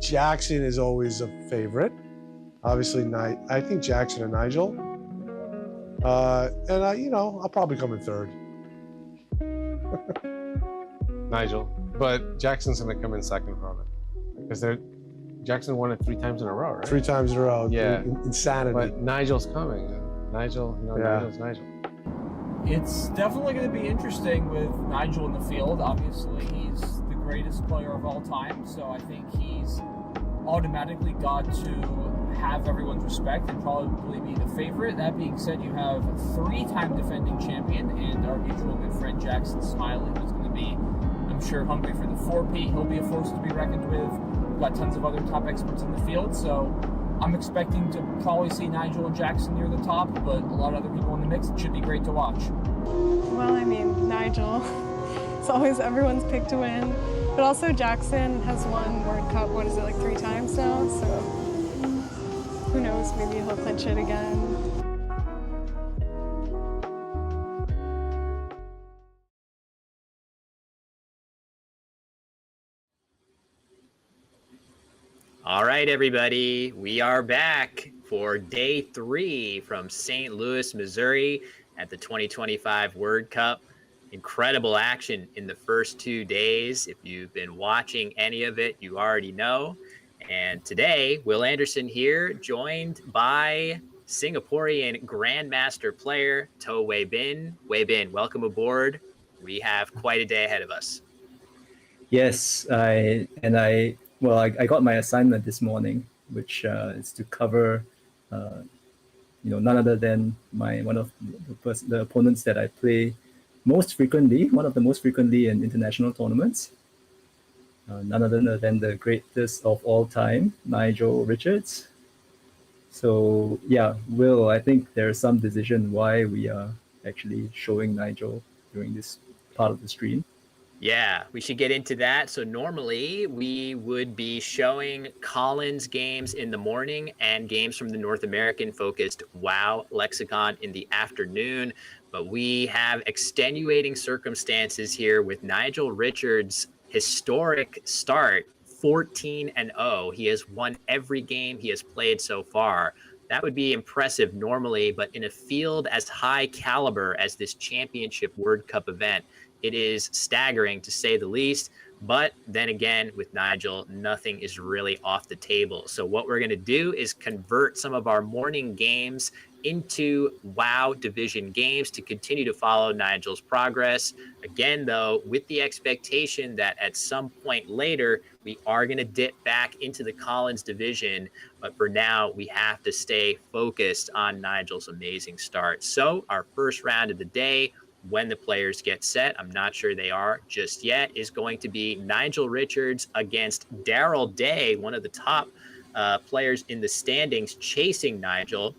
Jackson is always a favorite. Obviously, I think Jackson and Nigel. I'll probably come in third. Nigel, but Jackson's going to come in second probably because Jackson won it 3 times in a row, right? 3 times in a row. Yeah. Insanity. But Nigel's coming. Nigel's Nigel. It's definitely going to be interesting with Nigel in the field. Obviously, he's the greatest player of all time, so I think he's automatically got to have everyone's respect and probably be the favorite. That being said, you have 3-time defending champion and our mutual good friend Jackson Smylie, who's going to be, I'm sure, hungry for the 4P. He'll be a force to be reckoned with. We've got tons of other top experts in the field, so I'm expecting to probably see Nigel and Jackson near the top, but a lot of other people in the mix. It should be great to watch. Well, I mean, Nigel. It's always everyone's pick to win. But also Jackson has won World Cup, 3 times now? So who knows, maybe he'll clinch it again. All right, everybody, we are back for day 3 from St. Louis, Missouri at the 2025 World Cup. Incredible action in the first 2 days. If you've been watching any of it, you already know. And today, Will Anderson here, joined by Singaporean Grandmaster player To Wei Bin. Wei Bin, welcome aboard. We have quite a day ahead of us. Yes, I got my assignment this morning, which is to cover, none other than one of the opponents that I play most frequently, one of the most frequently in international tournaments. None other than the greatest of all time, Nigel Richards. So yeah, Will, I think there's some decision why we are actually showing Nigel during this part of the stream. Yeah, we should get into that. So normally we would be showing Collins games in the morning and games from the North American focused WoW lexicon in the afternoon. But we have extenuating circumstances here with Nigel Richards' historic start, 14-0. He has won every game he has played so far. That would be impressive normally, but in a field as high caliber as this championship World Cup event, it is staggering to say the least. But then again, with Nigel, nothing is really off the table. So what we're going to do is convert some of our morning games into WoW division games to continue to follow Nigel's progress. Again, though, with the expectation that at some point later, we are going to dip back into the Collins division. But for now, we have to stay focused on Nigel's amazing start. So our first round of the day, when the players get set, I'm not sure they are just yet, is going to be Nigel Richards against Daryl Day, one of the top players in the standings, chasing Nigel.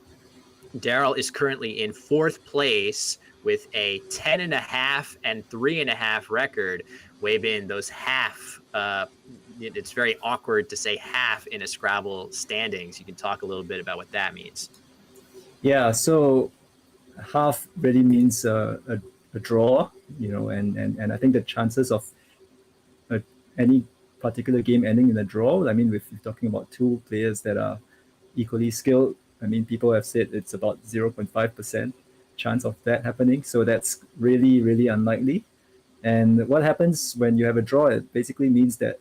Daryl is currently in 4th place with a 10.5 and 3.5 record. Wei Bin, those half, it's very awkward to say half in a Scrabble standings. You can talk a little bit about what that means. Yeah, so half really means a draw, and I think the chances of any particular game ending in a draw, I mean, if you're talking about 2 players that are equally skilled, I mean, people have said it's about 0.5% chance of that happening. So that's really, really unlikely. And what happens when you have a draw, it basically means that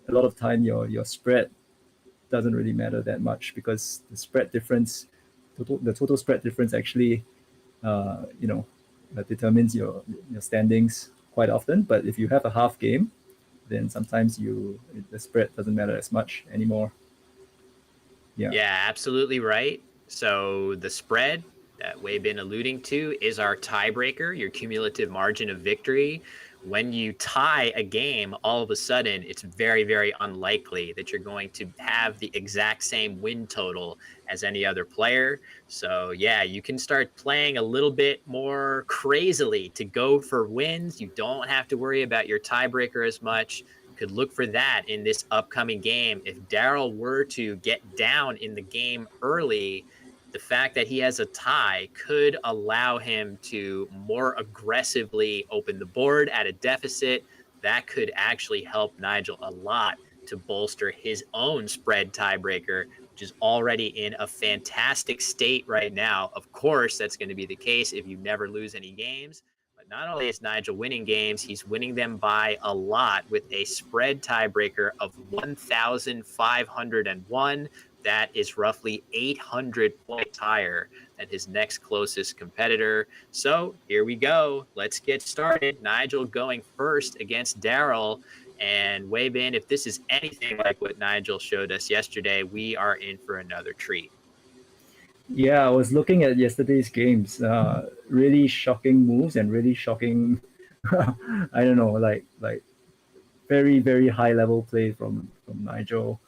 a lot of time your spread doesn't really matter that much, because the spread difference, the total spread difference actually, determines your standings quite often. But if you have a half game, then sometimes the spread doesn't matter as much anymore. Yeah, absolutely right. So the spread that Wei Bin alluding to is our tiebreaker, your cumulative margin of victory. When you tie a game, all of a sudden, it's very, very unlikely that you're going to have the exact same win total as any other player. So yeah, you can start playing a little bit more crazily to go for wins. You don't have to worry about your tiebreaker as much. Could look for that in this upcoming game. If Daryl were to get down in the game early, the fact that he has a tie could allow him to more aggressively open the board at a deficit. That could actually help Nigel a lot to bolster his own spread tiebreaker, which is already in a fantastic state right now. Of course, that's going to be the case if you never lose any games. But not only is Nigel winning games, he's winning them by a lot with a spread tiebreaker of 1,501. That is roughly 800 points higher than his next closest competitor. So here we go. Let's get started. Nigel going first against Daryl. And Weibin, if this is anything like what Nigel showed us yesterday, we are in for another treat. Yeah, I was looking at yesterday's games. Really shocking moves and really shocking, I don't know, like very, very high level play from Nigel.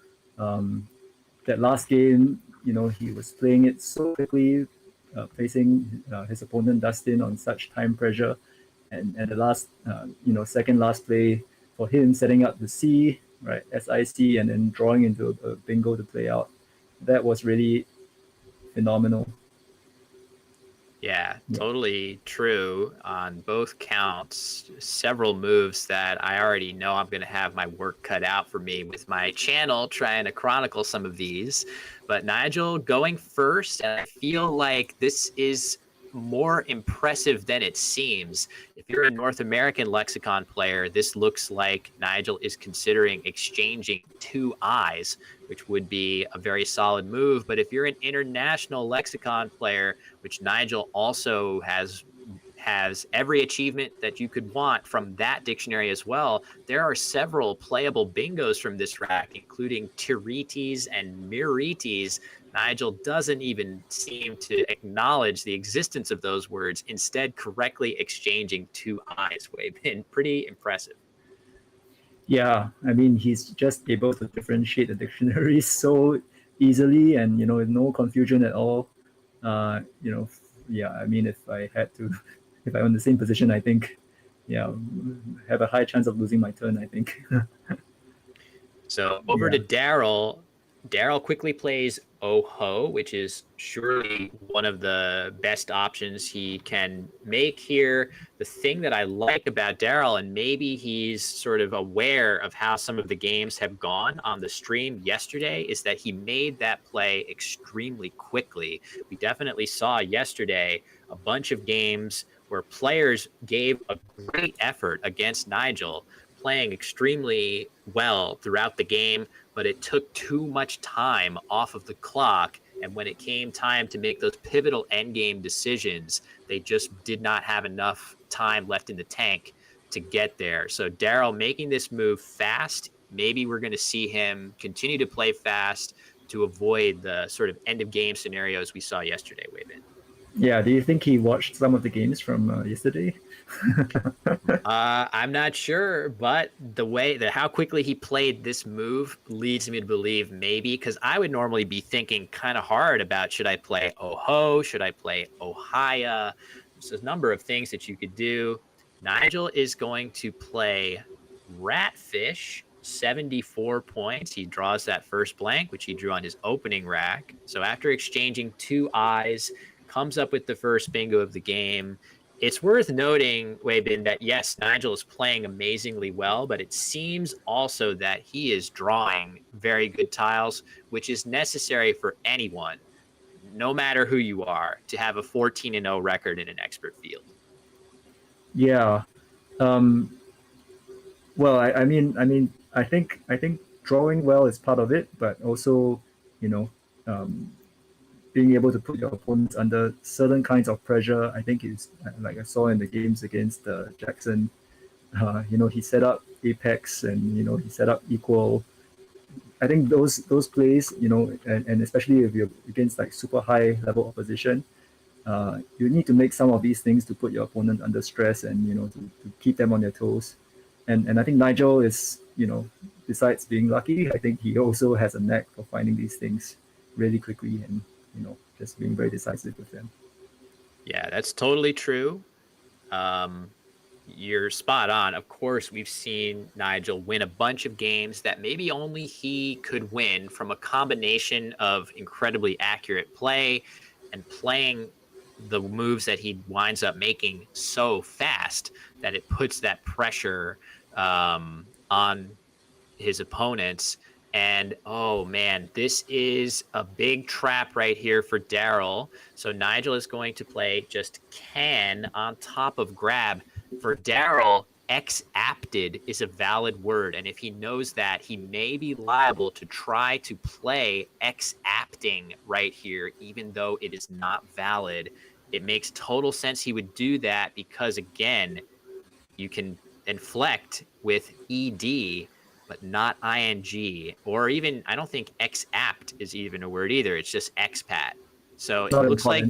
That last game, he was playing it so quickly, placing his opponent Dustin on such time pressure, and the last, second last play for him, setting up the C, right, SIC, and then drawing into a bingo to play out. That was really phenomenal. Yeah, totally true on both counts. Several moves that I already know I'm going to have my work cut out for me with my channel trying to chronicle some of these. But Nigel going first, and I feel like this is more impressive than it seems. If you're a North American lexicon player, this looks like Nigel is considering exchanging 2 eyes, which would be a very solid move. But if you're an international lexicon player, which Nigel also has every achievement that you could want from that dictionary as well, there are several playable bingos from this rack, including tirites and mirites. Nigel doesn't even seem to acknowledge the existence of those words, instead correctly exchanging 2 eyes. Been pretty impressive. Yeah, I mean, he's just able to differentiate the dictionaries so easily and, no confusion at all. I mean, if I'm in the same position, I think, have a high chance of losing my turn, I think. So over to Daryl. Daryl quickly plays Oh-Ho, which is surely one of the best options he can make here. The thing that I like about Daryl, and maybe he's sort of aware of how some of the games have gone on the stream yesterday, is that he made that play extremely quickly. We definitely saw yesterday a bunch of games where players gave a great effort against Nigel, playing extremely well throughout the game, but it took too much time off of the clock. And when it came time to make those pivotal endgame decisions, they just did not have enough time left in the tank to get there. So Daryl making this move fast, maybe we're going to see him continue to play fast to avoid the sort of end of game scenarios we saw yesterday, Weibin. Yeah, do you think he watched some of the games from yesterday? I'm not sure, but how quickly he played this move leads me to believe maybe, because I would normally be thinking kind of hard about, should I play Oh-Ho? Should I play Ohia? There's a number of things that you could do. Nigel is going to play Ratfish, 74 points. He draws that first blank, which he drew on his opening rack. So after exchanging 2 eyes, comes up with the first bingo of the game. It's worth noting, Weibin, that yes, Nigel is playing amazingly well, but it seems also that he is drawing very good tiles, which is necessary for anyone, no matter who you are, to have a 14-0 record in an expert field. Yeah. Well, I mean, I think drawing well is part of it, but also, being able to put your opponents under certain kinds of pressure, I think is, like I saw in the games against Jackson. He set up Apex and he set up Equal. I think those plays, and especially if you're against like super high level opposition, you need to make some of these things to put your opponent under stress and to keep them on their toes. And I think Nigel is, besides being lucky, I think he also has a knack for finding these things really quickly and just being very decisive with them. Yeah, that's totally true. You're spot on. Of course, we've seen Nigel win a bunch of games that maybe only he could win from a combination of incredibly accurate play and playing the moves that he winds up making so fast that it puts that pressure on his opponents. And oh man, this is a big trap right here for Daryl. So Nigel is going to play just can on top of grab. For Daryl, ex-apted is a valid word. And if he knows that, he may be liable to try to play ex-apting right here, even though it is not valid. It makes total sense he would do that because, again, you can inflect with ED, but not ing, or even, I don't think ex-apt is even a word either. It's just expat. So it looks like,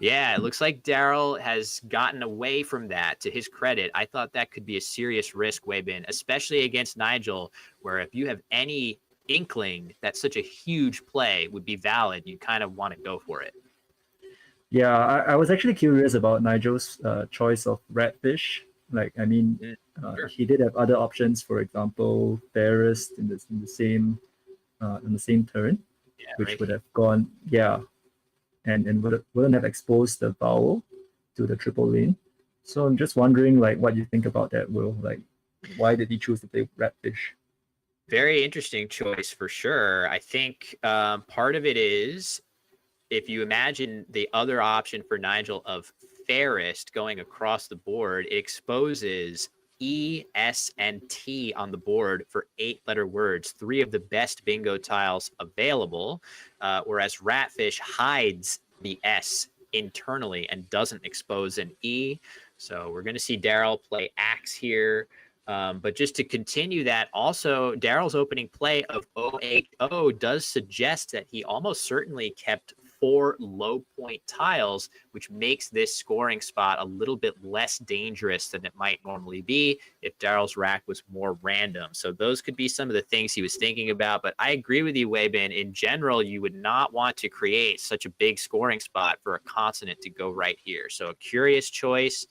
yeah, it looks like Daryl has gotten away from that. To his credit, I thought that could be a serious risk, Weibin, especially against Nigel, where if you have any inkling that such a huge play would be valid, you kind of want to go for it. Yeah, I was actually curious about Nigel's choice of Ratfish. Like, I mean, sure. He did have other options. For example, Ferris in the same turn, which right would have gone, and wouldn't have exposed the vowel to the triple lane. So I'm just wondering, like, what you think about that, Will? Like, why did he choose to play Ratfish? Very interesting choice for sure. I think part of it is, if you imagine the other option for Nigel of Fairest going across the board, it exposes E, S, and T on the board for 8-letter words, 3 of the best bingo tiles available, whereas Ratfish hides the S internally and doesn't expose an E. So we're going to see Daryl play Axe here. But just to continue that, also, Daryl's opening play of 080 does suggest that he almost certainly kept 4 low point tiles, which makes this scoring spot a little bit less dangerous than it might normally be if Daryl's rack was more random. So those could be some of the things he was thinking about. But I agree with you, Weibin. In general, you would not want to create such a big scoring spot for a consonant to go right here. So a curious choice,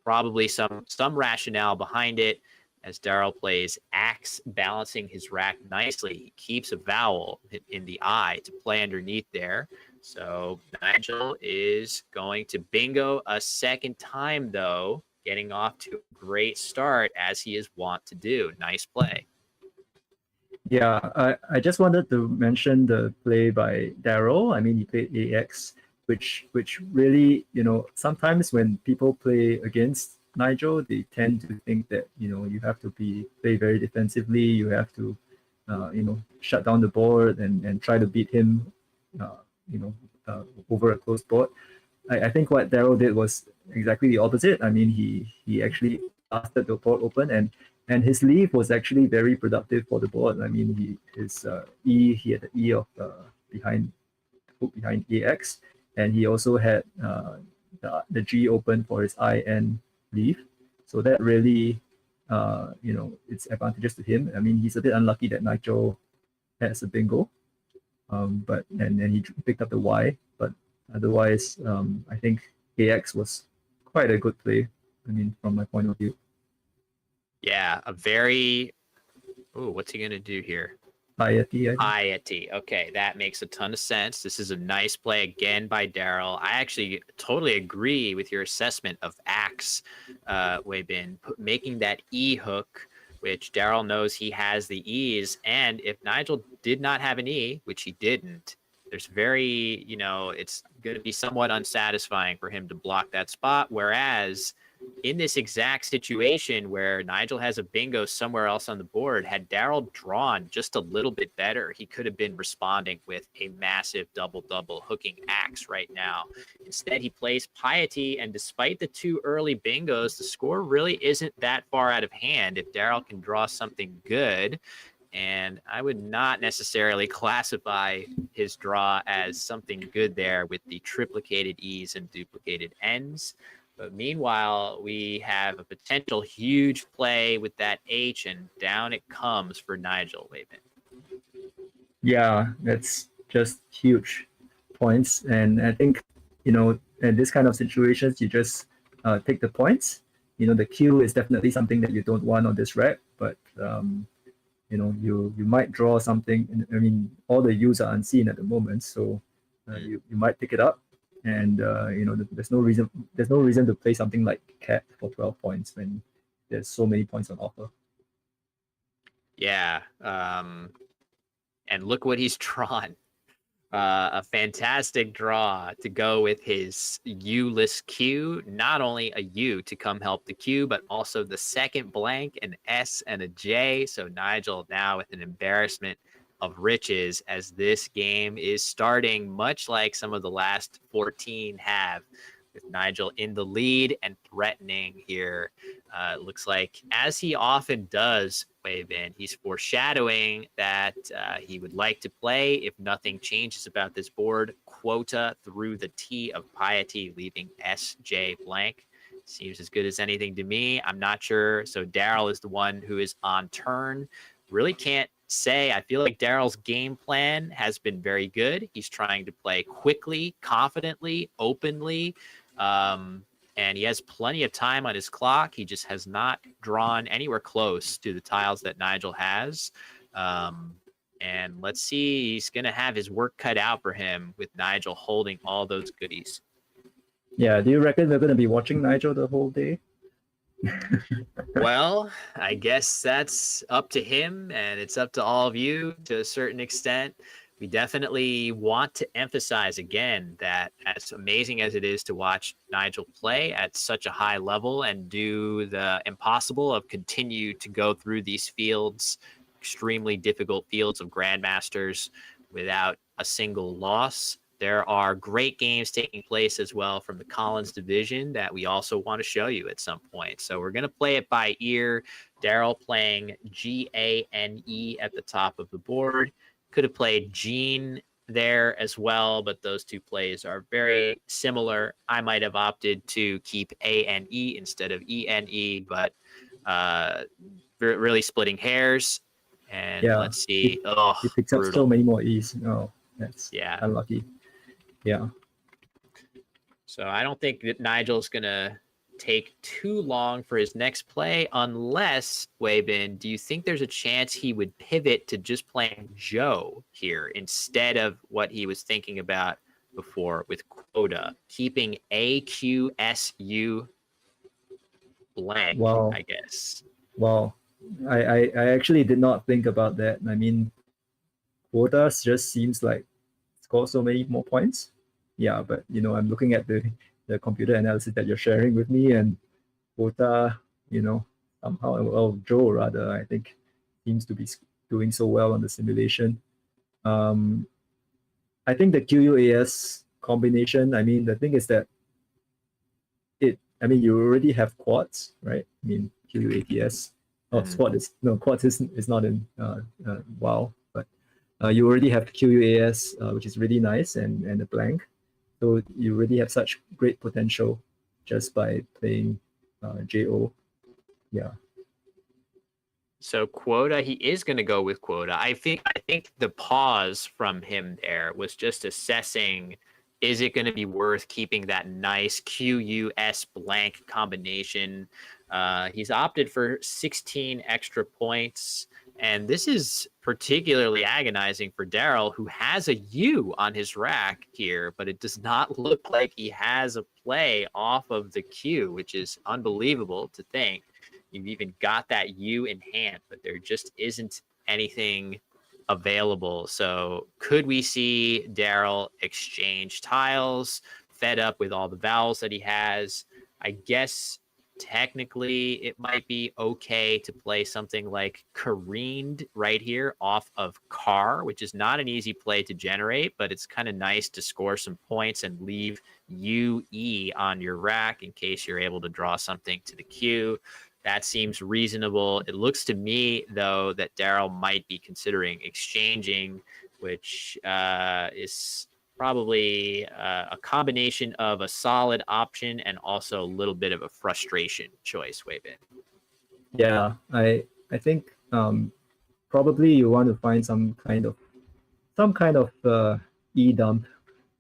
probably some rationale behind it. As Daryl plays Axe, balancing his rack nicely, he keeps a vowel in the I to play underneath there. So Nigel is going to bingo a second time, though, getting off to a great start, as he is wont to do. Nice play. Yeah, I just wanted to mention the play by Daryl. I mean, he played AX, which really, sometimes when people play against Nigel, they tend to think that, you have to play very defensively. You have to, shut down the board and try to beat him, over a close board. I think what Daryl did was exactly the opposite. I mean, he actually blasted the board open, and his leave was actually very productive for the board. I mean, he had the E of behind AX, and he also had the G open for his IN leave. So that really, it's advantageous to him. I mean, he's a bit unlucky that Nigel has a bingo, but he picked up the Y. But otherwise, I think AX was quite a good play. I mean, from my point of view. Yeah, a very. Oh, what's he gonna do here? Piety. Okay, that makes a ton of sense. This is a nice play again by Daryl. I actually totally agree with your assessment of Axe, Weibin, making that E hook, which Daryl knows he has the E's. And if Nigel did not have an E, which he didn't, there's very, it's going to be somewhat unsatisfying for him to block that spot. Whereas in this exact situation where Nigel has a bingo somewhere else on the board, had Daryl drawn just a little bit better, he could have been responding with a massive double-double hooking Axe right now. Instead, he plays Piety, and despite the 2 early bingos, the score really isn't that far out of hand if Daryl can draw something good. And I would not necessarily classify his draw as something good there with the triplicated E's and duplicated N's. But meanwhile, we have a potential huge play with that H, and down it comes for Nigel, Weibin. Yeah, that's just huge points. And I think, in this kind of situations, you just take the points. The Q is definitely something that you don't want on this rack, but you might draw something. I mean, all the U's are unseen at the moment, so you might pick it up. And there's no reason to play something like Cat for 12 points when there's so many points on offer. Yeah. And look what he's drawn. A fantastic draw to go with his U-less Q. Not only a U to come help the Q, but also the second blank, an S and a J. So Nigel now with an embarrassment of riches as this game is starting, much like some of the last 14 have, with Nigel in the lead and threatening here. It looks like, as he often does, Wavin, he's foreshadowing that he would like to play, if nothing changes about this board, quota through the T of piety, leaving SJ blank. Seems as good as anything to me. I'm not sure. So Daryl is the one who is on turn. Really can't say. I feel like Daryl's game plan has been very good. He's trying to play quickly, confidently, openly. And he has plenty of time on his clock. He just has not drawn anywhere close to the tiles that Nigel has. And let's see, he's going to have his work cut out for him with Nigel holding all those goodies. Yeah, do you reckon we're going to be watching Nigel the whole day? Well, I guess that's up to him, and it's up to all of you to a certain extent. We definitely want to emphasize again that as amazing as it is to watch Nigel play at such a high level and do the impossible of continue to go through these fields, extremely difficult fields of grandmasters without a single loss, there are great games taking place as well from the Collins division that we also want to show you at some point. So we're going to play it by ear. Daryl playing Gane at the top of the board. Could have played Gene there as well, but those two plays are very similar. I might have opted to keep ANE instead of ENE, but really splitting hairs. And Yeah, let's see. He picks up so many more E's. Oh, that's unlucky. Yeah. So I don't think that Nigel's going to take too long for his next play, unless, Weibin, do you think there's a chance he would pivot to just playing Joe here instead of what he was thinking about before with quota, keeping AQSU blank, I guess? Well, I actually did not think about that. I mean, quotas just seems like score so many more points. Yeah, but I'm looking at the computer analysis that you're sharing with me, and quota, somehow, well, Joe rather, I think, seems to be doing so well on the simulation. I think the QUAS combination, I mean, the thing is that you already have quads, right? I mean, QUATS. Quads is not in WoW, but you already have QUAS, which is really nice, and a blank. So you already have such great potential just by playing JO. Yeah. So quota, he is going to go with quota. I think the pause from him there was just assessing, is it going to be worth keeping that nice QUS blank combination? He's opted for 16 extra points. And this is particularly agonizing for Daryl, who has a U on his rack here, but it does not look like he has a play off of the Q, which is unbelievable to think. You've even got that U in hand, but there just isn't anything available. So could we see Daryl exchange tiles, fed up with all the vowels that he has? I guess technically it might be okay to play something like careened right here off of car, which is not an easy play to generate, but it's kind of nice to score some points and leave UE on your rack in case you're able to draw something to the queue. That seems reasonable. It looks to me, though, that Daryl might be considering exchanging, which is probably a combination of a solid option and also a little bit of a frustration choice, Weibin. Yeah, I think probably you want to find some kind of E dump,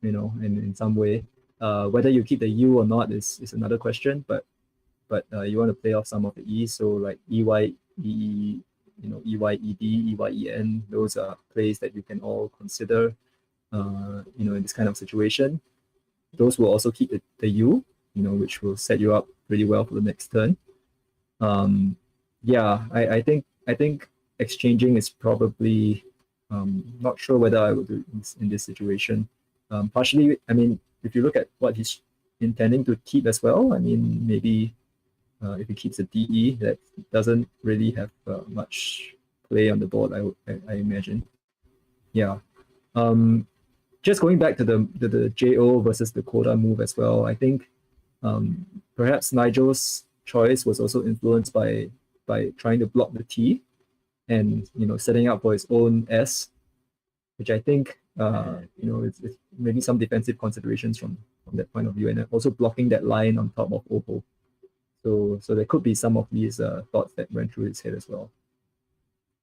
in some way. Whether you keep the U or not is another question, but you want to play off some of the E's, so like EY, EE, EYED, EYEN, those are plays that you can all consider, in this kind of situation. Those will also keep the U, which will set you up pretty well for the next turn. I think exchanging is probably not sure whether I would do it in this situation. Partially, I mean, if you look at what he's intending to keep as well, I mean, maybe if he keeps a DE, that doesn't really have much play on the board, I imagine. Yeah. Just going back to the JO versus the quota move as well, I think perhaps Nigel's choice was also influenced by trying to block the T and setting up for his own S, which I think it's maybe some defensive considerations from that point of view, and also blocking that line on top of Oho. So there could be some of these thoughts that went through his head as well.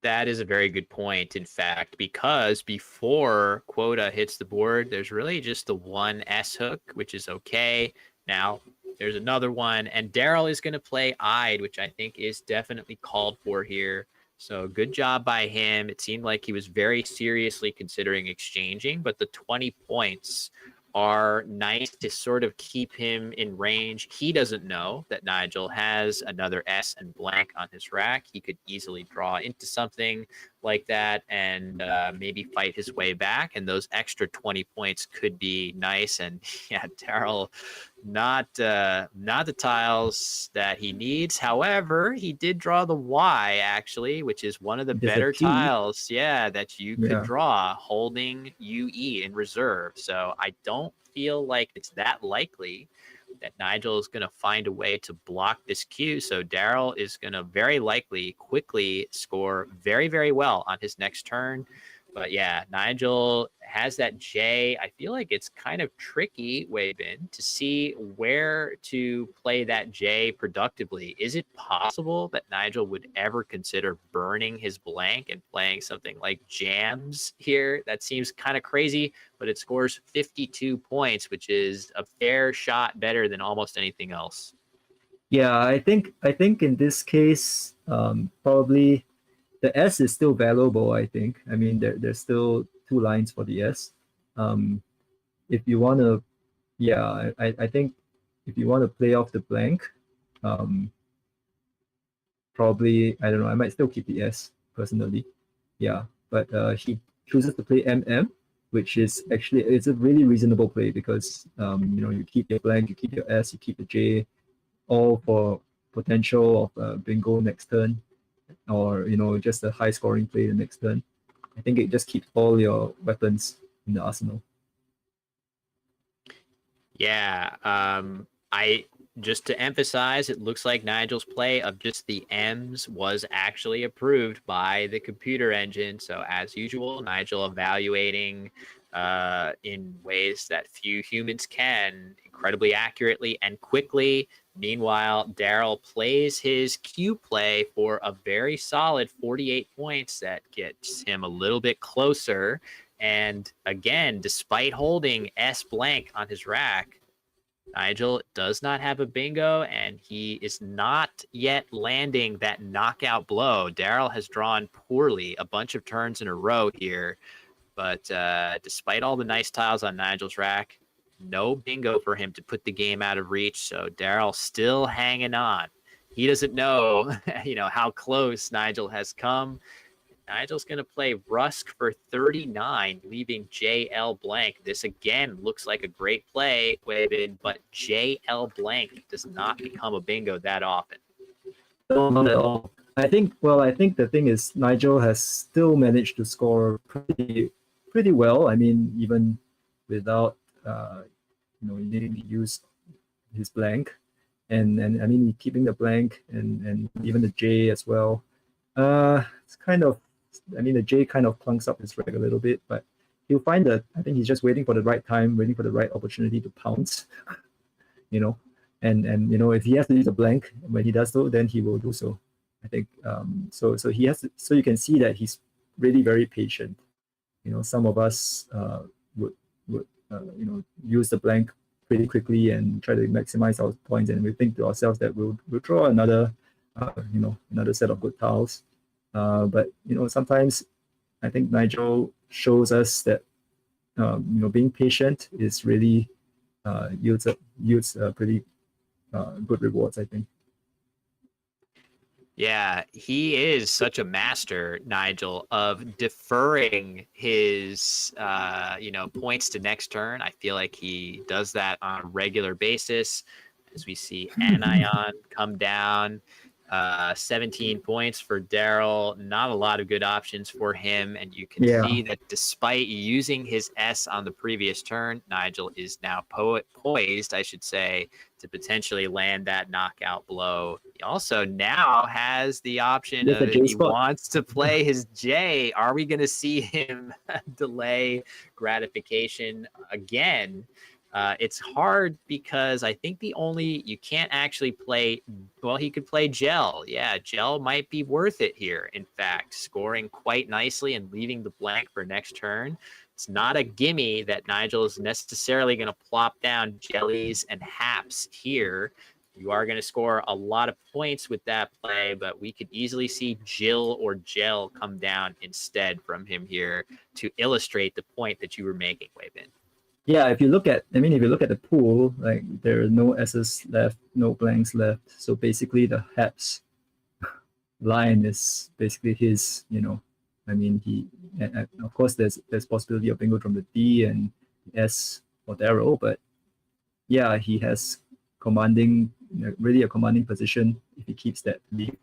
That is a very good point, in fact, because before quota hits the board, there's really just the one S hook, which is okay. Now there's another one, and Daryl is going to play Ide, which I think is definitely called for here. So good job by him. It seemed like he was very seriously considering exchanging, but the 20 points are nice to sort of keep him in range. He doesn't know that Nigel has another S and blank on his rack. He could easily draw into something like that and maybe fight his way back. And those extra 20 points could be nice. And yeah, Daryl, not the tiles that he needs. However, he did draw the Y actually, which is one of the better tiles, that you could draw holding UE in reserve. So I don't feel like it's that likely that Nigel is going to find a way to block this queue. So Daryl is going to very likely quickly score very, very well on his next turn. But yeah, Nigel has that J. I feel like it's kind of tricky, Weibin, to see where to play that J productively. Is it possible that Nigel would ever consider burning his blank and playing something like jams here? That seems kind of crazy, but it scores 52 points, which is a fair shot better than almost anything else. Yeah, I think in this case, probably the S is still valuable, I think. I mean, there's still 2 lines for the S. If you want to, I think if you want to play off the blank, probably, I don't know, I might still keep the S personally. Yeah, but he chooses to play MM, which is actually, it's a really reasonable play because, you keep your blank, you keep your S, you keep the J, all for potential of bingo next turn, or just a high scoring play the next turn. I think it just keeps all your weapons in the arsenal. Yeah, I just to emphasize, it looks like Nigel's play of just the M's was actually approved by the computer engine. So as usual, Nigel evaluating in ways that few humans can, incredibly accurately and quickly. Meanwhile, Daryl plays his Q play for a very solid 48 points that gets him a little bit closer. And again, despite holding S blank on his rack, Nigel does not have a bingo, and he is not yet landing that knockout blow. Daryl has drawn poorly a bunch of turns in a row here, but despite all the nice tiles on Nigel's rack, no bingo for him to put the game out of reach. So Daryl still hanging on. He doesn't know, how close Nigel has come. Nigel's going to play Rusk for 39, leaving JL blank. This again looks like a great play, but JL blank does not become a bingo that often. No, not at all. I think the thing is Nigel has still managed to score pretty well. I mean, even without needing to use his blank, and I mean keeping the blank and even the J as well. It's kind of, I mean, the J kind of clunks up his rack a little bit, but he'll find that, I think he's just waiting for the right time, waiting for the right opportunity to pounce, and if he has to use a blank, when he does so, then he will do so. I think so he has to, so you can see that he's really very patient. Some of us would use the blank pretty quickly and try to maximize our points, and we think to ourselves that we'll draw another another set of good tiles. But sometimes I think Nigel shows us that being patient is really yields pretty good rewards, I think. Yeah, he is such a master, Nigel, of deferring his, points to next turn. I feel like he does that on a regular basis. As we see Anion come down, 17 points for Daryl. Not a lot of good options for him, and you can Yeah. see that despite using his S on the previous turn, Nigel is now poised, I should say, to potentially land that knockout blow. He also now has the option With of, the if J he spot. wants to play his J, are we going to see him delay gratification again? It's hard because I think you can't actually play, well, he could play Gel. Yeah, Gel might be worth it here, in fact, scoring quite nicely and leaving the blank for next turn. It's not a gimme that Nigel is necessarily going to plop down jellies and haps here. You are going to score a lot of points with that play, but we could easily see Jill or Gel come down instead from him here to illustrate the point that you were making, Weibin. Yeah, if you look at the pool, like there are no S's left, no blanks left. So basically the Haps line is basically his, and of course there's possibility of bingo from the D and S for Darrow, but yeah, he has really a commanding position if he keeps that lead.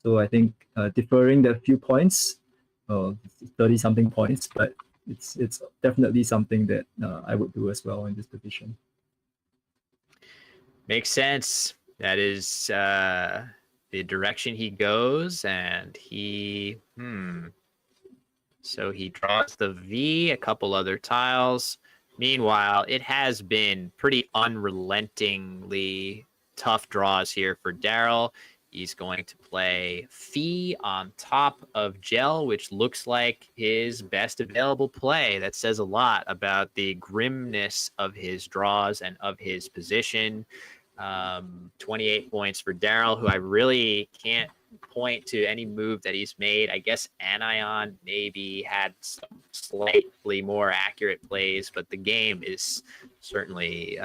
So I think deferring the few points, 30 something points, but it's definitely something that I would do as well in this position. Makes sense. That is the direction he goes, and so he draws the V, a couple other tiles. Meanwhile, it has been pretty unrelentingly tough draws here for Daryl. He's going to play Fee on top of Gel, which looks like his best available play. That says a lot about the grimness of his draws and of his position. 28 points for Daryl, who I really can't point to any move that he's made. I guess Anion maybe had some slightly more accurate plays, but the game is certainly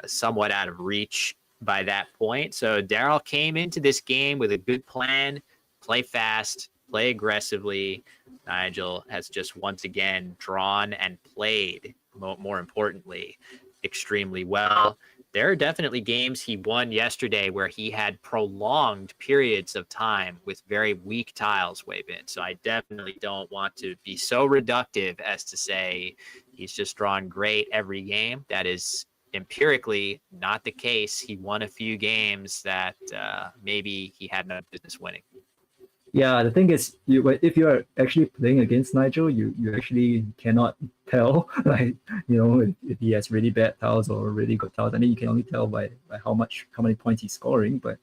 somewhat out of reach by that point. So Daryl came into this game with a good plan: play fast, play aggressively. Nigel has just once again drawn and played, more importantly, extremely well. There are definitely games he won yesterday where he had prolonged periods of time with very weak tiles, Weibin. So I definitely don't want to be so reductive as to say he's just drawn great every game. That is empirically not the case. He won a few games that maybe he had no business winning. Yeah, the thing is, if you are actually playing against Nigel, you actually cannot tell, like, if he has really bad tiles or really good tiles. I mean, you can only tell by how many points he's scoring. But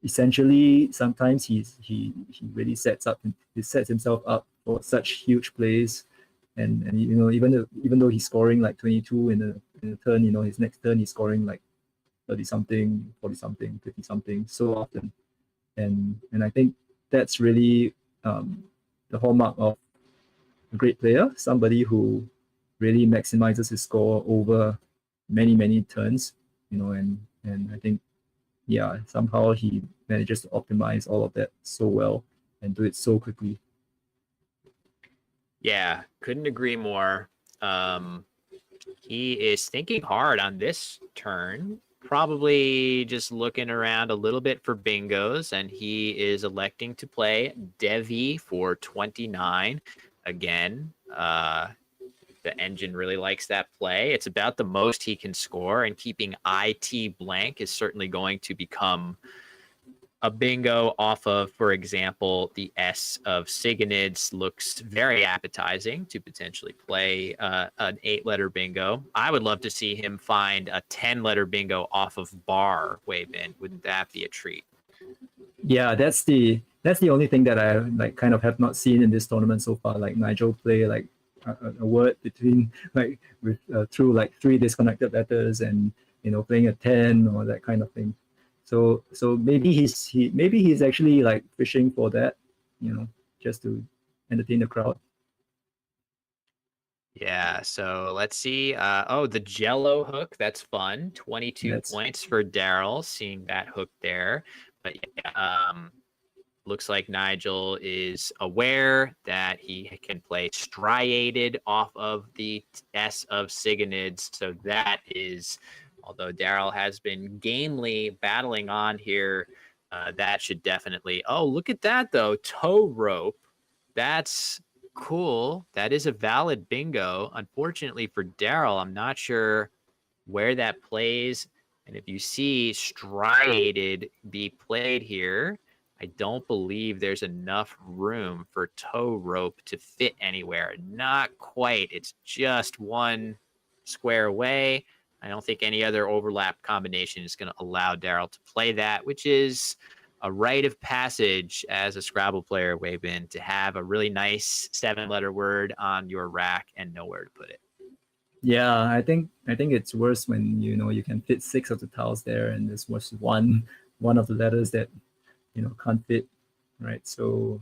essentially, sometimes he really sets himself up for such huge plays, and even though he's scoring like 22 in a turn, his next turn he's scoring like 30 something, 40 something, 50 something so often. And I think that's really the hallmark of a great player, somebody who really maximizes his score over many, many turns, and I think, yeah, somehow he manages to optimize all of that so well and do it so quickly. Yeah, couldn't agree more. He is thinking hard on this turn, probably just looking around a little bit for bingos, and he is electing to play Devi for 29. Again, the engine really likes that play. It's about the most he can score, and keeping IT blank is certainly going to become a bingo off of, for example, the S of Sigonids. Looks very appetizing to potentially play an 8-letter bingo. I would love to see him find a 10-letter bingo off of Bar, Weibin. Wouldn't that be a treat? Yeah, that's the only thing that I kind of have not seen in this tournament so far. Like Nigel play like a word between through like 3 disconnected letters, and playing a 10 or that kind of thing. So maybe he's actually like fishing for that, just to entertain the crowd. Yeah, so let's see. The Jello hook. That's fun. 22 points for Daryl, seeing that hook there. But yeah, looks like Nigel is aware that he can play striated off of the S of Sigonids. So that is, although Daryl has been gamely battling on here, that should definitely. Oh, look at that though. Tow rope. That's cool. That is a valid bingo. Unfortunately for Daryl, I'm not sure where that plays. And if you see striated be played here, I don't believe there's enough room for tow rope to fit anywhere. Not quite. It's just one square away. I don't think any other overlap combination is going to allow Daryl to play that, which is a rite of passage as a Scrabble player, Weibin, to have a really nice 7-letter word on your rack and nowhere to put it. Yeah, I think it's worse when you can fit 6 of the tiles there, and there's just one of the letters that can't fit, right? So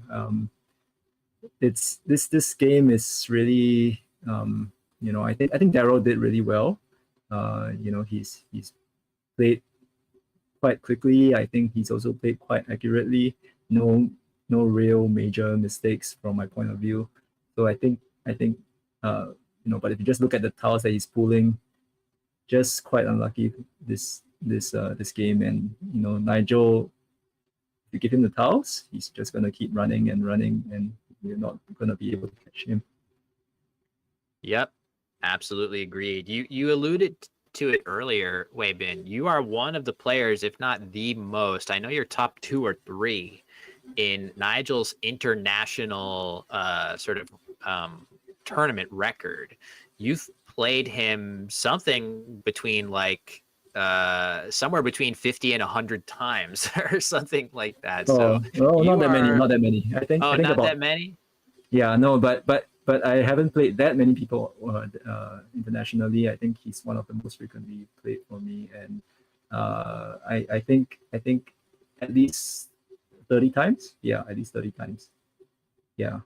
it's this game is really I think Daryl did really well. He's played quite quickly. I think he's also played quite accurately. No real major mistakes from my point of view. So I think but if you just look at the tiles that he's pulling, just quite unlucky this game. And Nigel, if you give him the tiles, he's just gonna keep running, and you're not gonna be able to catch him. Yep, absolutely agreed. You alluded to it earlier, Weibin. You are one of the players, if not the most. I know you're top 2 or 3 in Nigel's international tournament record. You've played him something between somewhere between 50 and 100 times or something like that. So not that many. I think not about that many. Yeah, no, but I haven't played that many people internationally. I think he's one of the most frequently played for me, and I think at least 30 times. Yeah, at least 30 times. Yeah.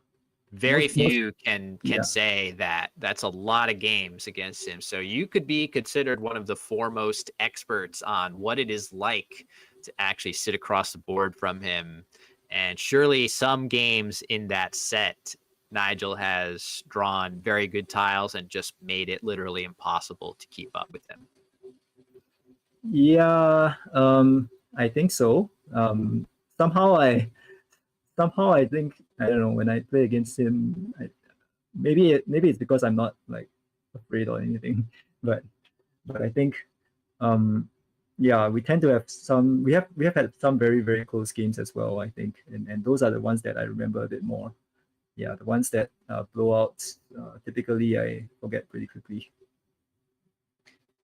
Very few can say that. That's a lot of games against him. So you could be considered one of the foremost experts on what it is like to actually sit across the board from him. And surely some games in that set, Nigel has drawn very good tiles and just made it literally impossible to keep up with him. Yeah, I think so. Somehow I think, I don't know, when I play against him, maybe it's because I'm not afraid or anything, but I think we tend to have we have had some very, very close games as well, I think, and those are the ones that I remember a bit more. Yeah, the ones that blowouts, typically I forget pretty quickly.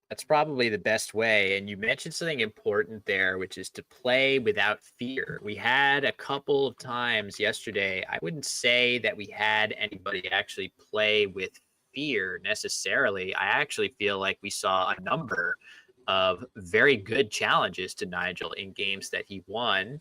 That's probably the best way. And you mentioned something important there, which is to play without fear. We had a couple of times yesterday. I wouldn't say that we had anybody actually play with fear necessarily. I actually feel like we saw a number of very good challenges to Nigel in games that he won.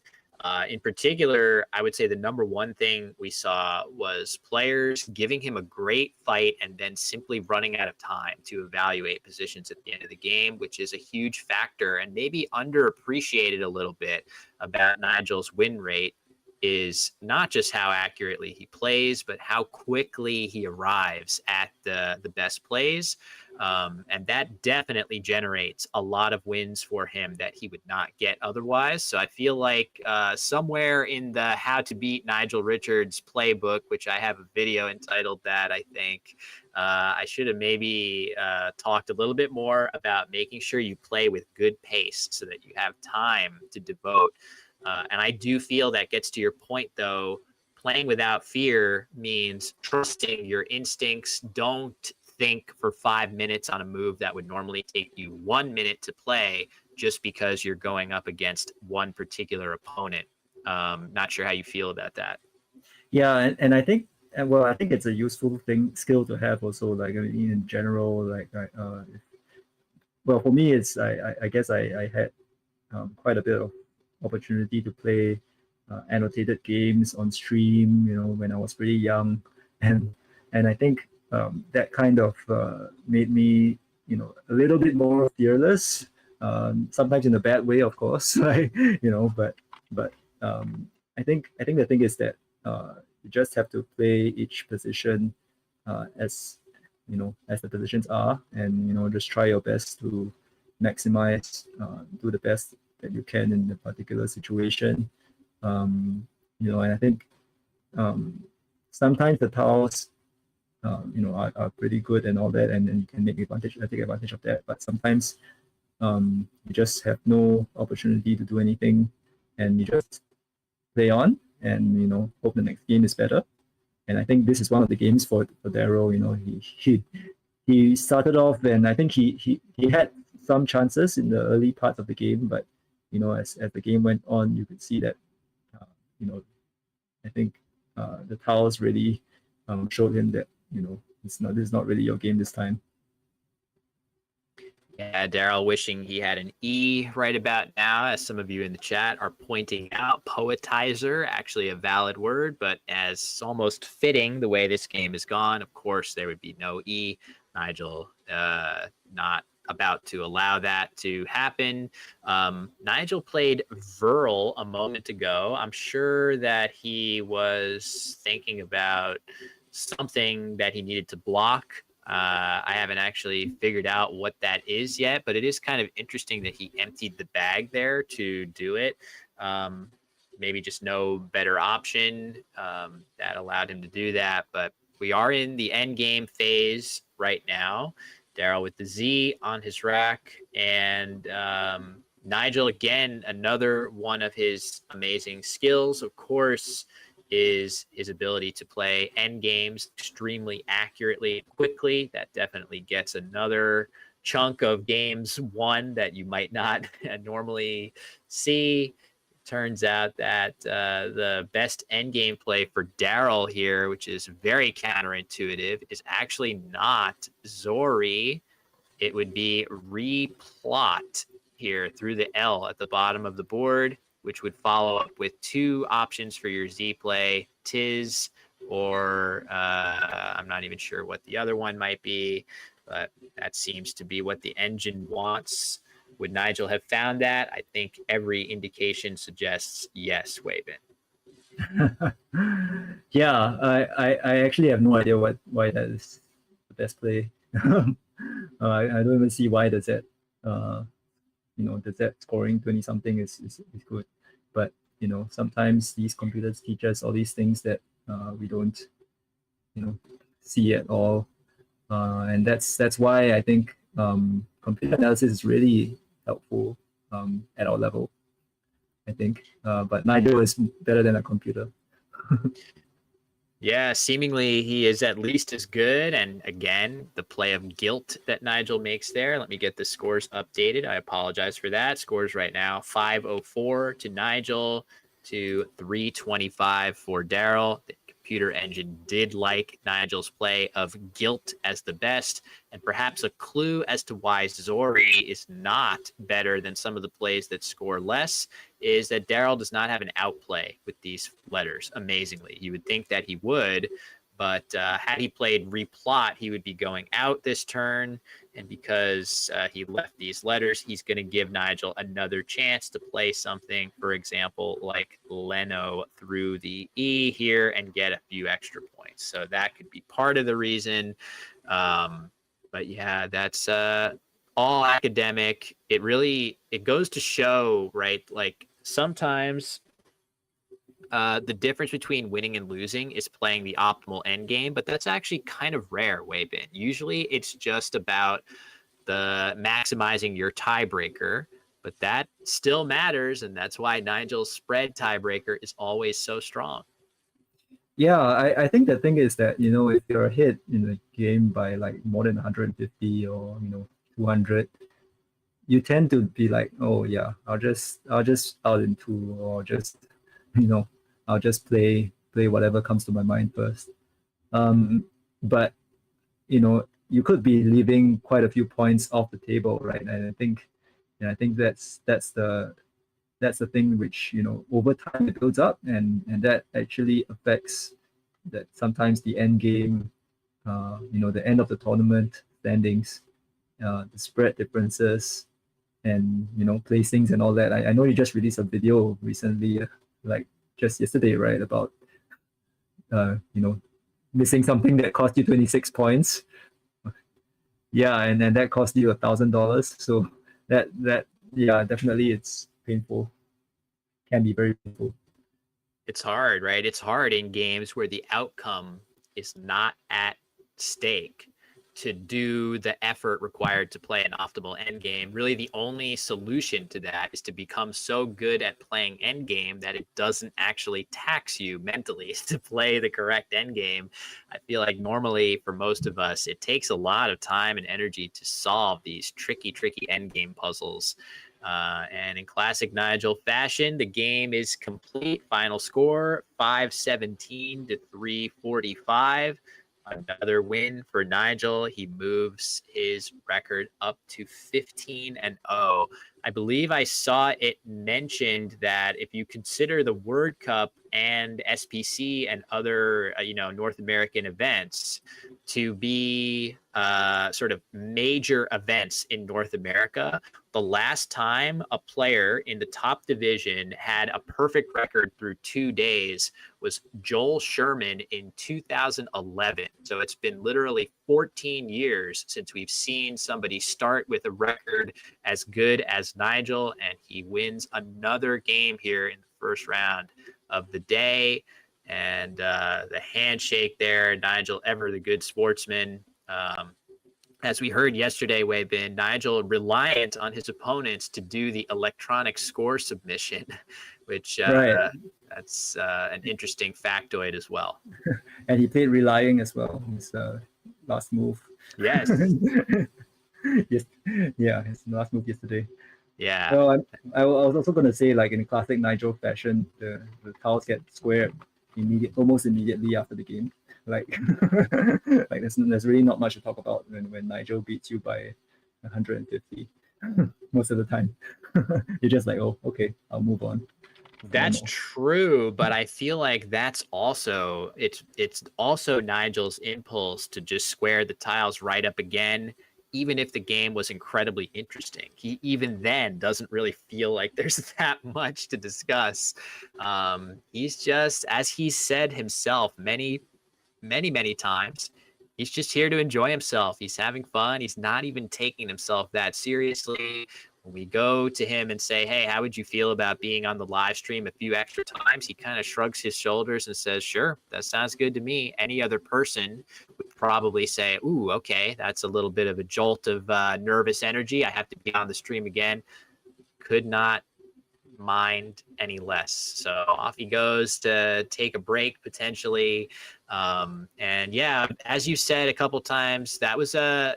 In particular, I would say the number one thing we saw was players giving him a great fight and then simply running out of time to evaluate positions at the end of the game, which is a huge factor and maybe underappreciated a little bit about Nigel's win rate. Is not just how accurately he plays, but how quickly he arrives at the best plays. And that definitely generates a lot of wins for him that he would not get otherwise. So I feel like somewhere in the How to Beat Nigel Richards playbook, which I have a video entitled that, I think I should have maybe talked a little bit more about making sure you play with good pace so that you have time to devote. And I do feel that gets to your point, though. Playing without fear means trusting your instincts. Don't think for 5 minutes on a move that would normally take you 1 minute to play just because you're going up against one particular opponent. Not sure how you feel about that. Yeah, and I think, I think it's a useful skill to have also, in general, for me, it's, I guess I had quite a bit of opportunity to play annotated games on stream, when I was pretty young, and I think that kind of made me, a little bit more fearless. Sometimes in a bad way, of course, but But I think the thing is that you just have to play each position as as the positions are, and just try your best to maximize, do the best that you can in the particular situation. And I think sometimes the tiles are pretty good and all that, and you can take advantage of that. But sometimes you just have no opportunity to do anything, and you just play on and hope the next game is better. And I think this is one of the games for Daryl. He started off, and I think he had some chances in the early parts of the game, but as the game went on, you could see that I think the tiles really showed him that this is not really your game this time. Yeah, Daryl wishing he had an E right about now, as some of you in the chat are pointing out. Poetizer, actually a valid word, but as almost fitting the way this game has gone, of course, there would be no E. Nigel not about to allow that to happen. Nigel played Verl a moment ago. I'm sure that he was thinking about something that he needed to block. I haven't actually figured out what that is yet, but it is kind of interesting that he emptied the bag there to do it. Maybe just no better option that allowed him to do that. But we are in the end game phase right now. Daryl with the Z on his rack, and Nigel, again, another one of his amazing skills, of course, is his ability to play end games extremely accurately and quickly. That definitely gets another chunk of games won that you might not normally see. Turns out that the best end game play for Daryl here, which is very counterintuitive, is actually not Zori. It would be replot here through the L at the bottom of the board, which would follow up with two options for your Z play, Tiz, or I'm not even sure what the other one might be, but that seems to be what the engine wants. Would Nigel have found that? I think every indication suggests yes, Wavin. Yeah, I actually have no idea why that is the best play. I don't even see why the Z, the Z scoring 20 something is good. But sometimes these computers teach us all these things that we don't see at all, and that's why I think computer analysis is really helpful at our level, I think. But Nigel is better than a computer. Yeah, seemingly he is at least as good. And again, the play of guilt that Nigel makes there. Let me get the scores updated. I apologize for that. Scores right now, 504 to Nigel to 325 for Daryl. The computer engine did like Nigel's play of guilt as the best, and perhaps a clue as to why Zori is not better than some of the plays that score less is that Daryl does not have an outplay with these letters, amazingly. You would think that he would, but had he played replot, he would be going out this turn, and because he left these letters, he's going to give Nigel another chance to play something, for example, like Leno through the E here and get a few extra points. So that could be part of the reason. But yeah, that's all academic. It goes to show, right? Like sometimes the difference between winning and losing is playing the optimal end game, but that's actually kind of rare, Weibin. Usually it's just about the maximizing your tiebreaker, but that still matters, and that's why Nigel's spread tiebreaker is always so strong. Yeah, I think the thing is that, if you're ahead in the game by like more than 150 or 200, you tend to be like, oh yeah, I'll just out in two, or just I'll just play whatever comes to my mind first. But you could be leaving quite a few points off the table, right? And I think that's the thing which over time it builds up, and that actually affects that sometimes the end game, the end of the tournament standings, the spread differences, and placings and all that. I know you just released a video recently, like just yesterday, right? About missing something that cost you 26 points. Yeah, and then that cost you $1,000. So that yeah, definitely it's painful. Can be very painful. It's hard, right? It's hard in games where the outcome is not at stake to do the effort required to play an optimal endgame. Really, the only solution to that is to become so good at playing endgame that it doesn't actually tax you mentally to play the correct endgame. I feel like normally for most of us, it takes a lot of time and energy to solve these tricky endgame puzzles. And in classic Nigel fashion, the game is complete. Final score 517 to 345. Another win for Nigel. He moves his record up to 15-0. I believe I saw it mentioned that if you consider the World Cup and SPC and other North American events to be sort of major events in North America, the last time a player in the top division had a perfect record through 2 days was Joel Sherman in 2011. So it's been literally 14 years since we've seen somebody start with a record as good as Nigel, and he wins another game here in the first round of the day. And the handshake there, Nigel, ever the good sportsman. As we heard yesterday, Weibin, Nigel reliant on his opponents to do the electronic score submission, which Right. that's an interesting factoid as well. And he played relying as well. His last move. Yes. Yes. Yeah, his last move yesterday. Yeah. So I was also going to say, like in classic Nigel fashion, the tiles get squared almost immediately after the game. Like, like there's really not much to talk about when Nigel beats you by 150 most of the time. You're just like, oh, okay, I'll move on. That's true, but I feel like that's also it's also Nigel's impulse to just square the tiles right up again, even if the game was incredibly interesting. He even then doesn't really feel like there's that much to discuss. He's just, as he said himself many times, he's just here to enjoy himself. He's having fun. He's not even taking himself that seriously. When we go to him and say, hey, how would you feel about being on the live stream a few extra times? He kind of shrugs his shoulders and says, sure, that sounds good to me. Any other person would probably say, ooh, okay, that's a little bit of a jolt of nervous energy. I have to be on the stream again. Could not mind any less. So off he goes to take a break potentially. And yeah, as you said a couple times, that was a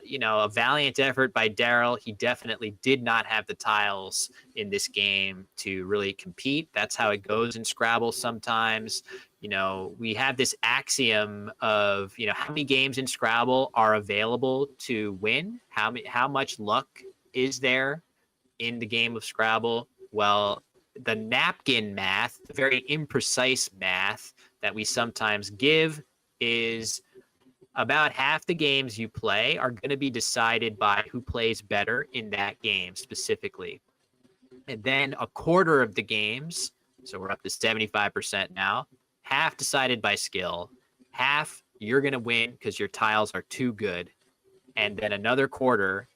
valiant effort by Daryl. He definitely did not have the tiles in this game to really compete. That's how it goes in Scrabble sometimes. We have this axiom of, how many games in Scrabble are available to win? How much luck is there in the game of Scrabble? Well, the napkin math, the very imprecise math that we sometimes give, is about half the games you play are going to be decided by who plays better in that game specifically. And then a quarter of the games, so we're up to 75% now, half decided by skill, half you're going to win because your tiles are too good. And then another quarter,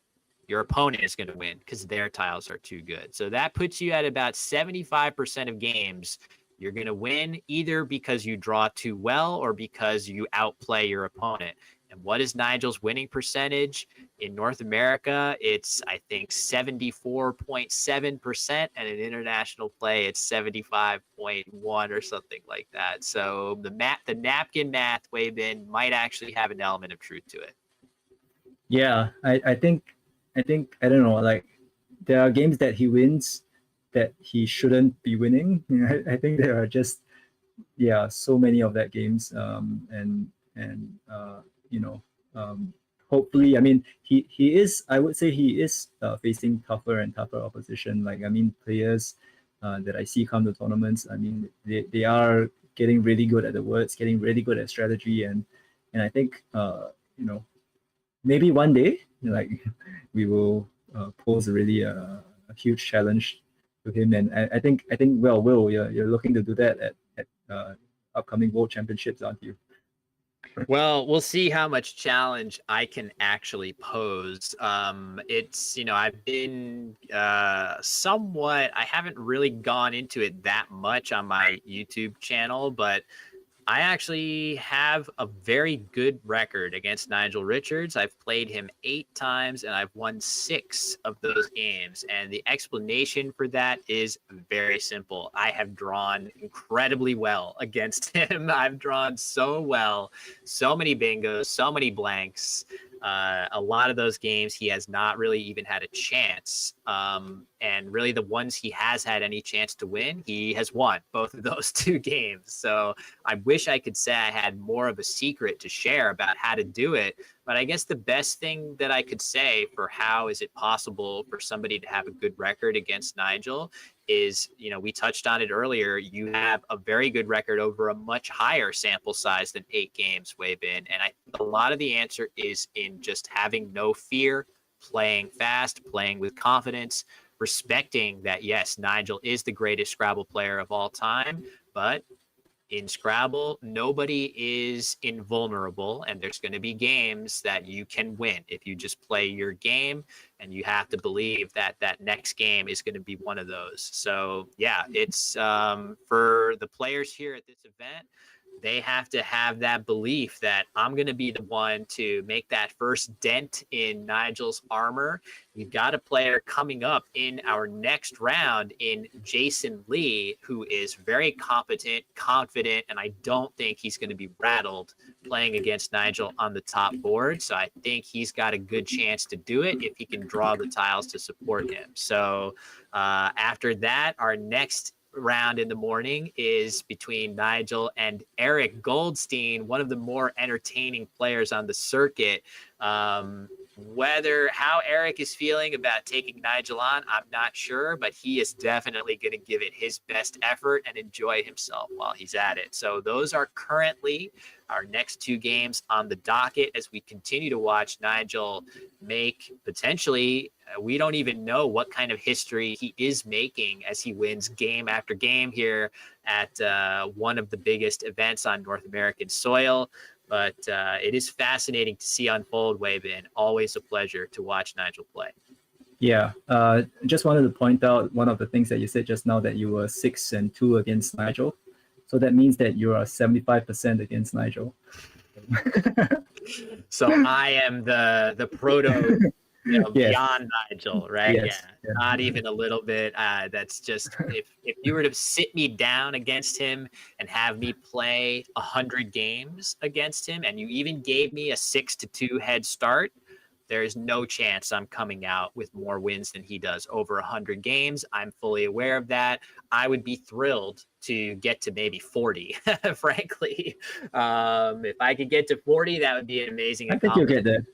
your opponent is going to win because their tiles are too good. So that puts you at about 75% of games you're going to win, either because you draw too well or because you outplay your opponent. And what is Nigel's winning percentage? In North America, it's, I think, 74.7%, and in international play, it's 75.1 or something like that. So the napkin math, Weibin, might actually have an element of truth to it. Yeah, I think I don't know, like there are games that he wins that he shouldn't be winning. I think there are just so many of that games. Hopefully, I mean he is, I would say he is facing tougher and tougher opposition. Like, I mean, players that I see come to tournaments, I mean they are getting really good at the words, getting really good at strategy, and I think maybe one day, like, we will pose really a huge challenge to him. And I think well, Will, you're looking to do that at upcoming World Championships, aren't you? Well, we'll see how much challenge I can actually pose. It's, I've been somewhat, I haven't really gone into it that much on my YouTube channel, but I actually have a very good record against Nigel Richards. I've played him 8 times and I've won 6 of those games. And the explanation for that is very simple. I have drawn incredibly well against him. I've drawn so well, so many bingos, so many blanks. A lot of those games he has not really even had a chance. And really the ones he has had any chance to win, he has won both of those 2 games. So I wish I could say I had more of a secret to share about how to do it. But I guess the best thing that I could say for how is it possible for somebody to have a good record against Nigel is, we touched on it earlier. You have a very good record over a much higher sample size than 8 games, Weibin. And I think a lot of the answer is in just having no fear, playing fast, playing with confidence, respecting that, yes, Nigel is the greatest Scrabble player of all time, but in Scrabble, nobody is invulnerable, and there's going to be games that you can win if you just play your game, and you have to believe that that next game is going to be one of those. So, yeah, it's for the players here at this event, they have to have that belief that I'm going to be the one to make that first dent in Nigel's armor. We've got a player coming up in our next round in Jason Lee, who is very competent, confident, and I don't think he's going to be rattled playing against Nigel on the top board. So I think he's got a good chance to do it if he can draw the tiles to support him. So after that, our next round in the morning is between Nigel and Eric Goldstein, one of the more entertaining players on the circuit. How Eric is feeling about taking Nigel on, I'm not sure, but he is definitely going to give it his best effort and enjoy himself while he's at it. So those are currently our next 2 games on the docket as we continue to watch Nigel make potentially, we don't even know what kind of history he is making as he wins game after game here at one of the biggest events on North American soil. But it is fascinating to see unfold, Weibin. Always a pleasure to watch Nigel play. Yeah, just wanted to point out one of the things that you said just now, that you were 6-2 against Nigel. So that means that you are 75% against Nigel. So I am the proto, yes, beyond Nigel, right? Yes. Yeah, not even a little bit. That's just if you were to sit me down against him and have me play 100 games against him, and you even gave me a 6-2 head start, there is no chance I'm coming out with more wins than he does over 100 games. I'm fully aware of that. I would be thrilled to get to maybe 40, frankly. If I could get to 40, that would be an amazing I think you'll get there.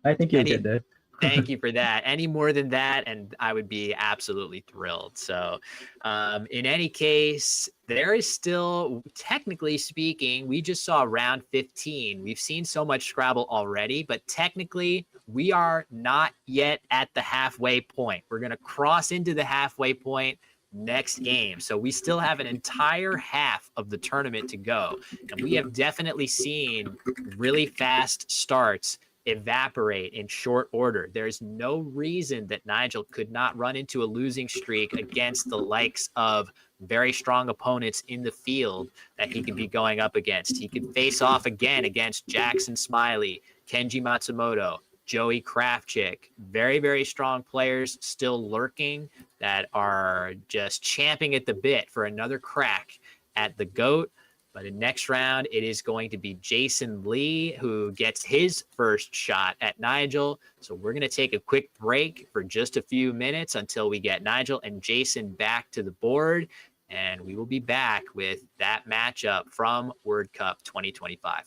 I think you'll get there. Thank you for that. Any more than that, and I would be absolutely thrilled. So in any case, there is still, technically speaking, we just saw round 15. We've seen so much Scrabble already, but technically we are not yet at the halfway point. We're going to cross into the halfway point next game. So we still have an entire half of the tournament to go. And we have definitely seen really fast starts evaporate in short order. There's no reason that Nigel could not run into a losing streak against the likes of very strong opponents in the field that he could be going up against. He could face off again against Jackson Smylie, Kenji Matsumoto, Joey Kravchik. Very, very strong players still lurking that are just champing at the bit for another crack at the GOAT. But in next round, it is going to be Jason Lee who gets his first shot at Nigel. So we're going to take a quick break for just a few minutes until we get Nigel and Jason back to the board. And we will be back with that matchup from Word Cup 2025.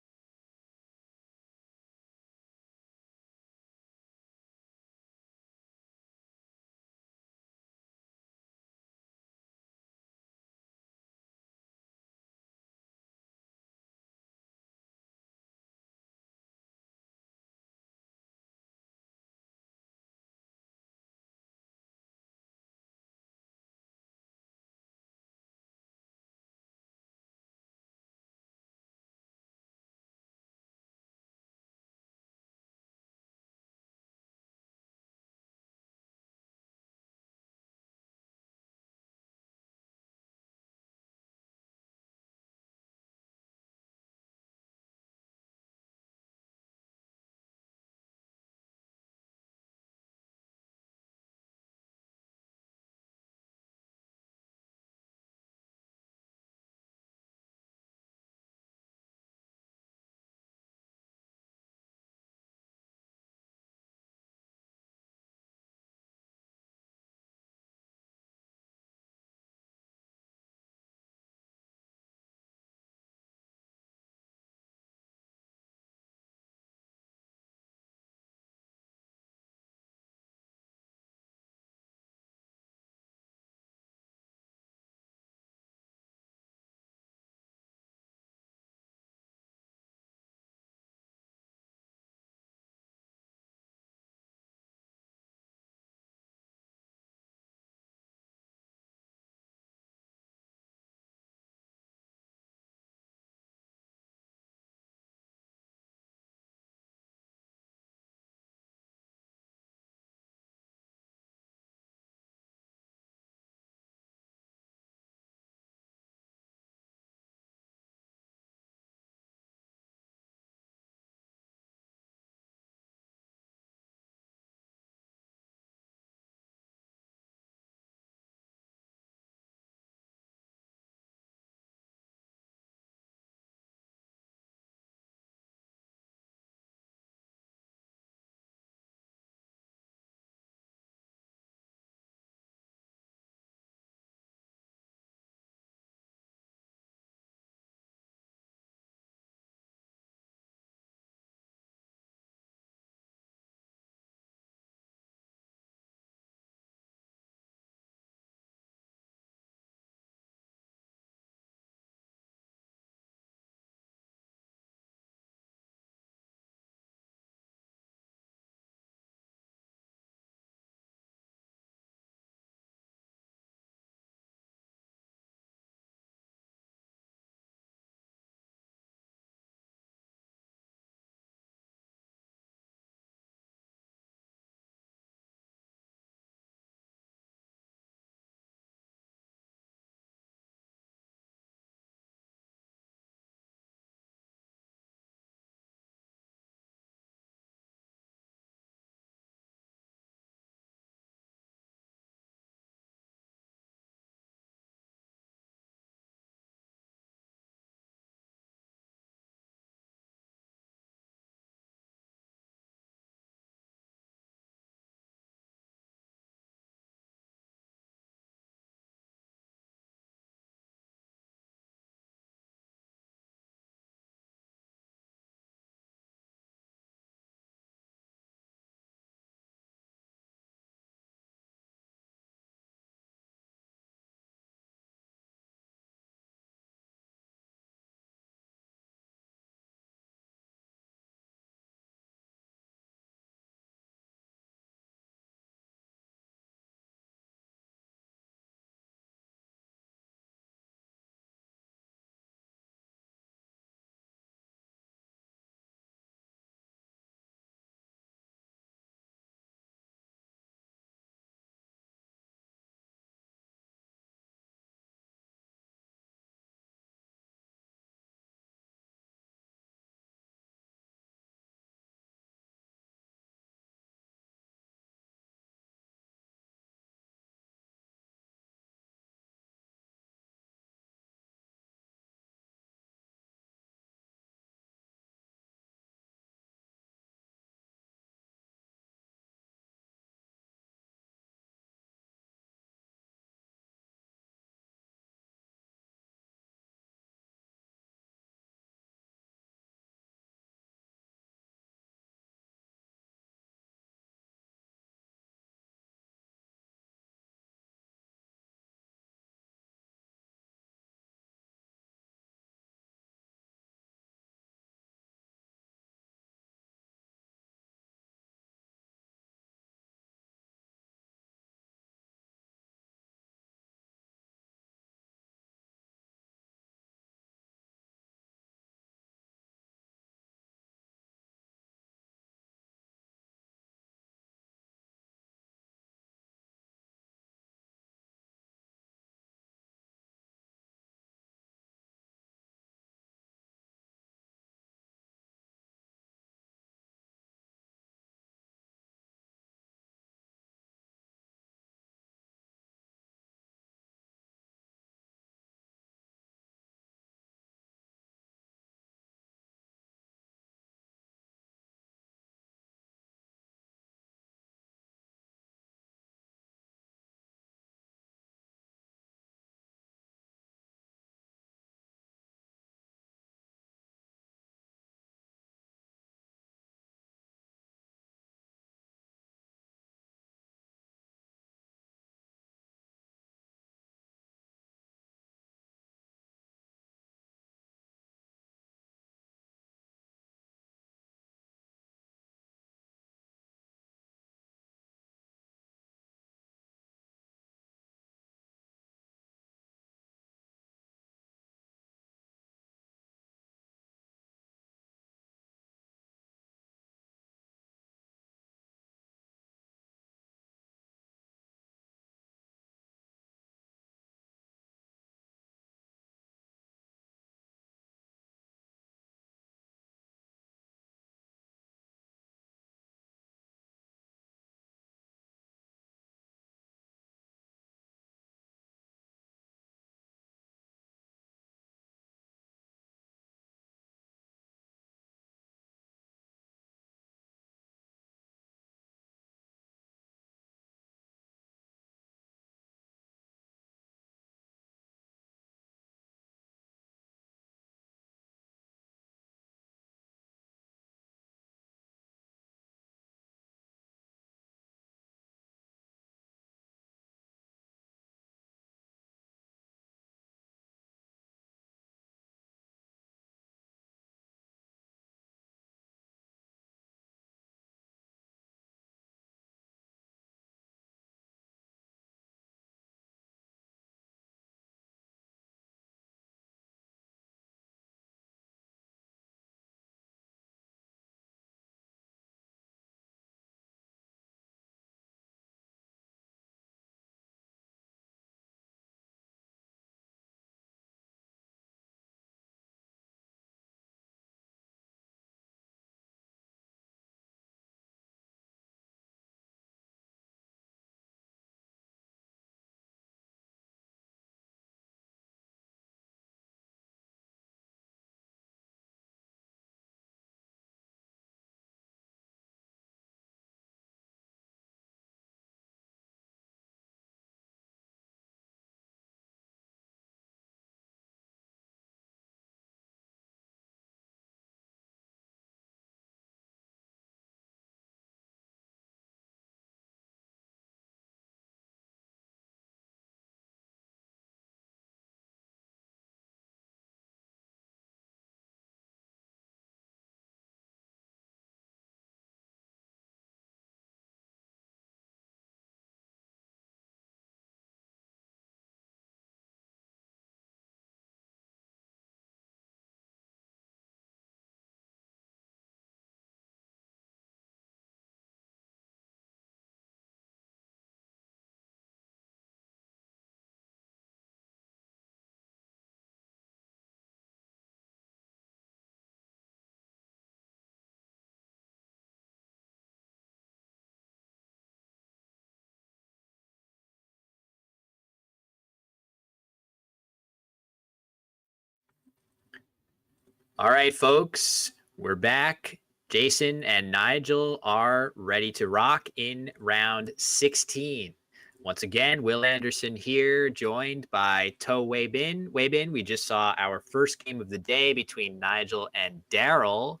All right, folks, we're back. Jason and Nigel are ready to rock in round 16. Once again, Will Anderson here, joined by To Wei Bin. Wei Bin, we just saw our first game of the day between Nigel and Daryl,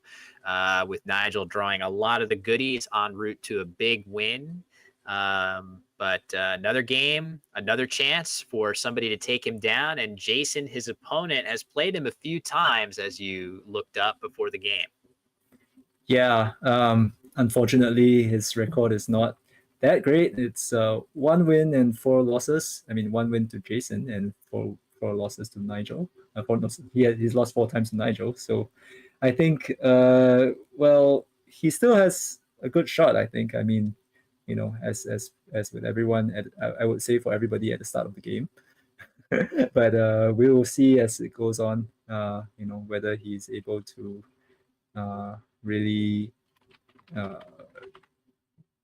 with Nigel drawing a lot of the goodies en route to a big win. But another game, another chance for somebody to take him down. And Jason, his opponent, has played him a few times, as you looked up before the game. Yeah, unfortunately, his record is not that great. It's 1 win and 4 losses. I mean, 1 win to Jason and four losses to Nigel. He's lost 4 times to Nigel. So I think, well, he still has a good shot, I think. I mean, you know, as with everyone, I would say for everybody at the start of the game. But we will see as it goes on, you know, whether he's able to really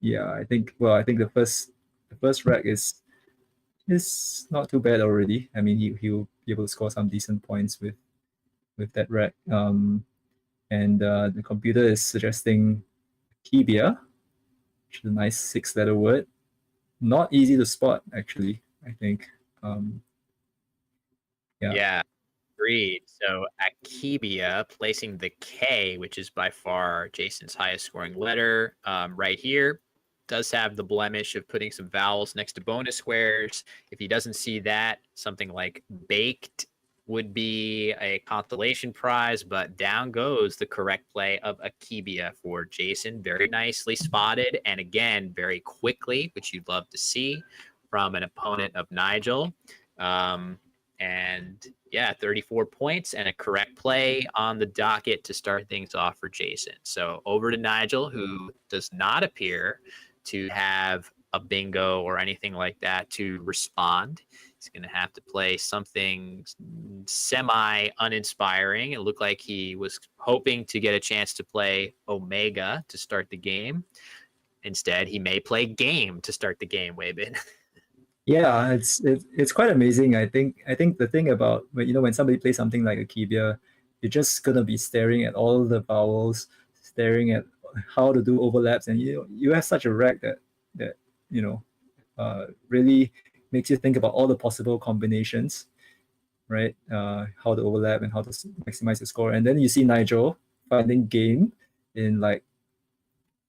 yeah, I think the first rack is not too bad already. I mean, he'll be able to score some decent points with that rack. And the computer is suggesting Kibia, which is a nice 6-letter word. Not easy to spot, actually, I think. Yeah, agreed. So Akibia placing the K, which is by far Jason's highest scoring letter, right here, does have the blemish of putting some vowels next to bonus squares. If he doesn't see that, something like baked would be a consolation prize, but down goes the correct play of Akibia for Jason. Very nicely spotted, and again, very quickly, which you'd love to see from an opponent of Nigel. And yeah, 34 points and a correct play on the docket to start things off for Jason. So over to Nigel, who does not appear to have a bingo or anything like that to respond. He's going to have to play something semi-uninspiring. It looked like he was hoping to get a chance to play Omega to start the game. Instead, he may play Game to start the game, Weibin. Yeah, it's quite amazing. I think the thing about when somebody plays something like Akibia, you're just gonna be staring at all the vowels, staring at how to do overlaps, and you have such a rack that really makes you think about all the possible combinations, right? How to overlap and how to maximize the score, and then you see Nigel finding Game in like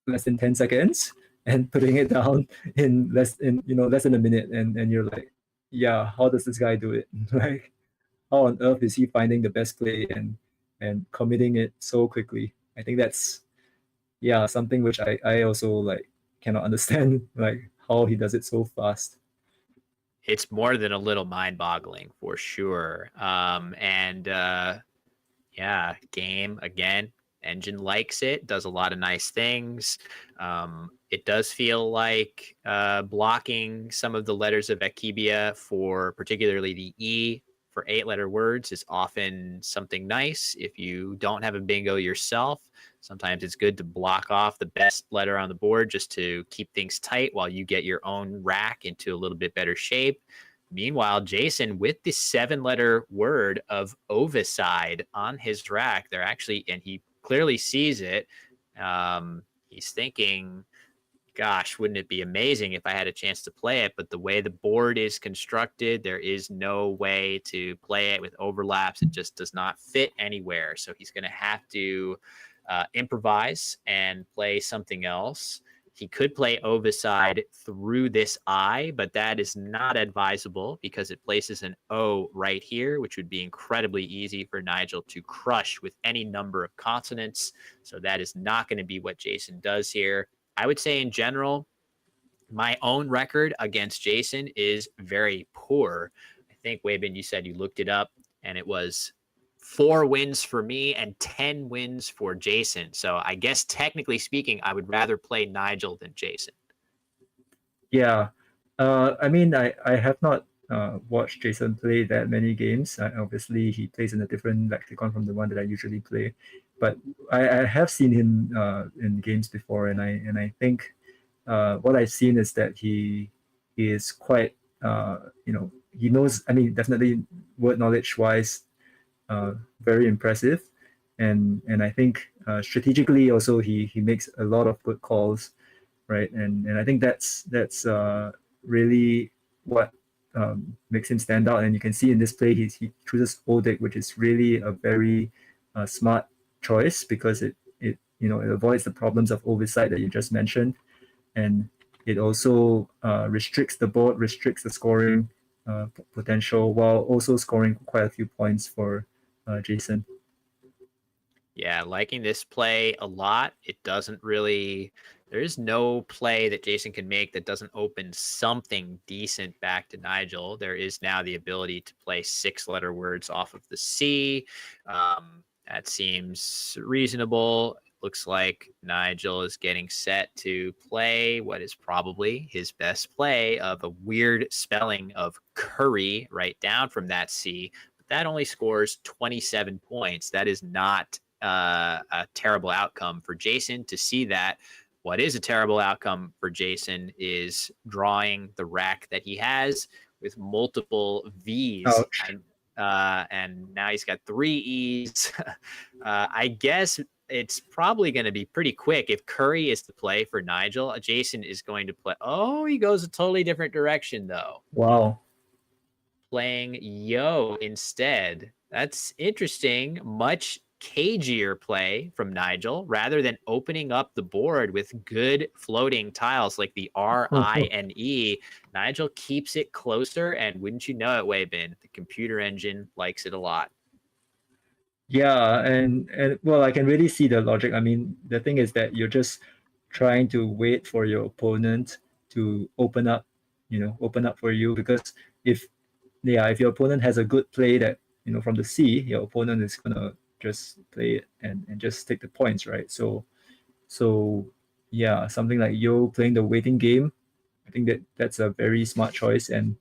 less than 10 seconds and putting it down in less than a minute, and you're like, yeah, how does this guy do it? Like, how on earth is he finding the best play and committing it so quickly? I think that's something which I also like cannot understand, like how he does it so fast. It's more than a little mind-boggling for sure. Game again. Engine likes it, does a lot of nice things. It does feel like blocking some of the letters of Akibia, for particularly the E for 8-letter words, is often something nice. If you don't have a bingo yourself, sometimes it's good to block off the best letter on the board just to keep things tight while you get your own rack into a little bit better shape. Meanwhile, Jason, with the 7-letter word of ovicide on his rack, they're actually, and he clearly sees it. He's thinking, gosh, wouldn't it be amazing if I had a chance to play it? But the way the board is constructed, there is no way to play it with overlaps. It just does not fit anywhere. So he's going to have to improvise and play something else. He could play ovicide through this I, but that is not advisable because it places an O right here, which would be incredibly easy for Nigel to crush with any number of consonants. So that is not going to be what Jason does here. I would say in general, my own record against Jason is very poor. I think, Weibin, you said you looked it up, and it was 4 wins for me and 10 wins for Jason. So I guess technically speaking, I would rather play Nigel than Jason. Yeah. I mean, I have not watched Jason play that many games. Obviously, he plays in a different lexicon from the one that I usually play. But I have seen him in games before, and I think what I've seen is that he is quite, he knows, I mean, definitely word knowledge-wise, very impressive. and I think strategically also he makes a lot of good calls, right? And I think that's really what makes him stand out. And you can see in this play he chooses Odik, which is really a very smart choice because it it avoids the problems of oversight that you just mentioned, and it also restricts the board, restricts the scoring potential, while also scoring quite a few points for Jason. Yeah, liking this play a lot. It doesn't really, there is no play that Jason can make that doesn't open something decent back to Nigel. There is now the ability to play 6-letter words off of the C. That seems reasonable. Looks like Nigel is getting set to play what is probably his best play of a weird spelling of curry right down from that C. But that only scores 27 points. That is not a terrible outcome for Jason to see that. What is a terrible outcome for Jason is drawing the rack that he has with multiple V's. And now he's got 3 E's. I guess it's probably going to be pretty quick. If Curry is to play for Nigel, Jason is going to play. Oh, he goes a totally different direction, though. Wow. Playing Yo instead. That's interesting. Much cagier play from Nigel rather than opening up the board with good floating tiles like the R, I, and E. Nigel keeps it closer, and wouldn't you know it, Weibin, the computer engine likes it a lot. Yeah, and well, I can really see the logic. I mean, the thing is that you're just trying to wait for your opponent to open up for you, because if your opponent has a good play that, from the C, your opponent is gonna just play it and just take the points, right? So yeah, something like Yo playing the waiting game, I think that's a very smart choice. And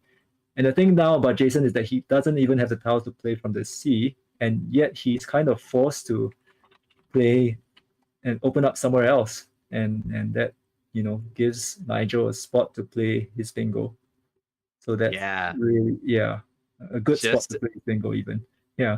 the thing now about Jason is that he doesn't even have the tiles to play from the C, and yet he's kind of forced to play and open up somewhere else, and that gives Nigel a spot to play his bingo. So that's really a good spot to play his bingo even. Yeah.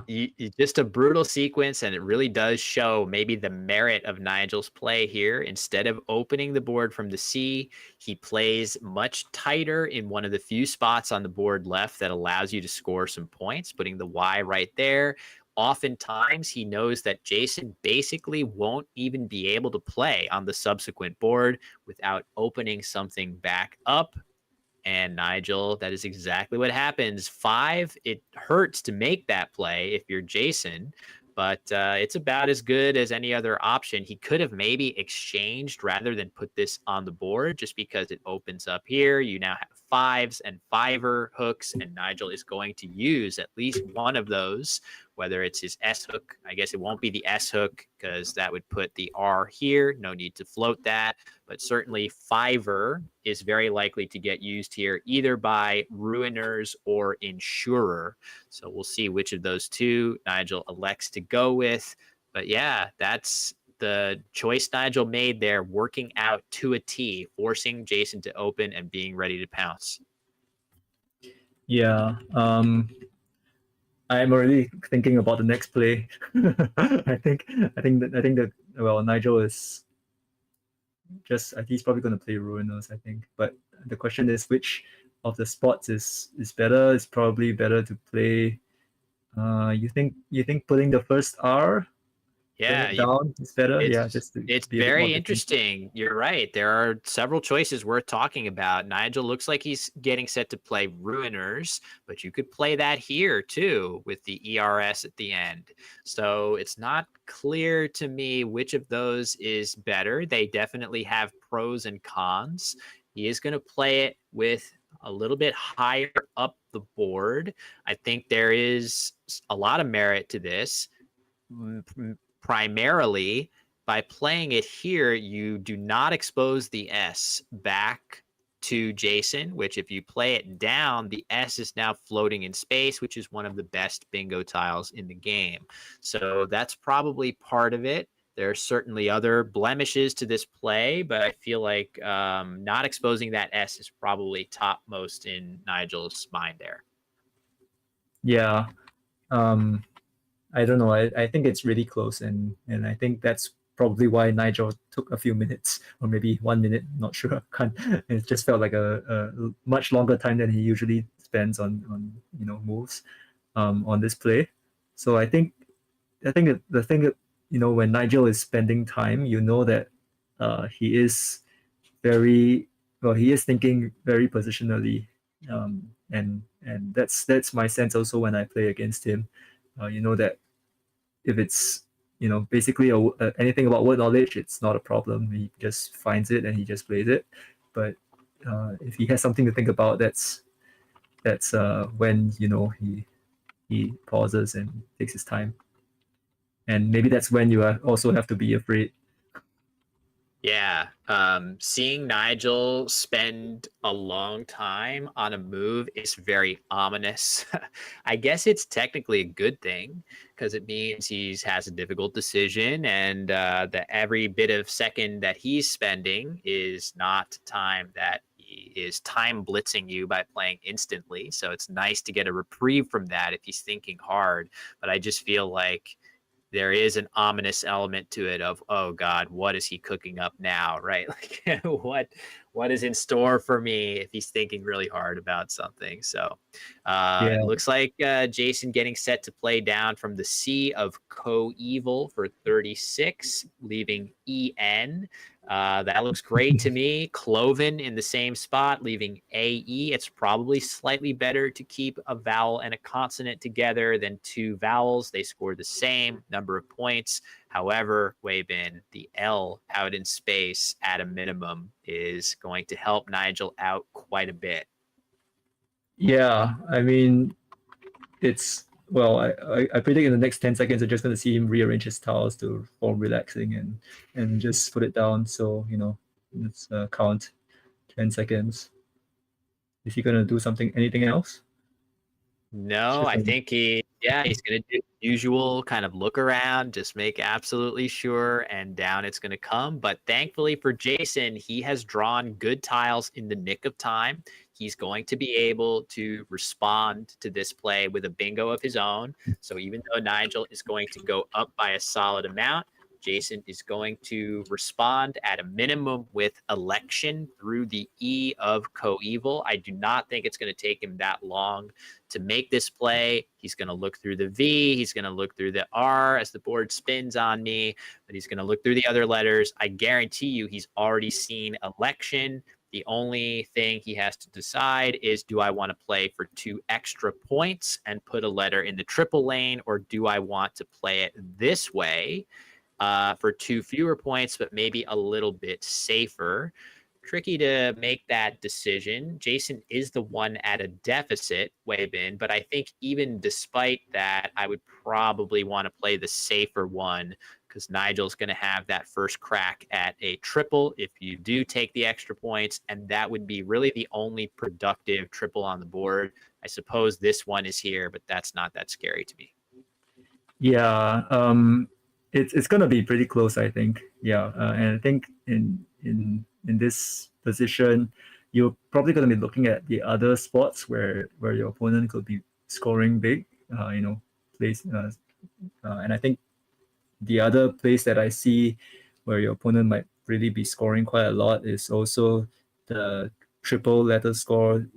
Just a brutal sequence, and it really does show maybe the merit of Nigel's play here. Instead of opening the board from the C, he plays much tighter in one of the few spots on the board left that allows you to score some points, putting the Y right there. Oftentimes, he knows that Jason basically won't even be able to play on the subsequent board without opening something back up. And Nigel, that is exactly what happens. 5, it hurts to make that play if you're Jason, but it's about as good as any other option. He could have maybe exchanged rather than put this on the board, just because it opens up here. You now have 5s and 5er hooks, and Nigel is going to use at least one of those, whether it's his S hook. I guess it won't be the S hook because that would put the R here. No need to float that, but certainly 5er is very likely to get used here either by Ruiners or Insurer. So we'll see which of those two Nigel elects to go with. But yeah, that's the choice Nigel made there, working out to a T, forcing Jason to open and being ready to pounce. Yeah. I'm already thinking about the next play. I think that well, Nigel is he's probably going to play Ruiners, I think. But the question is, which of the spots is better? It's probably better to play. You think putting the first R down is better? It's very interesting. You're right. There are several choices worth talking about. Nigel looks like he's getting set to play Ruiners, but you could play that here too with the ERS at the end. So it's not clear to me which of those is better. They definitely have pros and cons. He is going to play it with a little bit higher up the board. I think there is a lot of merit to this. Primarily, by playing it here, you do not expose the S back to Jason, which if you play it down, the S is now floating in space, which is one of the best bingo tiles in the game. So that's probably part of it. There are certainly other blemishes to this play, but I feel like not exposing that S is probably topmost in Nigel's mind there. Yeah. I don't know. I think it's really close, and I think that's probably why Nigel took a few minutes, or maybe 1 minute. Not sure. Can't, it just felt like a much longer time than he usually spends on moves on this play. So I think the thing that when Nigel is spending time, that he is very well. He is thinking very positionally, and that's my sense also when I play against him. That if it's basically anything about word knowledge, it's not a problem. He just finds it and he just plays it. But if he has something to think about, that's when he pauses and takes his time. And maybe that's when you also have to be afraid. Yeah, seeing Nigel spend a long time on a move is very ominous. I guess it's technically a good thing because it means he has a difficult decision, and that every bit of second that he's spending is not time that he is time blitzing you by playing instantly. So it's nice to get a reprieve from that if he's thinking hard. But I just feel like there is an ominous element to it of, oh God, what is he cooking up now, right? Like what is in store for me if he's thinking really hard about something. So Yeah. it looks like Jason getting set to play down from the C of Coeval for 36, leaving EN. That looks great to me. Cloven in the same spot, leaving AE. It's probably slightly better to keep a vowel and a consonant together than two vowels. They score the same number of points. However, Weibin, the L out in space at a minimum is going to help Nigel out quite a bit. Yeah, I mean, I predict in the next 10 seconds, you're just going to see him rearrange his tiles to form relaxing and just put it down. So, let's count 10 seconds. Is he going to do anything else? No, I think he's going to do the usual kind of look around, just make absolutely sure, and down it's going to come. But thankfully for Jason, he has drawn good tiles in the nick of time. He's going to be able to respond to this play with a bingo of his own. So even though Nigel is going to go up by a solid amount, Jason is going to respond at a minimum with election through the E of Coeval. I do not think it's going to take him that long to make this play. He's going to look through the V. He's going to look through the R as the board spins on me, but he's going to look through the other letters. I guarantee you he's already seen election. The only thing he has to decide is, do I want to play for 2 extra points and put a letter in the triple lane, or do I want to play it this way for 2 fewer points, but maybe a little bit safer? Tricky to make that decision. Jason is the one at a deficit, Weibin, but I think even despite that, I would probably want to play the safer one because Nigel's going to have that first crack at a triple if you do take the extra points, and that would be really the only productive triple on the board. I suppose this one is here, but that's not that scary to me. Yeah, it's gonna be pretty close, I think. Yeah, and I think in this position, you're probably gonna be looking at the other spots where your opponent could be scoring big. Place, and I think the other place that I see where your opponent might really be scoring quite a lot is also the triple letter score,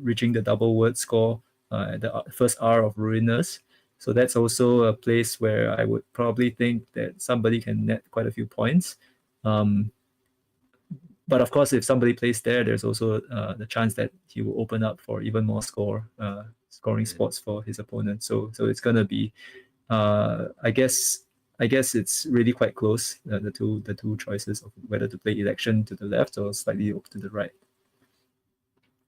reaching the double word score at the first R of Ruinous. So that's also a place where I would probably think that somebody can net quite a few points. But of course, if somebody plays there, there's also the chance that he will open up for even more scoring spots for his opponent. So it's gonna be, I guess it's really quite close. The two choices of whether to play election to the left or slightly to the right.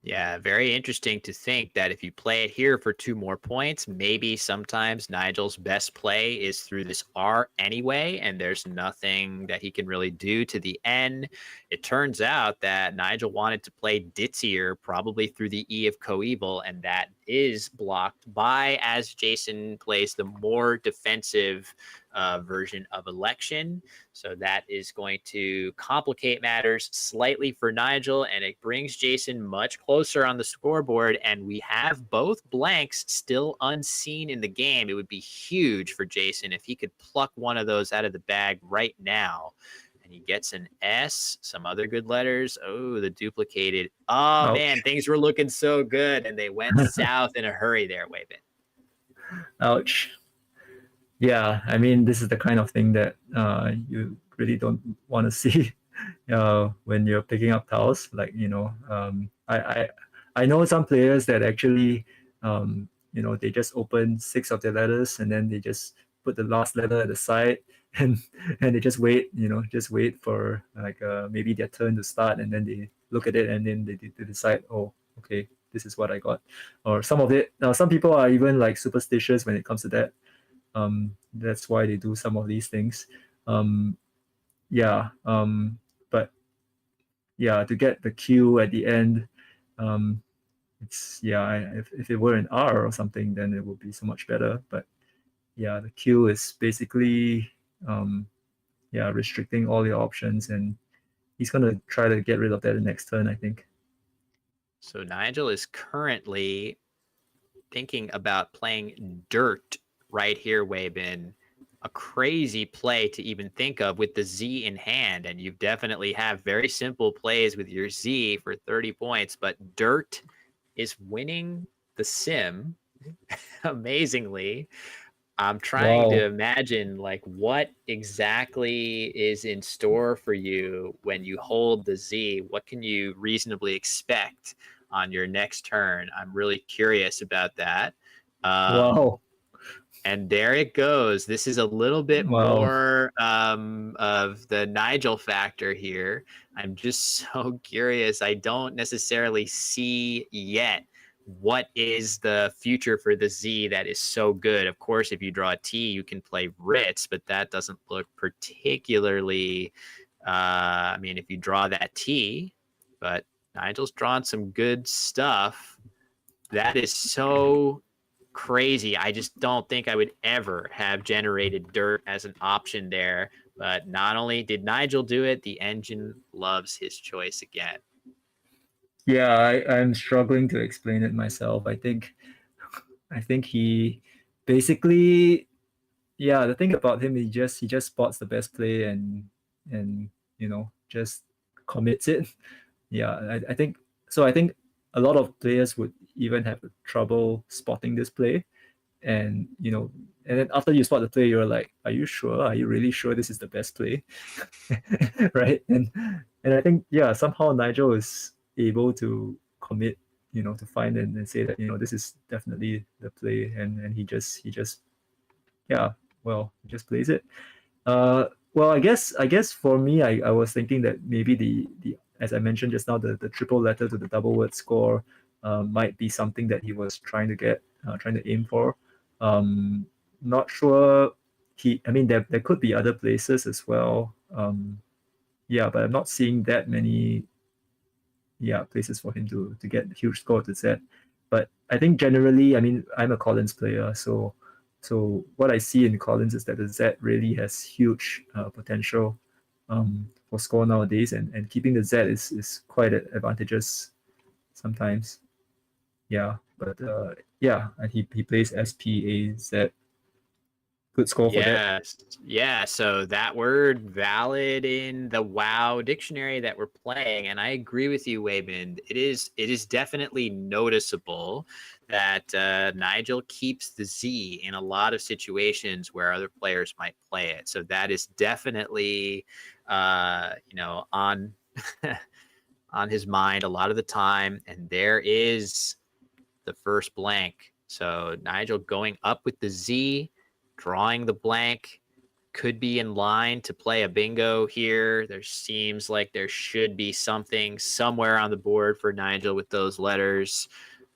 Yeah, very interesting to think that if you play it here for 2 more points, maybe sometimes Nigel's best play is through this R anyway, and there's nothing that he can really do to the N. It turns out that Nigel wanted to play ditzier, probably through the E of Coeval, and that is blocked by, as Jason plays the more defensive version of election. So that is going to complicate matters slightly for Nigel, and it brings Jason much closer on the scoreboard. And we have both blanks still unseen in the game. It would be huge for Jason if he could pluck one of those out of the bag right now. And he gets an S, some other good letters. Oh, the duplicated. Oh, Ouch. man, things were looking so good, and they went south in a hurry there, Wavin. Ouch. Yeah, I mean, this is the kind of thing that you really don't want to see when you're picking up tiles. Like, I know some players that actually, they just open 6 of their letters and then they just put the last letter at the side and they just wait, just wait for like maybe their turn to start, and then they look at it and then they decide, oh, okay, this is what I got. Or some of it, some people are even like superstitious when it comes to that. That's why they do some of these things. But yeah, to get the Q at the end, if it were an R or something, then it would be so much better. But yeah, the Q is basically restricting all your options, and he's gonna try to get rid of that the next turn, I think. So Nigel is currently thinking about playing dirt right here, Wabin. A crazy play to even think of with the Z in hand, and you definitely have very simple plays with your Z for 30 points, but dirt is winning the sim amazingly. I'm trying to imagine like what exactly is in store for you when you hold the Z. What can you reasonably expect on your next turn? I'm really curious about that. Wow. And there it goes. This is a little bit more of the Nigel factor here. I'm just so curious. I don't necessarily see yet what is the future for the Z that is so good. Of course, if you draw a T, you can play Ritz, but that doesn't look particularly, if you draw that T, but Nigel's drawn some good stuff. That is so crazy. I just don't think I would ever have generated dirt as an option there. But not only did Nigel do it, the engine loves his choice again. Yeah, I'm struggling to explain it myself. I think he basically, the thing about him, he just spots the best play and just commits it. Yeah, I think so. I think a lot of players would even have trouble spotting this play, and and then after you spot the play, you're like, are you sure? Are you really sure this is the best play? Right? And I think somehow Nigel is able to commit, to find and say that this is definitely the play, and he just plays it. Well, I guess for me, I was thinking that maybe the as I mentioned just now, the triple letter to the double word score might be something that he was trying to aim for. Not sure. There could be other places as well. But I'm not seeing that many places for him to get a huge score to Z. But I think generally, I'm a Collins player, so what I see in Collins is that the Z really has huge potential for score nowadays, and keeping the Z is quite advantageous sometimes. But and he plays SPAZ. Good score for that. Yeah, so that word valid in the WoW dictionary that we're playing, and I agree with you, Wayman. It is definitely noticeable that Nigel keeps the Z in a lot of situations where other players might play it. So that is definitely on on his mind a lot of the time. And there is the first blank. So Nigel going up with the Z, drawing the blank, could be in line to play a bingo here. There seems like there should be something somewhere on the board for Nigel with those letters.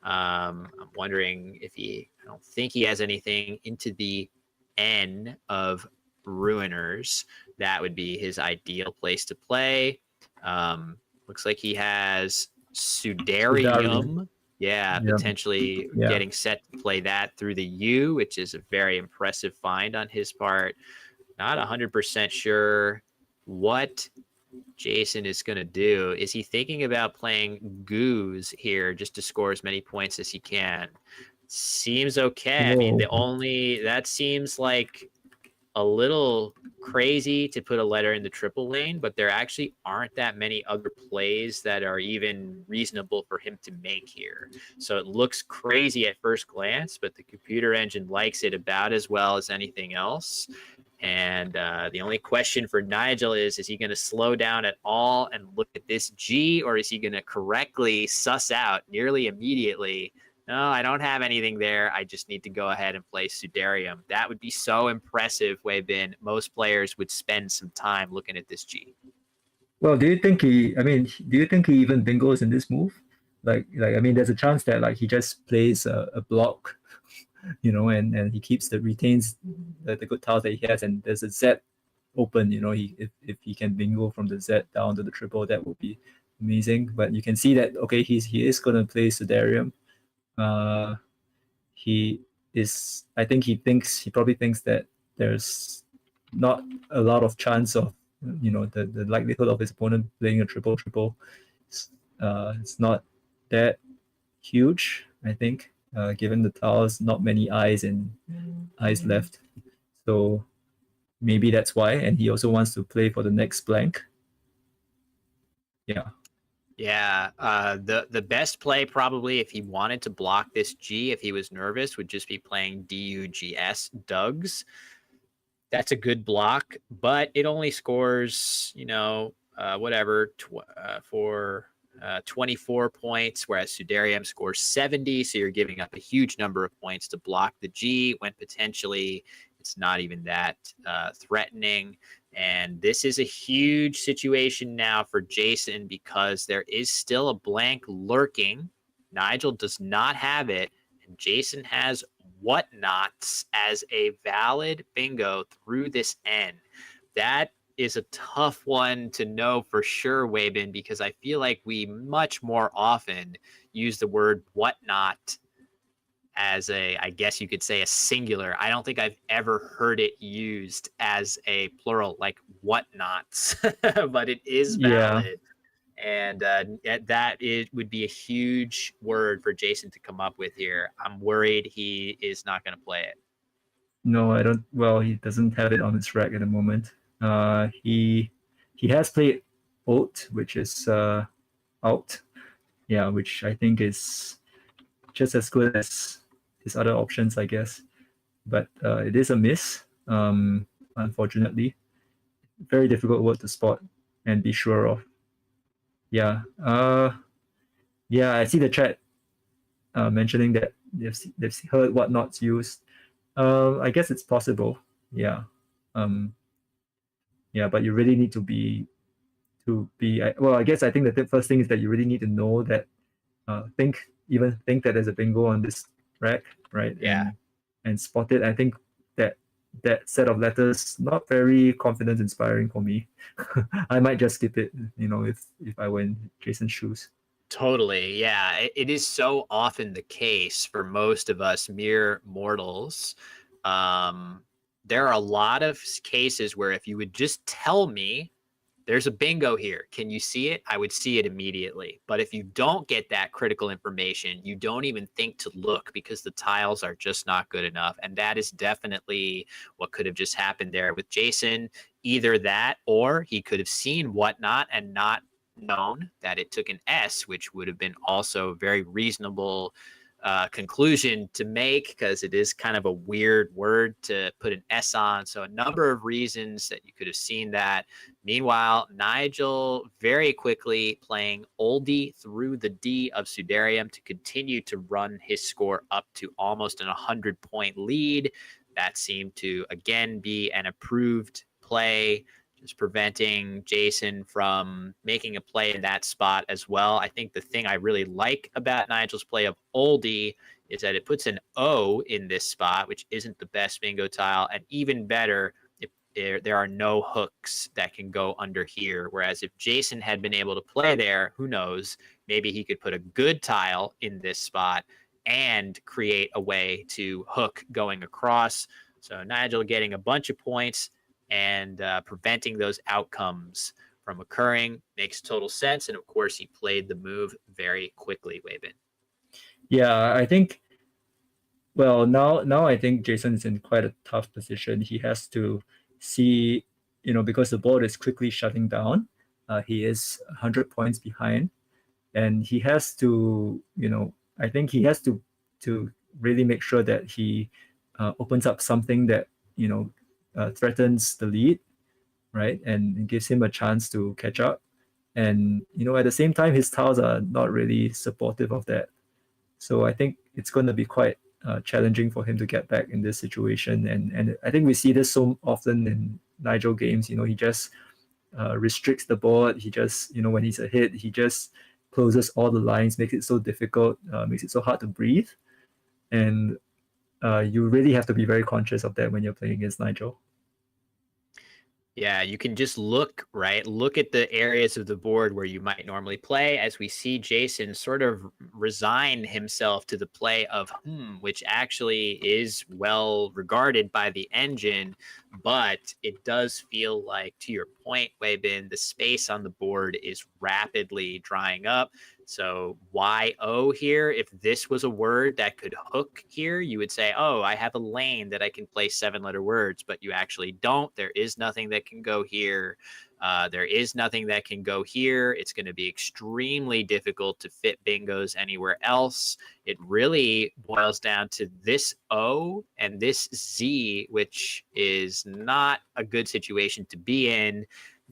I'm wondering if I don't think he has anything into the N of Ruiners. That would be his ideal place to play. Looks like he has Sudarium. Potentially getting set to play that through the U, which is a very impressive find on his part. Not 100% sure what Jason is going to do. Is he thinking about playing goose here just to score as many points as he can? Seems okay. I mean, that seems like a little crazy to put a letter in the triple lane, but there actually aren't that many other plays that are even reasonable for him to make here. So it looks crazy at first glance, but the computer engine likes it about as well as anything else. And the only question for Nigel is he going to slow down at all and look at this G, or is he going to correctly suss out nearly immediately, no, I don't have anything there. I just need to go ahead and play Sudarium. That would be so impressive, Weibin. Most players would spend some time looking at this G. Well, do you think he even bingos in this move? Like I mean, there's a chance that like he just plays a block, you know, and he retains the good tiles that he has, and there's a Z open, you know, if he can bingo from the Z down to the triple, that would be amazing. But you can see that, okay, he is going to play Sudarium. He probably thinks that there's not a lot of chance of, you know, the likelihood of his opponent playing a triple. It's not that huge, I think, given the tiles, not many eyes left. So maybe that's why. And he also wants to play for the next blank. Yeah. Yeah, the best play probably if he wanted to block this G, if he was nervous, would just be playing DUGS Dugs. That's a good block, but it only scores, you know, for 24 points, whereas Sudarium scores 70. So you're giving up a huge number of points to block the G when potentially it's not even that threatening. And this is a huge situation now for Jason because there is still a blank lurking. Nigel does not have it, and Jason has whatnots as a valid bingo through this N. That is a tough one to know for sure, Weibin, because I feel like we much more often use the word whatnot as I guess you could say a singular. I don't think I've ever heard it used as a plural, like whatnots, but it is valid. Yeah. And would be a huge word for Jason to come up with here. I'm worried he is not going to play it. No, I don't. Well, he doesn't have it on his rack at the moment. He has played Oat, which is out. Yeah, which I think is just as good as his other options, I guess. But it is a miss, unfortunately. Very difficult word to spot and be sure of. Yeah. I see the chat mentioning that they've heard whatnots used. I guess it's possible. Yeah. But you really need to be. Well, I guess I think the first thing is that you really need to know that. Think that there's a bingo on this rack, right? Yeah. And spot it. I think that set of letters not very confidence inspiring for me. I might just skip it, you know, if I were in Jason's shoes. Totally. Yeah. It is so often the case for most of us mere mortals. There are a lot of cases where if you would just tell me there's a bingo here, can you see it? I would see it immediately. But if you don't get that critical information, you don't even think to look because the tiles are just not good enough. And that is definitely what could have just happened there with Jason. Either that, or he could have seen whatnot and not known that it took an S, which would have been also very reasonable conclusion to make because it is kind of a weird word to put an S on. So a number of reasons that you could have seen that. Meanwhile, Nigel very quickly playing oldie through the D of Sudarium to continue to run his score up to almost an 100-point lead. That seemed to, again, be an approved play, just preventing Jason from making a play in that spot as well. I think the thing I really like about Nigel's play of oldie is that it puts an O in this spot, which isn't the best bingo tile, and even better, if there are no hooks that can go under here. Whereas if Jason had been able to play there, who knows, maybe he could put a good tile in this spot and create a way to hook going across. So Nigel getting a bunch of points. and preventing those outcomes from occurring makes total sense. And of course, he played the move very quickly, Weibin. Yeah, I think. Well, now I think Jason is in quite a tough position. He has to see, because the board is quickly shutting down. He is 100 points behind, and he has to, I think he has to really make sure that he opens up something that threatens the lead, right, and gives him a chance to catch up. And at the same time, his tiles are not really supportive of that. So I think it's going to be quite challenging for him to get back in this situation. And I think we see this so often in Nigel games. He just restricts the board. He just, when he's ahead, he just closes all the lines, makes it so difficult, makes it so hard to breathe. And you really have to be very conscious of that when you're playing against Nigel. Yeah, you can just look at the areas of the board where you might normally play, as we see Jason sort of resign himself to the play of which actually is well regarded by the engine, but it does feel like, to your point, Weibin, the space on the board is rapidly drying up. So YO here, if this was a word that could hook here, you would say, oh, I have a lane that I can play 7-letter words, but you actually don't. There is nothing that can go here. There is nothing that can go here. It's going to be extremely difficult to fit bingos anywhere else. It really boils down to this O and this Z, which is not a good situation to be in.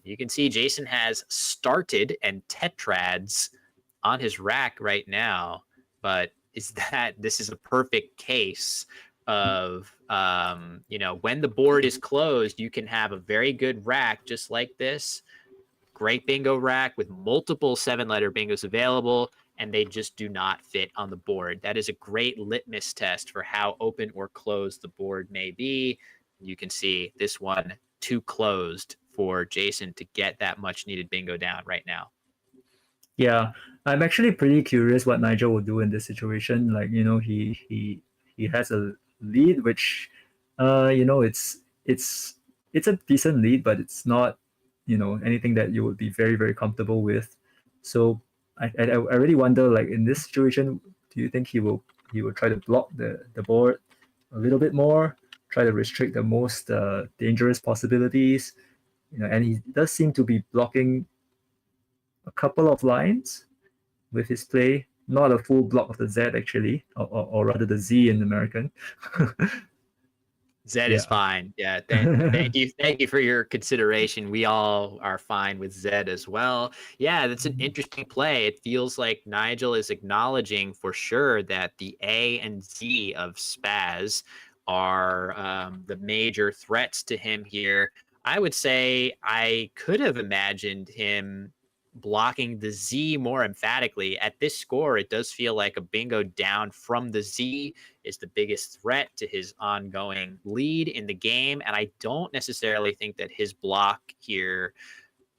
You can see Jason has started and tetrads on his rack right now, but this is a perfect case of when the board is closed, you can have a very good rack just like this, great bingo rack with multiple 7-letter bingos available, and they just do not fit on the board. That is a great litmus test for how open or closed the board may be. You can see this one too closed for Jason to get that much needed bingo down right now. Yeah, I'm actually pretty curious what Nigel will do in this situation. Like, he has a lead, which, it's a decent lead, but it's not, anything that you would be very, very comfortable with. So I really wonder, like, in this situation, do you think he will try to block the board a little bit more, try to restrict the most dangerous possibilities, and he does seem to be blocking a couple of lines with his play, not a full block of the Z actually, or rather the Z in American. Z is fine. Yeah, thank you for your consideration. We all are fine with Z as well. Yeah, that's an interesting play. It feels like Nigel is acknowledging for sure that the A and Z of Spaz are the major threats to him here. I would say I could have imagined him blocking the Z more emphatically. At this score, it does feel like a bingo down from the Z is the biggest threat to his ongoing lead in the game. And I don't necessarily think that his block here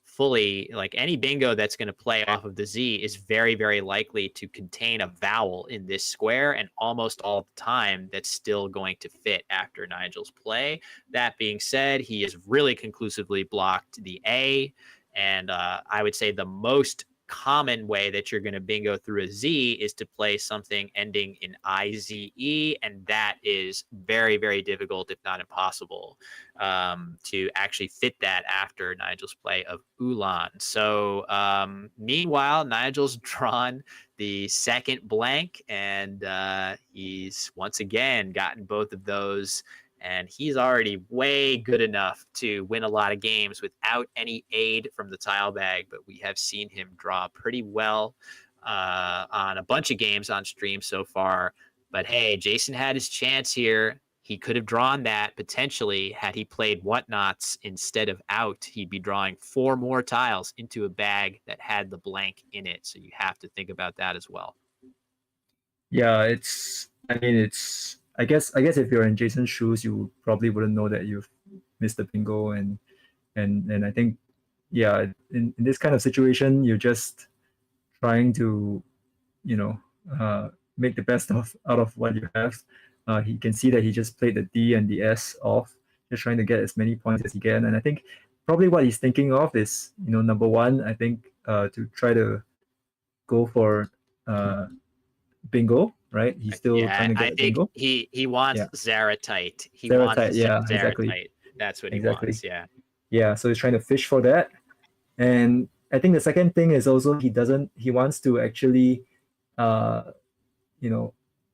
fully, like any bingo that's going to play off of the Z, is very, very likely to contain a vowel in this square, and almost all the time that's still going to fit after Nigel's play. That being said, he has really conclusively blocked the A. And I would say the most common way that you're going to bingo through a Z is to play something ending in IZE, and that is very, very difficult, if not impossible, to actually fit that after Nigel's play of Ulan. So meanwhile, Nigel's drawn the second blank, and he's once again gotten both of those. And he's already way good enough to win a lot of games without any aid from the tile bag. But we have seen him draw pretty well on a bunch of games on stream so far. But hey, Jason had his chance here. He could have drawn that potentially had he played whatnots instead of out. He'd be drawing 4 more tiles into a bag that had the blank in it. So you have to think about that as well. Yeah, I guess if you're in Jason's shoes, you probably wouldn't know that you've missed the bingo, and I think, yeah, in this kind of situation, you're just trying to, make the best out of what you have. He can see that he just played the D and the S off, just trying to get as many points as he can. And I think probably what he's thinking of is, number one, I think to try to go for bingo, right? He's still trying to get bingo. He wants Zaratite. He Zaratite, wants yeah, Zaratite. exactly. That's what he Exactly. wants. Yeah. Yeah, so he's trying to fish for that. And I think the second thing is also he wants to actually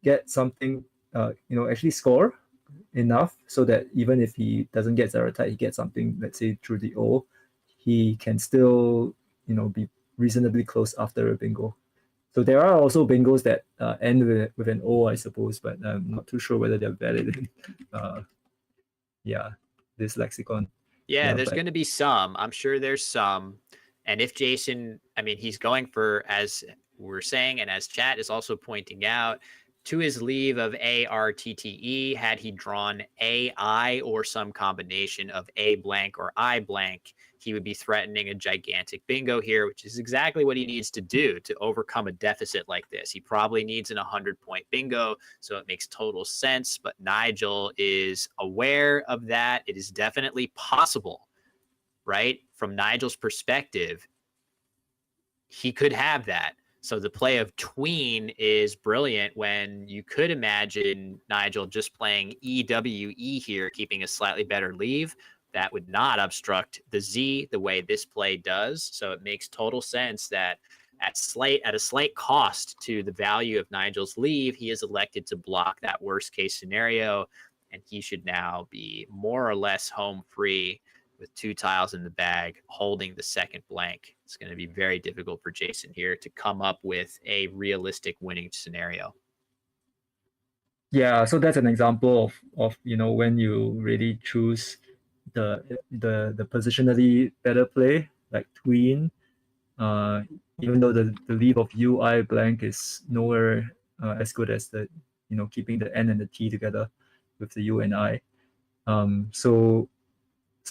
get something, actually score enough so that even if he doesn't get Zaratite, he gets something, let's say through the O, he can still, be reasonably close after a bingo. So there are also bingos that end with an O, I suppose, but I'm not too sure whether they're valid in, this lexicon. Yeah, there's going to be some. I'm sure there's some. And if Jason, I mean, he's going for, as we're saying, and as chat is also pointing out, to his leave of ARTTE, had he drawn AI or some combination of A blank or I blank, he would be threatening a gigantic bingo here, which is exactly what he needs to do to overcome a deficit like this. He probably needs an 100-point bingo, so it makes total sense. But Nigel is aware of that. It is definitely possible, right? From Nigel's perspective, he could have that. So the play of tween is brilliant when you could imagine Nigel just playing EWE here, keeping a slightly better leave. That would not obstruct the Z the way this play does. So it makes total sense that at a slight cost to the value of Nigel's leave, he is elected to block that worst case scenario, and he should now be more or less home free with 2 tiles in the bag, holding the second blank. It's going to be very difficult for Jason here to come up with a realistic winning scenario. Yeah, so that's an example of when you really choose the positionally better play, like tween. Even though the leave of UI blank is nowhere as good as the keeping the N and the T together with the U and I. So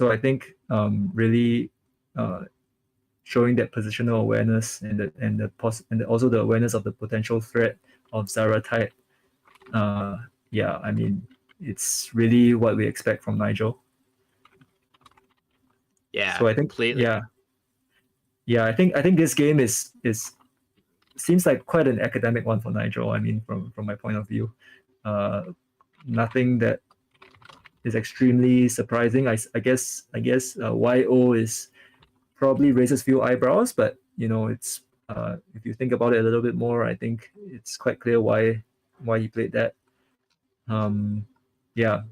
I think really showing that positional awareness and also the awareness of the potential threat of Zaratite. I mean, it's really what we expect from Nigel. Yeah, so I think completely. I think this game is seems like quite an academic one for Nigel. I mean, from my point of view, nothing that is extremely surprising. I guess YO is probably raises few eyebrows, but it's if you think about it a little bit more, I think it's quite clear why he played that.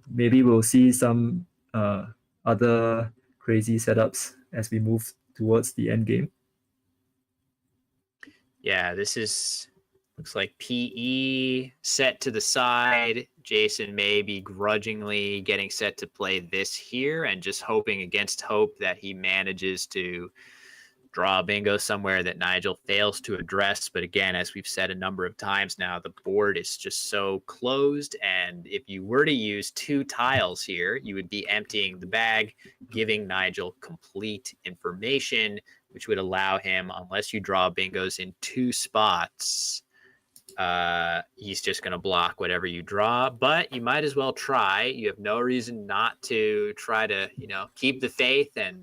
Maybe we'll see some other crazy setups as we move towards the end game. Yeah, this looks like PE set to the side. Jason may be grudgingly getting set to play this here and just hoping against hope that he manages to draw a bingo somewhere that Nigel fails to address. But again, as we've said a number of times now, the board is just so closed. And if you were to use 2 tiles here, you would be emptying the bag, giving Nigel complete information, which would allow him, unless you draw bingos in 2 spots, he's just going to block whatever you draw. But you might as well try. You have no reason not to try to, keep the faith and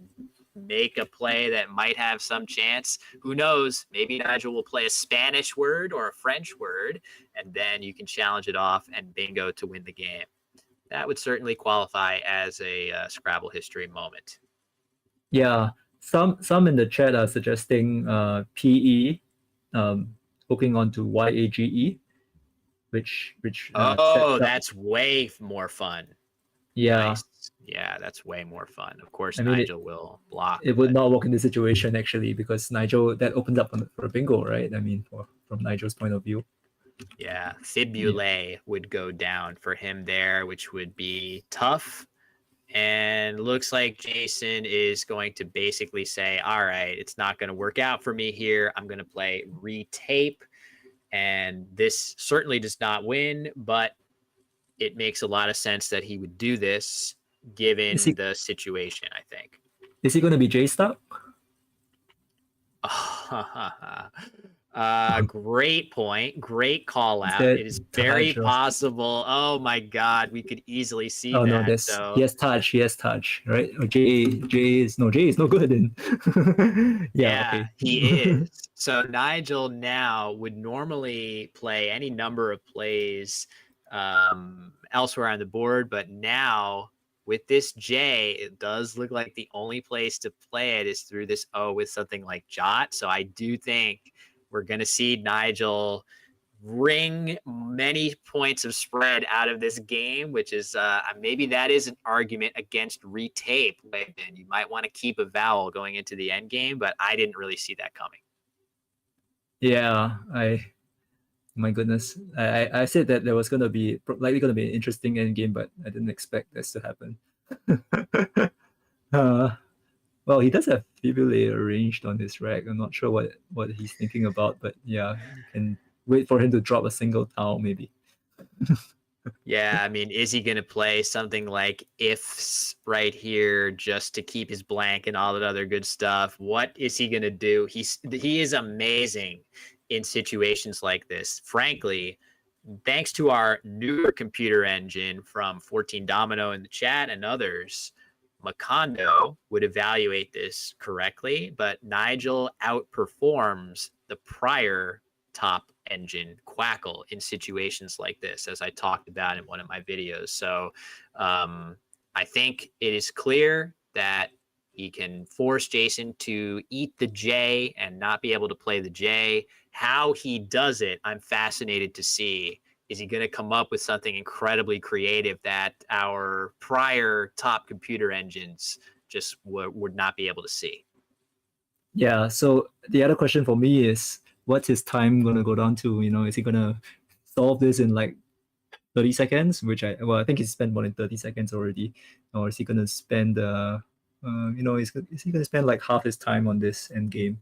make a play that might have some chance. Who knows? Maybe Nigel will play a Spanish word or a French word, and then you can challenge it off and bingo to win the game. That would certainly qualify as a Scrabble history moment. Yeah. Some in the chat are suggesting PE, hooking onto YAGE, which that's way more fun. Yeah. Nice. Yeah, that's way more fun. Of course, Nigel will block. It would not work in this situation actually, because Nigel, that opens up for a bingo, right? I mean, from Nigel's point of view. Yeah, Fibulae would go down for him there, which would be tough. And looks like Jason is going to basically say, all right, it's not going to work out for me here. I'm going to play retape. And this certainly does not win, but it makes a lot of sense that he would do this given the situation, I think. Is he going to be J-Stock? Oh, Great point. Great call Is out. that It is very touch or... possible. Oh my God, we could easily see Oh no, that. there's So he has touch, right? Or J is no good in. Yeah, yeah, okay. he is. So Nigel now would normally play any number of plays elsewhere on the board, but now with this J, it does look like the only place to play it is through this O with something like Jot. So I do think we're going to see Nigel wring many points of spread out of this game, which is maybe that is an argument against retape. You might want to keep a vowel going into the end game, but I didn't really see that coming. Yeah, my goodness. I said that there was likely gonna be an interesting end game, but I didn't expect this to happen. Well, he does have Fibulae arranged on his rack. I'm not sure what he's thinking about, but yeah, you can wait for him to drop a single tile maybe. Yeah, I mean, is he going to play something like ifs right here just to keep his blank and all that other good stuff? What is he going to do? He is amazing in situations like this. Frankly, thanks to our newer computer engine from 14 Domino in the chat and others, Macondo would evaluate this correctly, but Nigel outperforms the prior top engine Quackle in situations like this, as I talked about in one of my videos. So I think it is clear that he can force Jason to eat the J and not be able to play the J. How he does it, I'm fascinated to see. Is he going to come up with something incredibly creative that our prior top computer engines just would not be able to see? Yeah, so the other question for me is, what's his time going to go down to? Is he going to solve this in like 30 seconds, which I think he's spent more than 30 seconds already, or is he going to spend, is he going to spend like half his time on this end game?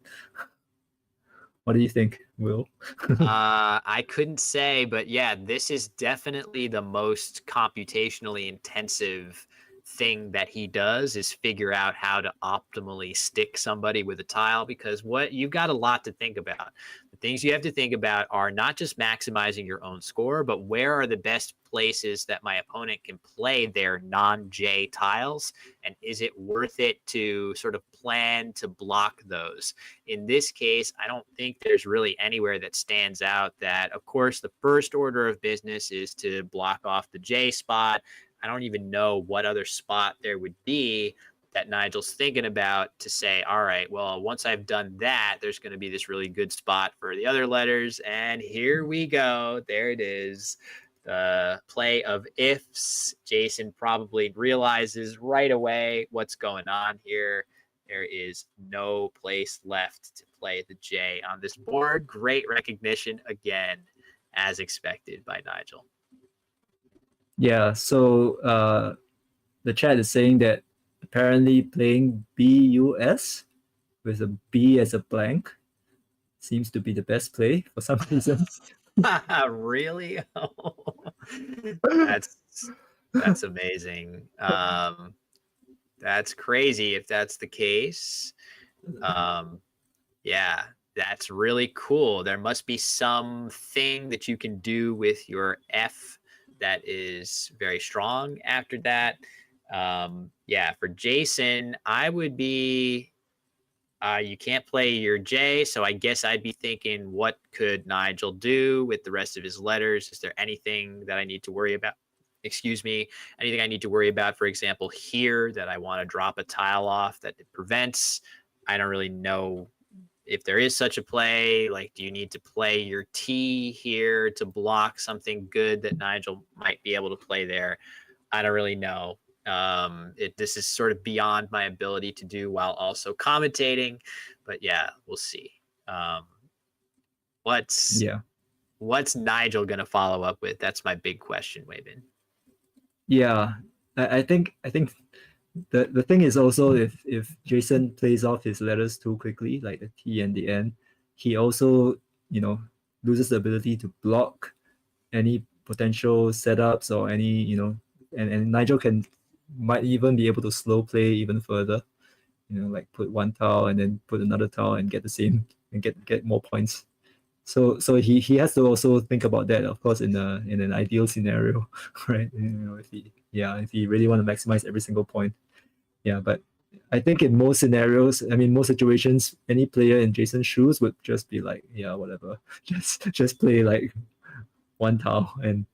What do you think, Will? I couldn't say, but yeah, this is definitely the most computationally intensive thing that he does is figure out how to optimally stick somebody with a tile, because you've got a lot to think about. The things you have to think about are not just maximizing your own score, but where are the best places that my opponent can play their non-J tiles, and is it worth it to sort of plan to block those? In this case, I don't think there's really anywhere that stands out. That, of course, the first order of business is to block off the J spot. I don't even know what other spot there would be that Nigel's thinking about to say, all right, well, once I've done that, there's going to be this really good spot for the other letters. And here we go. There it is. The play of ifs. Jason probably realizes right away what's going on here. There is no place left to play the J on this board. Great recognition again, as expected by Nigel. Yeah, so the chat is saying that apparently playing BUS with a B as a blank seems to be the best play for some reason. Really? That's amazing. That's crazy if that's the case. Yeah, that's really cool. There must be something that you can do with your F that is very strong after that. Yeah, for Jason, I would be, you can't play your J, so I guess I'd be thinking, what could Nigel do with the rest of his letters? Is there anything that I need to worry about? Excuse me, anything I need to worry about, for example, here that I want to drop a tile off that it prevents? I don't really know if there is such a play. Like, do you need to play your T here to block something good that Nigel might be able to play there? I don't really know. This is sort of beyond my ability to do while also commentating, but yeah, we'll see. What's Nigel going to follow up with? That's my big question, Weibin. Yeah, I think the thing is also, if Jason plays off his letters too quickly, like the T and the N, he also loses the ability to block any potential setups or any and Nigel might even be able to slow play even further, like put one tile and then put another tile and get the same and get more points. So he has to also think about that, of course, in an ideal scenario, right? If he really want to maximize every single point. Yeah, but I think in most scenarios, I mean, most situations, any player in Jason's shoes would just be like, yeah, whatever, just play like one tile and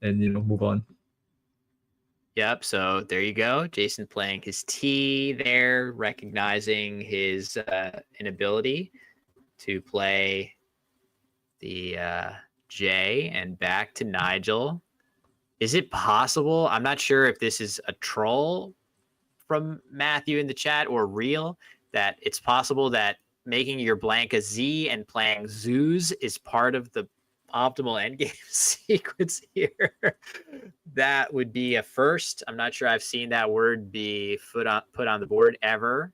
move on. Yep. So there you go. Jason playing his T there, recognizing his inability to play the J, and back to Nigel. Is it possible? I'm not sure if this is a troll from Matthew in the chat or real, that it's possible that making your blank a Z and playing zoos is part of the optimal endgame sequence here. That would be a first. I'm not sure I've seen that word be put on the board ever.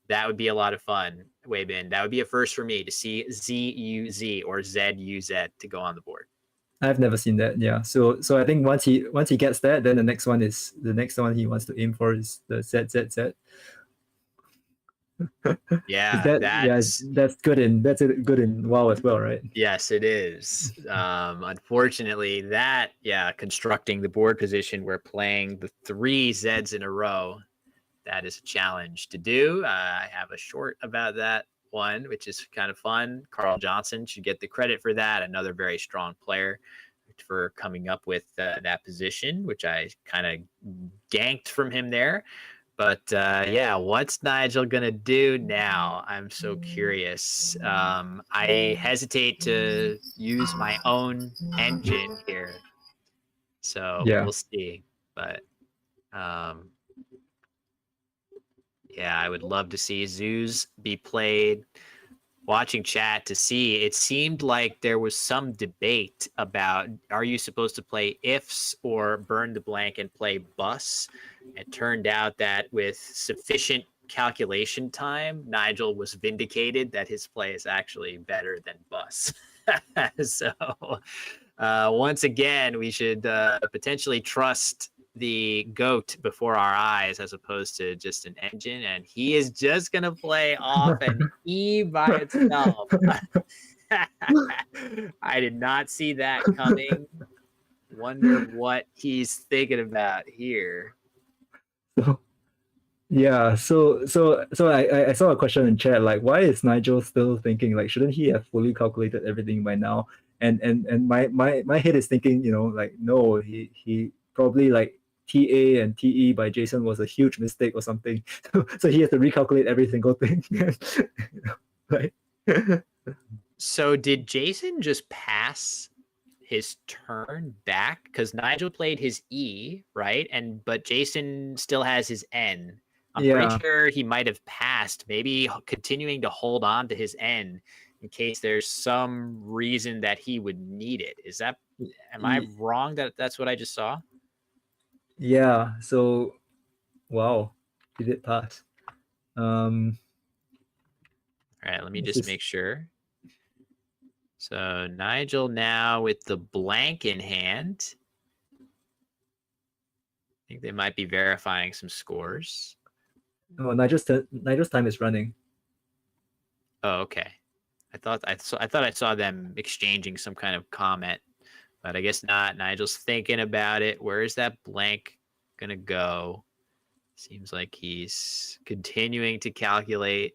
That would be a lot of fun, Weibin. That would be a first for me to see Z-U-Z or Z-U-Z to go on the board. I've never seen that. Yeah. So I think once he gets that, then the next one he wants to aim for is the ZZZ. Yeah, that's good in WoW as well, right? Yes, it is. Unfortunately, constructing the board position, we're playing the 3 Zs in a row. That is a challenge to do. I have a short about that one, which is kind of fun. Carl Johnson should get the credit for that. Another very strong player for coming up with that position, which I kind of ganked from him there. But what's Nigel gonna do now? I'm so curious. I hesitate to use my own engine here, so we'll see. But I would love to see zoos be played. Watching chat to see, it seemed like there was some debate about, are you supposed to play ifs or burn the blank and play bus? It turned out that with sufficient calculation time, Nigel was vindicated that his play is actually better than bus. So once again, we should potentially trust the goat before our eyes as opposed to just an engine, and he is just gonna play off an E by itself. I did not see that coming. Wonder what he's thinking about here. So I saw a question in chat, like, why is Nigel still thinking, like, shouldn't he have fully calculated everything by now? And my head is thinking, like, no, he probably, like, TA and TE by Jason was a huge mistake or something. So he has to recalculate every single thing. Right? So did Jason just pass his turn back? Because Nigel played his E, right? But Jason still has his N. I'm pretty sure he might have passed, maybe continuing to hold on to his N in case there's some reason that he would need it. Am I wrong that that's what I just saw? Yeah, so wow, he did pass. All right, let me just make sure. So Nigel now with the blank in hand. I think they might be verifying some scores. Oh, Nigel's time is running. Oh, okay. I thought I saw them exchanging some kind of comment, but I guess not. Nigel's thinking about it. Where is that blank gonna go? Seems like he's continuing to calculate.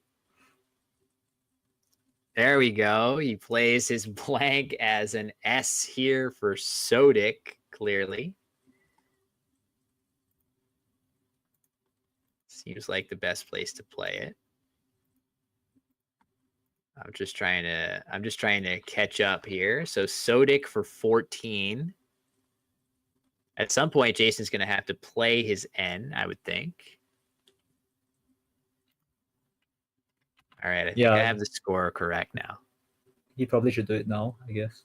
There we go. He plays his blank as an S here for Sodic, clearly. Seems like the best place to play it. I'm just trying to catch up here. So Sodic for 14. At some point, Jason's going to have to play his N, I would think. All right, I think I have the score correct now. He probably should do it now, I guess.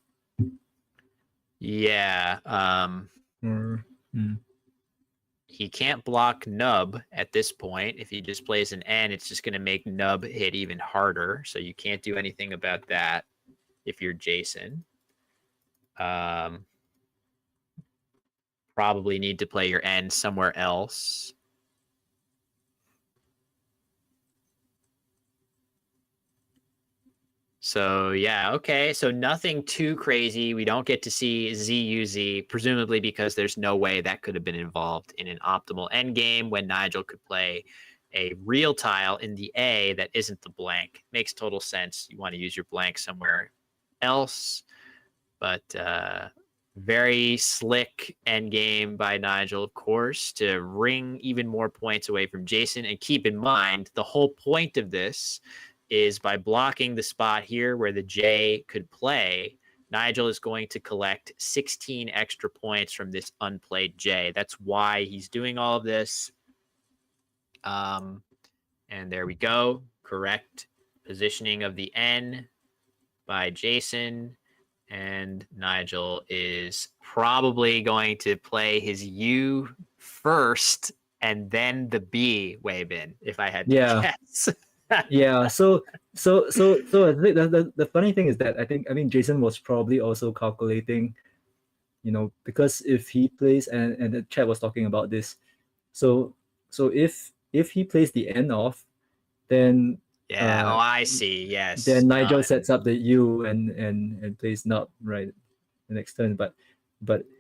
Yeah. He can't block Nub at this point. If he just plays an N, it's just going to make Nub hit even harder. So you can't do anything about that if you're Jason. Probably need to play your N somewhere else. So yeah, okay. So nothing too crazy. We don't get to see ZUZ, presumably because there's no way that could have been involved in an optimal endgame when Nigel could play a real tile in the A that isn't the blank. Makes total sense. You want to use your blank somewhere else, but very slick endgame by Nigel, of course, to wring even more points away from Jason. And keep in mind, the whole point of this is by blocking the spot here where the J could play, Nigel is going to collect 16 extra points from this unplayed J. That's why he's doing all of this. And there we go. Correct positioning of the N by Jason. And Nigel is probably going to play his U first and then the B, Weibin, if I had to guess. Yeah. So I think the funny thing is that I mean Jason was probably also calculating, because if he plays, and the chat was talking about this, so if he plays the N off, then I see. Yes. then Nigel sets up the U and plays nub right the next turn. But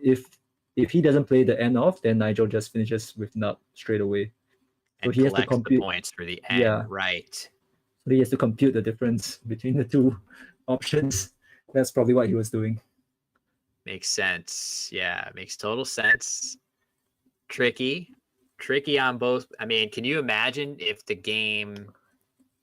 if he doesn't play the N off, then Nigel just finishes with nub straight away. So and he has to compute the points for the N, right? So he has to compute the difference between the two options. That's probably what he was doing. Makes sense. Yeah, makes total sense. Tricky on both. I mean, can you imagine if the game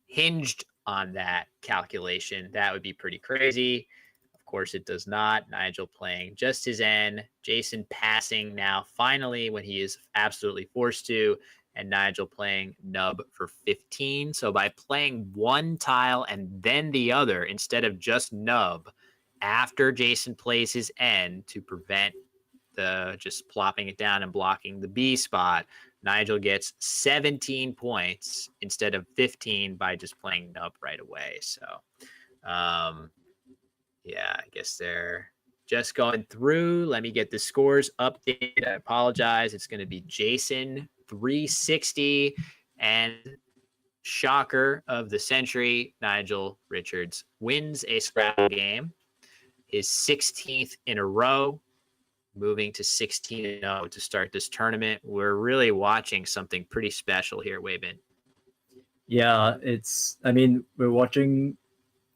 hinged on that calculation? That would be pretty crazy. Of course, it does not. Nigel playing just his N. Jason passing now, finally, when he is absolutely forced to. And Nigel playing nub for 15. So by playing one tile and then the other, instead of just nub, after Jason plays his N to prevent the just plopping it down and blocking the B spot, Nigel gets 17 points instead of 15 by just playing nub right away. So, yeah, I guess they're just going through. Let me get the scores updated. I apologize. It's going to be Jason 360 and shocker of the century, Nigel Richards wins a Scrabble game, his 16th in a row, moving to 16-0 to start this tournament. We're really watching something pretty special here, Weibin. Yeah, we're watching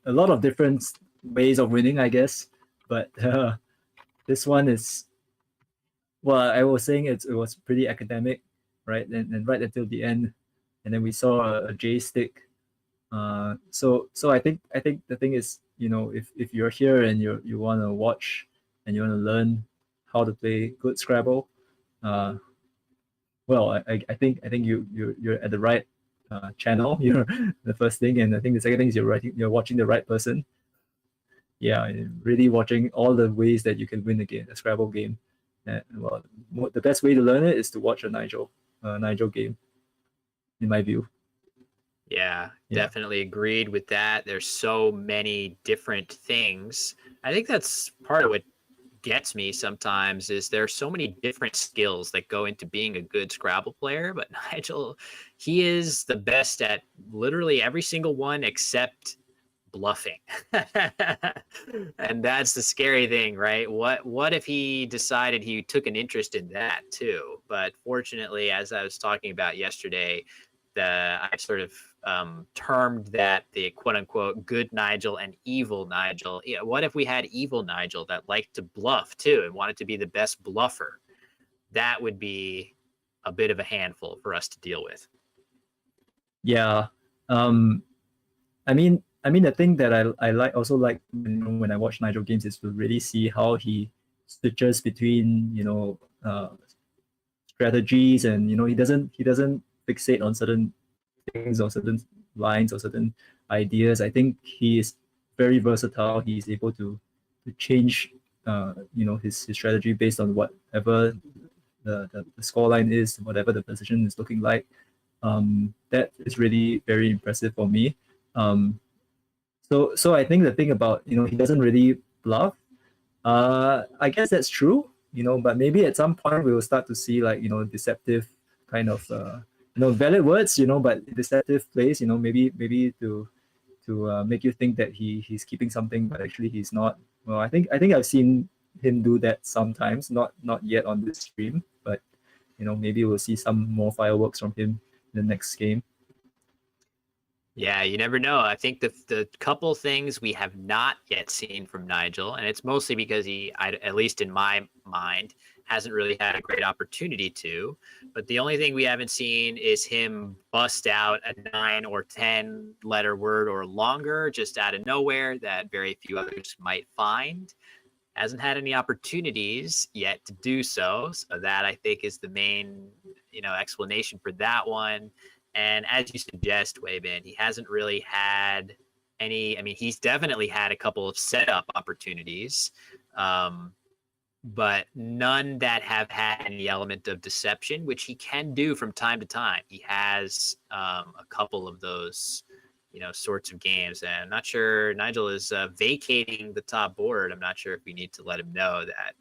a lot of different ways of winning, I guess, but this one is, well, I was saying it was pretty academic, right? And right until the end, and then we saw a J stick. So I think the thing is, if you're here and you want to watch and you want to learn how to play good Scrabble, well, I think you're at the right channel. You're the first thing, and I think the second thing is you're watching the right person. Yeah, really watching all the ways that you can win a Scrabble game. Well, the best way to learn it is to watch a Nigel game, in my view. Yeah, definitely agreed with that. There's so many different things. I think that's part of what gets me sometimes is there's so many different skills that go into being a good Scrabble player. But Nigel, he is the best at literally every single one except bluffing. And that's the scary thing, right? What if he decided he took an interest in that too? But fortunately, as I was talking about yesterday, I sort of termed that the quote unquote good Nigel and evil Nigel. Yeah, what if we had evil Nigel that liked to bluff too and wanted to be the best bluffer? That would be a bit of a handful for us to deal with. Yeah. I mean, the thing that I also like when I watch Nigel games is to really see how he switches between strategies, and he doesn't fixate on certain things or certain lines or certain ideas. I think he is very versatile. He's able to change his strategy based on whatever the scoreline is, whatever the position is looking like. That is really very impressive for me. So I think the thing about he doesn't really bluff. I guess that's true. But maybe at some point we will start to see deceptive kind of valid words. But deceptive plays. Maybe to make you think that he's keeping something, but actually he's not. Well, I think I've seen him do that sometimes, not yet on this stream, but maybe we'll see some more fireworks from him in the next game. Yeah, you never know. I think the couple things we have not yet seen from Nigel, and it's mostly because he, at least in my mind, hasn't really had a great opportunity to. But the only thing we haven't seen is him bust out a 9 or 10 letter word or longer just out of nowhere that very few others might find. Hasn't had any opportunities yet to do so. So that I think is the main, explanation for that one. And as you suggest, Weibin, he hasn't really had any. I mean, he's definitely had a couple of setup opportunities, but none that have had any element of deception, which he can do from time to time. He has a couple of those, sorts of games. And I'm not sure Nigel is vacating the top board. I'm not sure if we need to let him know that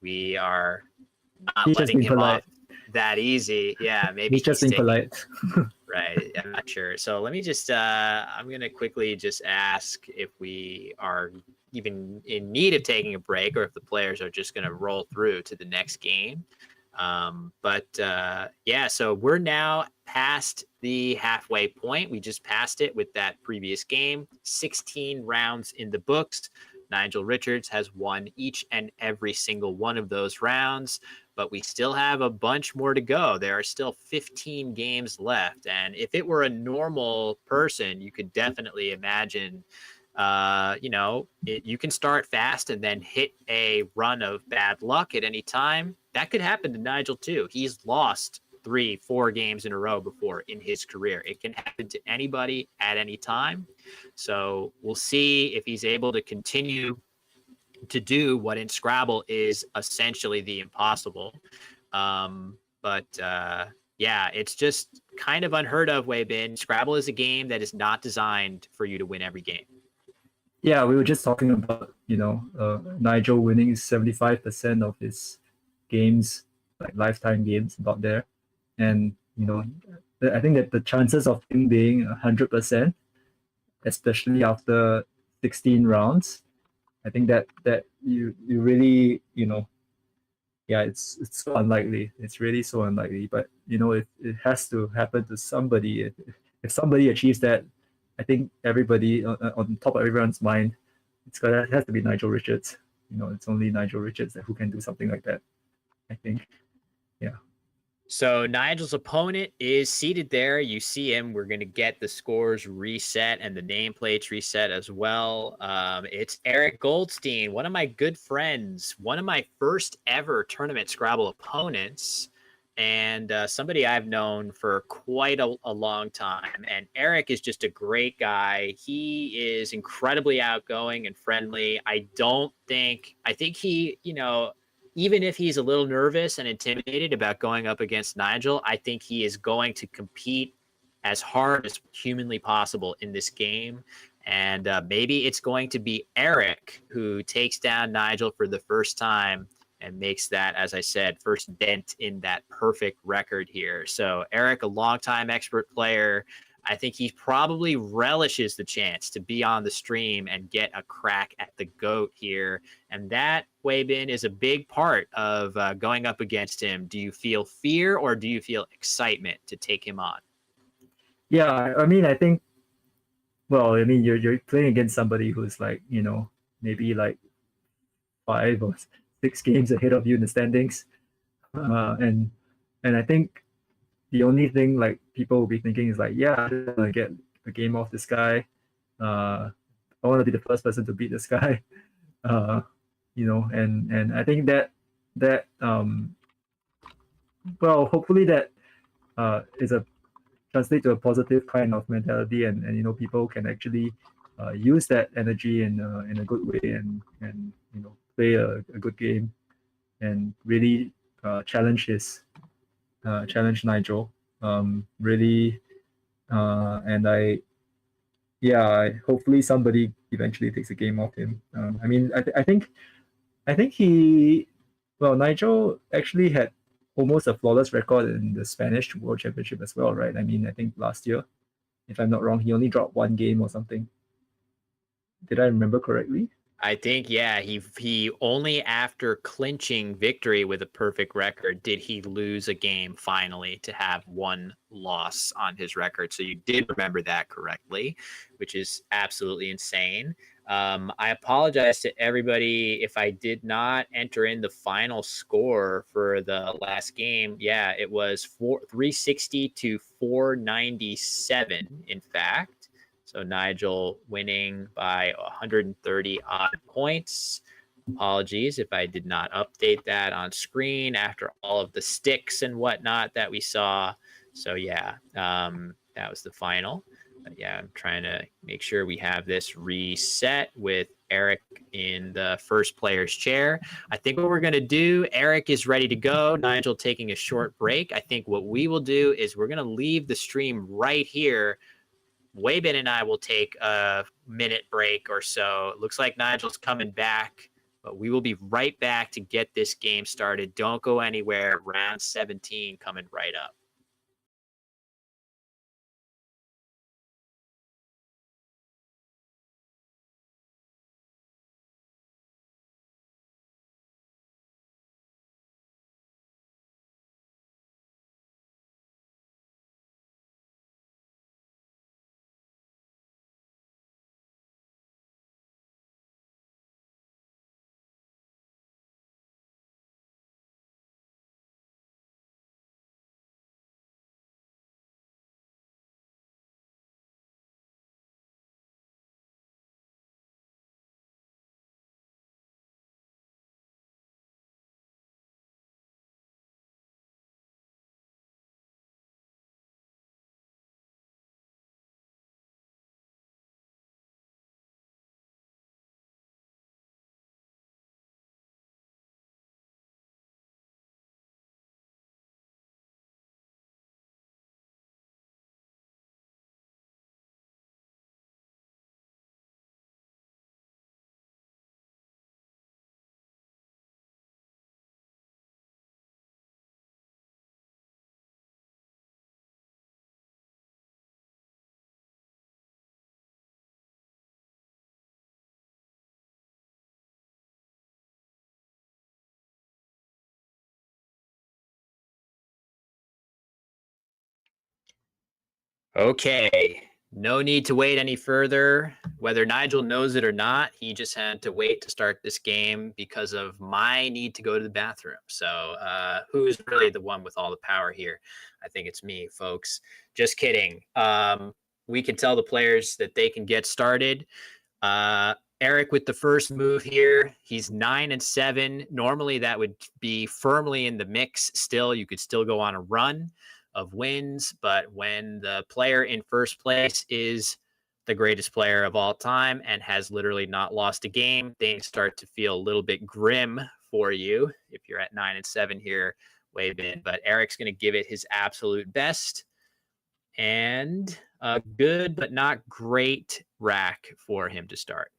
we are not He's letting him polite. off that easy. Yeah, maybe He's just being polite. Right. I'm not sure. So let me just, I'm going to quickly just ask if we are even in need of taking a break or if the players are just going to roll through to the next game. Yeah, so we're now past the halfway point. We just passed it with that previous game. 16 rounds in the books. Nigel Richards has won each and every single one of those rounds, but we still have a bunch more to go. There are still 15 games left. And if it were a normal person, you could definitely imagine, you can start fast and then hit a run of bad luck at any time. That could happen to Nigel too. He's lost 3-4 games in a row before in his career. It can happen to anybody at any time. So we'll see if he's able to continue to do what in Scrabble is essentially the impossible. Yeah, it's just kind of unheard of, Weibin. Scrabble is a game that is not designed for you to win every game. Yeah, we were just talking about, Nigel winning 75% of his games, like lifetime games, about there. And, I think that the chances of him being 100%, especially after 16 rounds, I think that you really, it's so unlikely. It's really so unlikely. But, if it has to happen to somebody, if somebody achieves that, I think everybody on top of everyone's mind, it has to be Nigel Richards. It's only Nigel Richards who can do something like that, I think. Yeah. So Nigel's opponent is seated there. You see him. We're going to get the scores reset and the nameplates reset as well. It's Eric Goldstein, one of my good friends, one of my first ever tournament Scrabble opponents, and somebody I've known for quite a long time. And Eric is just a great guy. He is incredibly outgoing and friendly. I think he, even if he's a little nervous and intimidated about going up against Nigel, I think he is going to compete as hard as humanly possible in this game. And maybe it's going to be Eric who takes down Nigel for the first time and makes that, as I said, first dent in that perfect record here. So Eric, a longtime expert player, I think he probably relishes the chance to be on the stream and get a crack at the GOAT here. And that, Weibin, is a big part of going up against him. Do you feel fear or do you feel excitement to take him on? Yeah, I mean, I think, you're playing against somebody who's like, maybe like 5 or 6 games ahead of you in the standings. And I think the only thing like people will be thinking is like, yeah, I'm gonna get a game off this guy. I want to be the first person to beat this guy. And I think that hopefully that is a translate to a positive kind of mentality, and people can actually use that energy in a good way and play a good game and really challenge Nigel really, and I hopefully somebody eventually takes a game off him. I think Nigel actually had almost a flawless record in the Spanish World Championship as well, right? I think last year, if I'm not wrong, he only dropped 1 game or something. Did I remember correctly? I think, yeah, he only after clinching victory with a perfect record did he lose a game finally to have one loss on his record. So you did remember that correctly, which is absolutely insane. I apologize to everybody if I did not enter in the final score for the last game. Yeah, it was 360 to 497, in fact. So Nigel winning by 130 odd points. Apologies if I did not update that on screen after all of the sticks and whatnot that we saw. So yeah, that was the final. But yeah, I'm trying to make sure we have this reset with Eric in the first player's chair. I think what we're going to do, Eric is ready to go. Nigel taking a short break. I think what we will do is we're going to leave the stream right here. Waybin and I will take a minute break or so. It looks like Nigel's coming back, but we will be right back to get this game started. Don't go anywhere. Round 17 coming right up. Okay, no need to wait any further. Whether Nigel knows it or not, he just had to wait to start this game because of my need to go to the bathroom. So who's really the one with all the power here? I think it's me, folks. Just kidding. We can tell the players that they can get started. Eric with the first move here. He's 9-7. Normally that would be firmly in the mix still. You could still go on a run of wins, but when the player in first place is the greatest player of all time and has literally not lost a game, things start to feel a little bit grim for you if you're at 9-7 here, Waybin. But Eric's going to give it his absolute best, and a good but not great rack for him to start.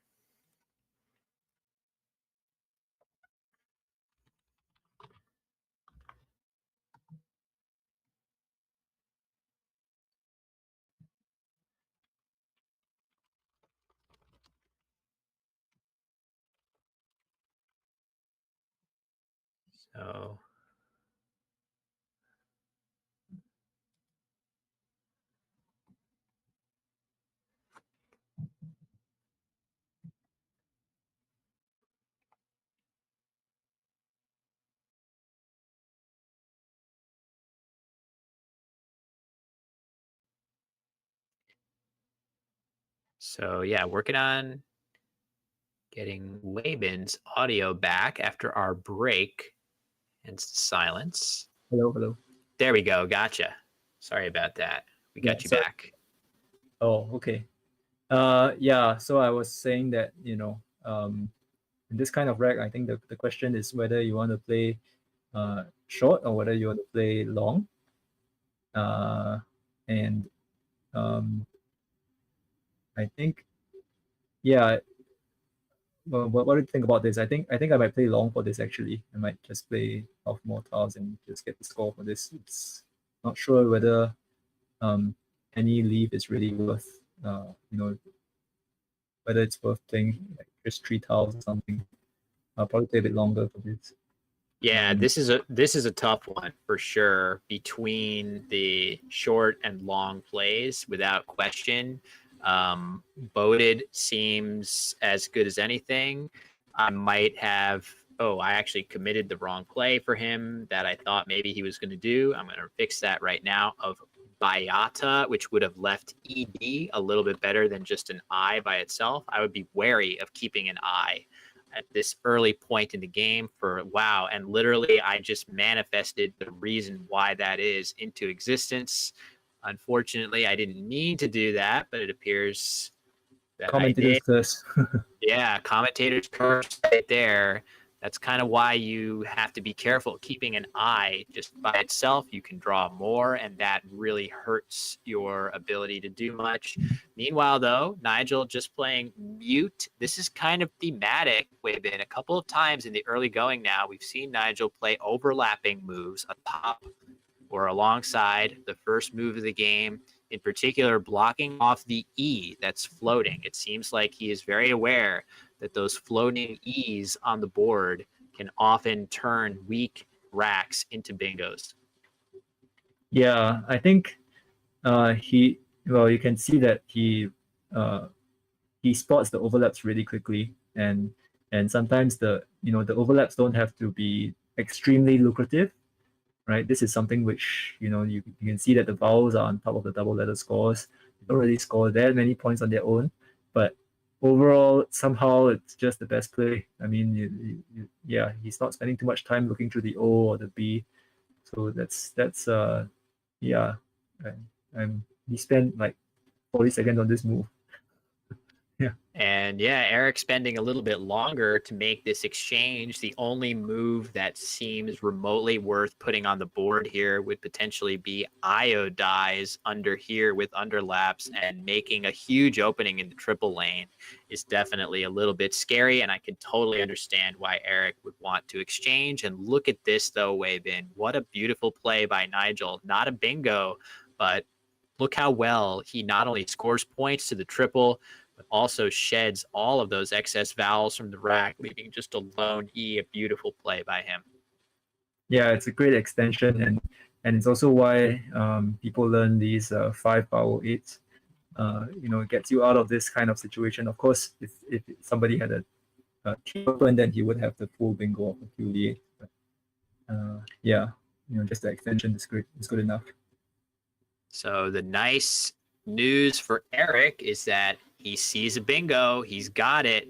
So yeah, working on getting Waybin's audio back after our break and silence. Hello. There we go. Gotcha. Sorry about that. We got you back. Oh, okay. Yeah. So I was saying that, in this kind of rack, I think the question is whether you want to play short or whether you want to play long. And I think, yeah. Well, what do you think about this? I think I might play long for this actually. I might just play off more tiles and just get the score for this. It's not sure whether any leave is really worth whether it's worth playing like just 3 tiles or something. I'll probably take a bit longer for this. Yeah, this is a tough one for sure between the short and long plays, without question. Boated seems as good as anything. I might have. Oh, I actually committed the wrong play for him that I thought maybe he was going to do. I'm going to fix that right now. Of Bayata, which would have left ED a little bit better than just an I by itself. I would be wary of keeping an I at this early point in the game for wow. And literally, I just manifested the reason why that is into existence. Unfortunately, I didn't need to do that, but it appears that I Commentators did. curse. Yeah, commentators curse right there. That's kind of why you have to be careful. Keeping an eye just by itself, you can draw more, and that really hurts your ability to do much. Meanwhile, though, Nigel just playing mute. This is kind of thematic. We've been a couple of times in the early going now. We've seen Nigel play overlapping moves atop or alongside the first move of the game. In particular, blocking off the E that's floating. It seems like he is very aware that those floating E's on the board can often turn weak racks into bingos. Yeah, I think you can see that he spots the overlaps really quickly, and sometimes the overlaps don't have to be extremely lucrative, right? This is something which you can see that the vowels are on top of the double letter scores. They don't really score that many points on their own, but overall somehow it's just the best play. I mean, he's not spending too much time looking through the O or the B, so that's he spent like 40 seconds on this move. And yeah, Eric spending a little bit longer to make this exchange. The only move that seems remotely worth putting on the board here would potentially be IO dies under here with underlaps, and making a huge opening in the triple lane is definitely a little bit scary. And I can totally understand why Eric would want to exchange. And look at this though, Weibin. What a beautiful play by Nigel. Not a bingo, but look how well he not only scores points to the triple, but also sheds all of those excess vowels from the rack, leaving just a lone E. A beautiful play by him. Yeah, it's a great extension, and it's also why people learn these 5 vowel 8s. It gets you out of this kind of situation. Of course, if somebody had a T open, then he would have the full bingo of a QD8. But just the extension is great. It's good enough. So the nice news for Eric is that he sees a bingo. He's got it.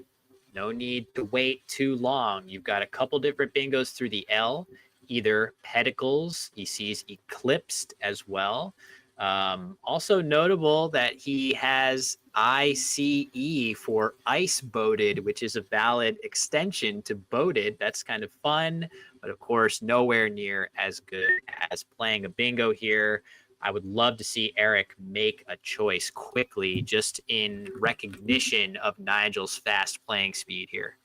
No need to wait too long. You've got a couple different bingos through the L, either pedicles. He sees eclipsed as well. Also notable that he has ICE for ice boated, which is a valid extension to boated. That's kind of fun, but of course, nowhere near as good as playing a bingo here. I would love to see Eric make a choice quickly, just in recognition of Nigel's fast playing speed here.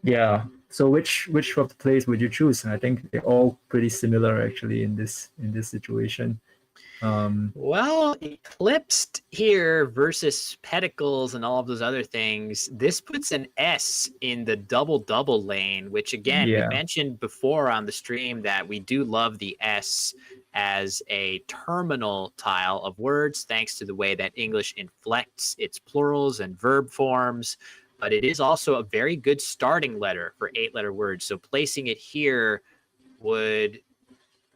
Yeah. So which of the plays would you choose? I think they're all pretty similar actually in this situation. Well, eclipsed here versus pedicles and all of those other things. This puts an S in the double lane, which again, we mentioned before on the stream that we do love the S as a terminal tile of words, thanks to the way that English inflects its plurals and verb forms. But it is also a very good starting letter for 8-letter words. So placing it here would,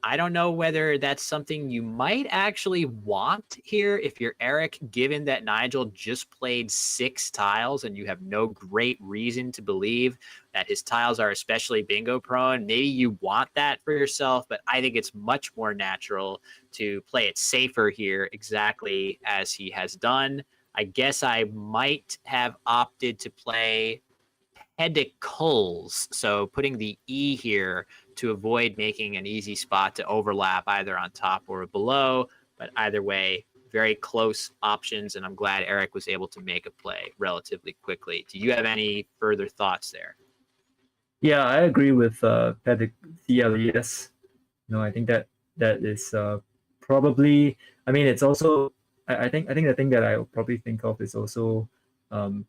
I don't know whether that's something you might actually want here if you're Eric, given that Nigel just played 6 tiles and you have no great reason to believe that his tiles are especially bingo prone. Maybe you want that for yourself, but I think it's much more natural to play it safer here, exactly as he has done. I guess I might have opted to play pedicles, so putting the E here to avoid making an easy spot to overlap either on top or below. But either way, very close options, and I'm glad Eric was able to make a play relatively quickly. Do you have any further thoughts there? Yeah, I agree with CLES. I think that is probably, I mean, it's also I think the thing that I will probably think of is also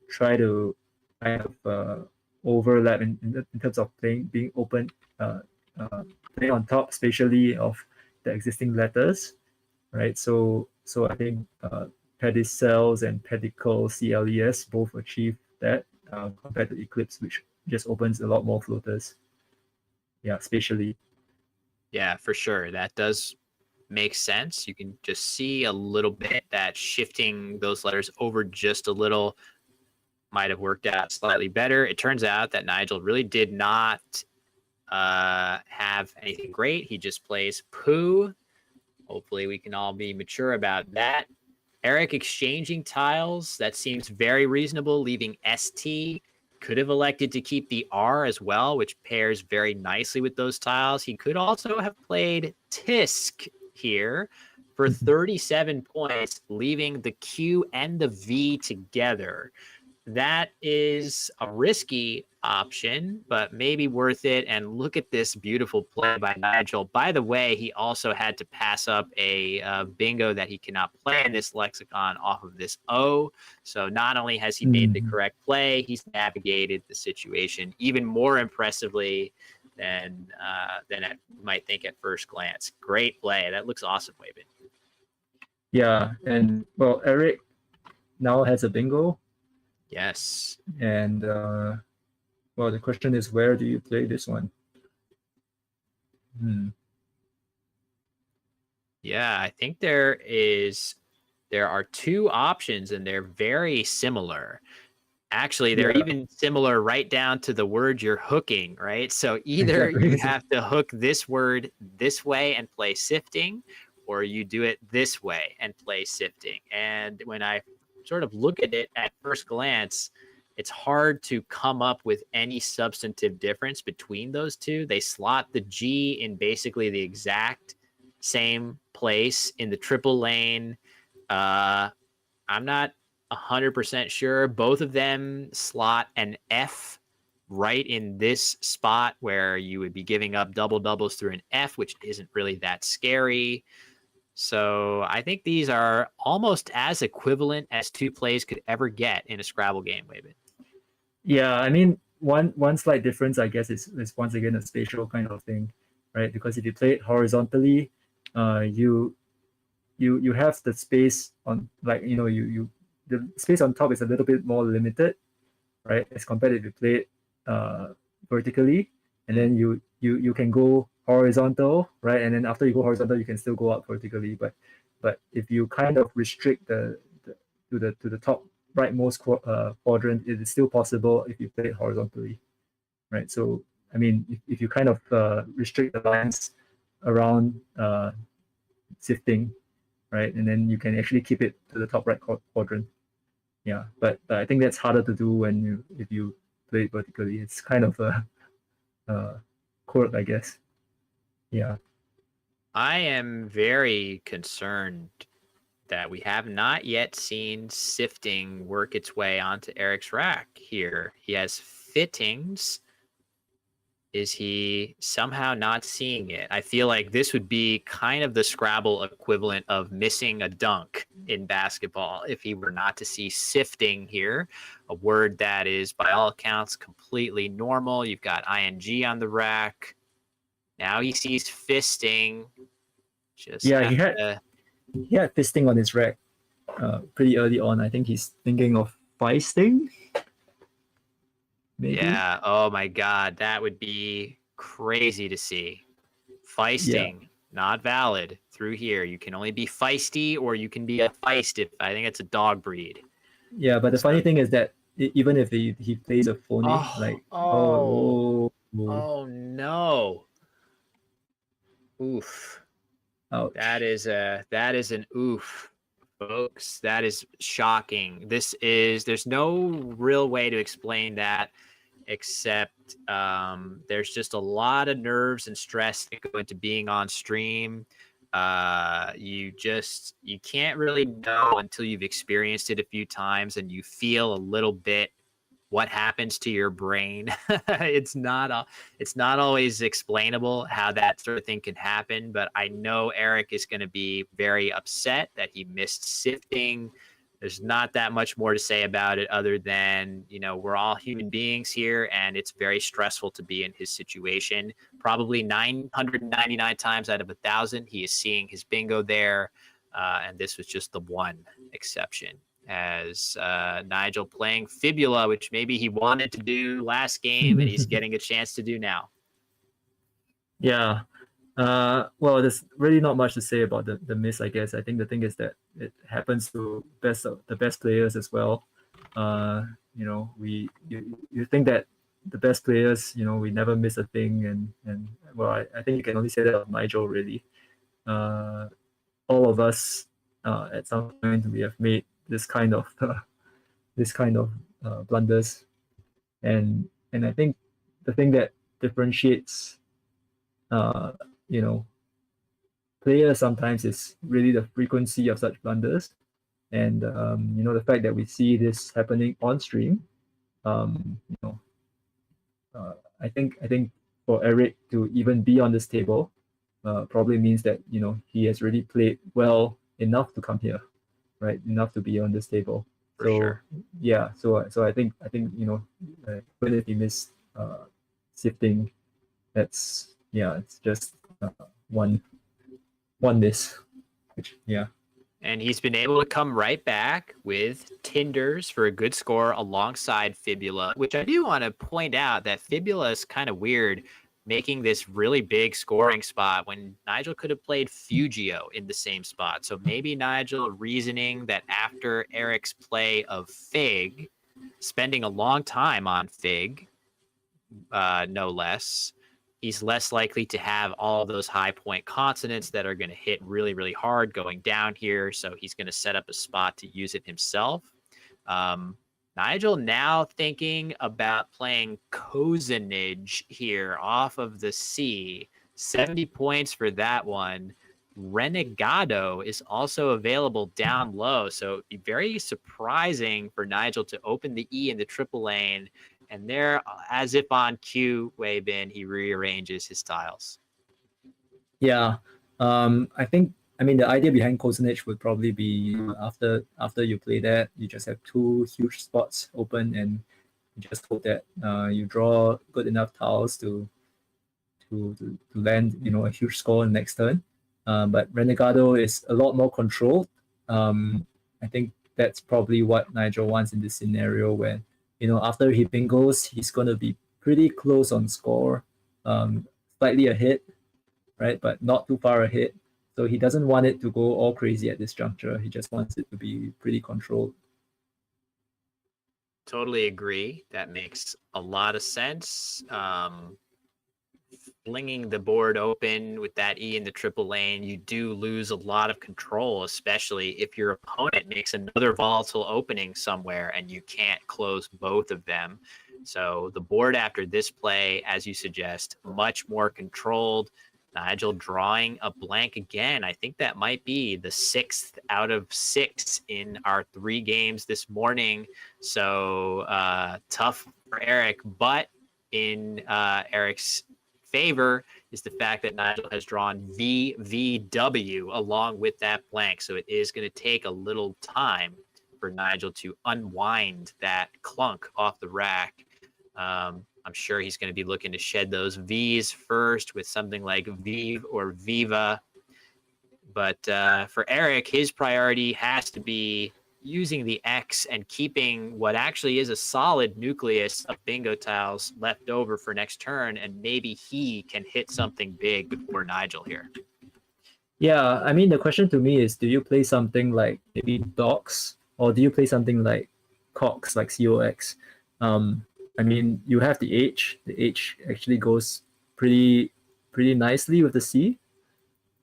try to kind of overlap in terms of being open, uh, playing on top, spatially of the existing letters, right? So I think pedicels and pedicle CLES both achieve that compared to Eclipse, which just opens a lot more floaters. Yeah, spatially. Yeah, for sure. That does make sense. You can just see a little bit that shifting those letters over just a little might have worked out slightly better. It turns out that Nigel really did not have anything great. He just plays poo. Hopefully we can all be mature about that. Eric exchanging tiles. That seems very reasonable, leaving ST. Could have elected to keep the R as well, which pairs very nicely with those tiles. He could also have played Tisk here for 37 points, leaving the Q and the V together. That is a risky option, but maybe worth it. And look at this beautiful play by Nigel. By the way, he also had to pass up a bingo that he cannot play in this lexicon off of this O. So not only has he made the correct play, he's navigated the situation even more impressively than I might think at first glance. Great play. That looks awesome, Wayman. Yeah, and well, Eric now has a bingo. Yes. And well, the question is, where do you play this one? Yeah, I think there are two options, and they're very similar. Actually, they're even similar right down to the word you're hooking, right? So either you have to hook this word this way and play sifting, or you do it this way and play sifting. And when I sort of look at it at first glance, it's hard to come up with any substantive difference between those two. They slot the G in basically the exact same place in the triple lane. I'm not 100% sure. Both of them slot an F right in this spot where you would be giving up double doubles through an F, which isn't really that scary. So I think these are almost as equivalent as two plays could ever get in a Scrabble game, Wayman. Yeah, I mean, one slight difference, I guess, is once again a spatial kind of thing, right? Because if you play it horizontally, you have the space on, like, the space on top is a little bit more limited, right? As compared if you play it vertically, and then you can go horizontal, right? And then after you go horizontal, you can still go up vertically. But if you kind of restrict to the top rightmost quadrant, it is still possible if you play it horizontally, right? So I mean, if you kind of restrict the lines around sifting, right, and then you can actually keep it to the top right quadrant. Yeah, but I think that's harder to do if you play it vertically. It's kind of a quirk, I guess. Yeah. I am very concerned that we have not yet seen sifting work its way onto Eric's rack here. He has fittings. Is he somehow not seeing it? I feel like this would be kind of the Scrabble equivalent of missing a dunk in basketball if he were not to see sifting here, a word that is, by all accounts, completely normal. You've got ing on the rack. Now he sees fisting. He had fisting on his rack pretty early on. I think he's thinking of feisting. Maybe. Yeah. Oh my God, that would be crazy to see. Feisting, not valid through here. You can only be feisty, or you can be a feist. I think it's a dog breed. Yeah, but the funny thing is that even if he plays a phony, oh no. Oof. Ouch. That is an oof, folks. That is shocking. There's no real way to explain that except there's just a lot of nerves and stress that go into being on stream. You can't really know until you've experienced it a few times and you feel a little bit what happens to your brain. It's not always explainable how that sort of thing can happen, but I know Eric is going to be very upset that he missed sifting. There's not that much more to say about it other than, we're all human beings here, and it's very stressful to be in his situation. Probably 999 times out of 1,000, he is seeing his bingo there, and this was just the one exception. As Nigel playing Fibula, which maybe he wanted to do last game, and he's getting a chance to do now. Yeah. Well, there's really not much to say about the miss, I guess. I think the thing is that it happens to the best players as well. You think that the best players, we never miss a thing, and well, I think you can only say that of Nigel, really. All of us, at some point, we have made this kind of blunders, and I think the thing that differentiates players sometimes is really the frequency of such blunders, and the fact that we see this happening on stream. I think for Eric to even be on this table probably means that he has really played well enough to come here, right? Enough to be on this table. For sure. Yeah, so I think even if he missed sifting, it's just one miss, And he's been able to come right back with Tinders for a good score alongside Fibula, which I do want to point out that Fibula is kind of weird, making this really big scoring spot when Nigel could have played Fugio in the same spot. So maybe Nigel reasoning that after Eric's play of Fig, spending a long time on Fig, no less, he's less likely to have all of those high point consonants that are going to hit really, really hard going down here. So he's going to set up a spot to use it himself. Nigel now thinking about playing Cozenage here off of the C. 70 points for that one. Renegado is also available down low. So it'd be very surprising for Nigel to open the E in the triple lane. And there, as if on cue, Wei Bin, he rearranges his tiles. Yeah. I mean, the idea behind Cozenage would probably be after you play that, you just have two huge spots open, and you just hope that you draw good enough tiles to land a huge score next turn. But Renegado is a lot more controlled. I think that's probably what Nigel wants in this scenario, where after he bingos, he's going to be pretty close on score, slightly ahead, right? But not too far ahead. So he doesn't want it to go all crazy at this juncture. He just wants it to be pretty controlled. Totally agree. That makes a lot of sense. Flinging the board open with that E in the triple lane, you do lose a lot of control, especially if your opponent makes another volatile opening somewhere and you can't close both of them. So the board after this play, as you suggest, much more controlled. Nigel drawing a blank again. I think that might be the 6th out of 6 in our 3 games this morning. So tough for Eric, but in Eric's favor is the fact that Nigel has drawn VVW along with that blank. So it is going to take a little time for Nigel to unwind that clunk off the rack. I'm sure he's going to be looking to shed those V's first with something like Vive or Viva. But for Eric, his priority has to be using the X and keeping what actually is a solid nucleus of bingo tiles left over for next turn, and maybe he can hit something big for Nigel here. Yeah, I mean, the question to me is, do you play something like maybe Docs, or do you play something like Cox, like COX? I mean, you have the H. The H actually goes pretty nicely with the C.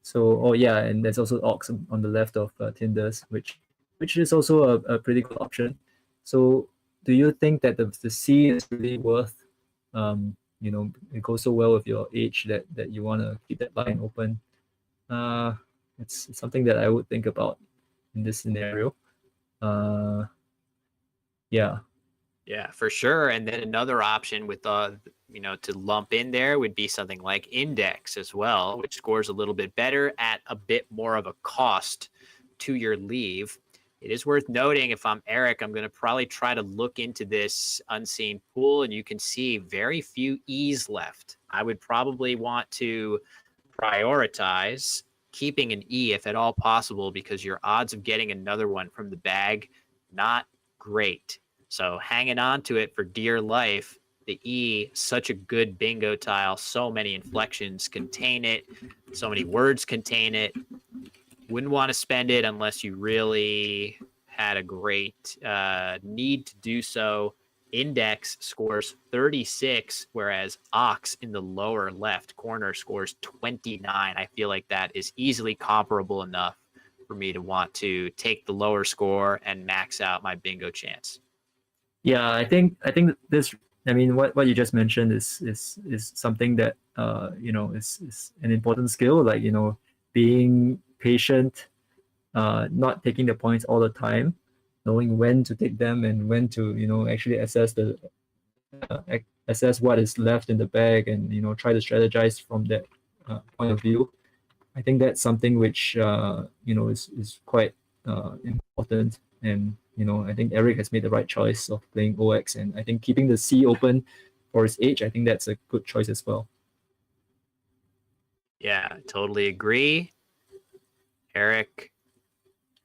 So, and there's also Ox on the left of Tinders, which is also a pretty good option. So, do you think that the C is really worth? It goes so well with your H that you want to keep that line open. It's something that I would think about in this scenario. Yeah. Yeah, for sure. And then another option with to lump in there would be something like Index as well, which scores a little bit better at a bit more of a cost to your leave. It is worth noting, if I'm Eric, I'm going to probably try to look into this unseen pool, and you can see very few E's left. I would probably want to prioritize keeping an E if at all possible, because your odds of getting another one from the bag, not great. So hanging on to it for dear life. The E, such a good bingo tile. So many inflections contain it. So many words contain it. Wouldn't want to spend it unless you really had a great need to do so. Index scores 36, whereas Ox in the lower left corner scores 29. I feel like that is easily comparable enough for me to want to take the lower score and max out my bingo chance. Yeah, I think this. I mean, what you just mentioned is something that is an important skill. Like, being patient, not taking the points all the time, knowing when to take them and when to actually assess what is left in the bag, and try to strategize from that point of view. I think that's something which is quite important. And I think Eric has made the right choice of playing OX, and I think keeping the C open for his age, I think that's a good choice as well. Yeah, totally agree. Eric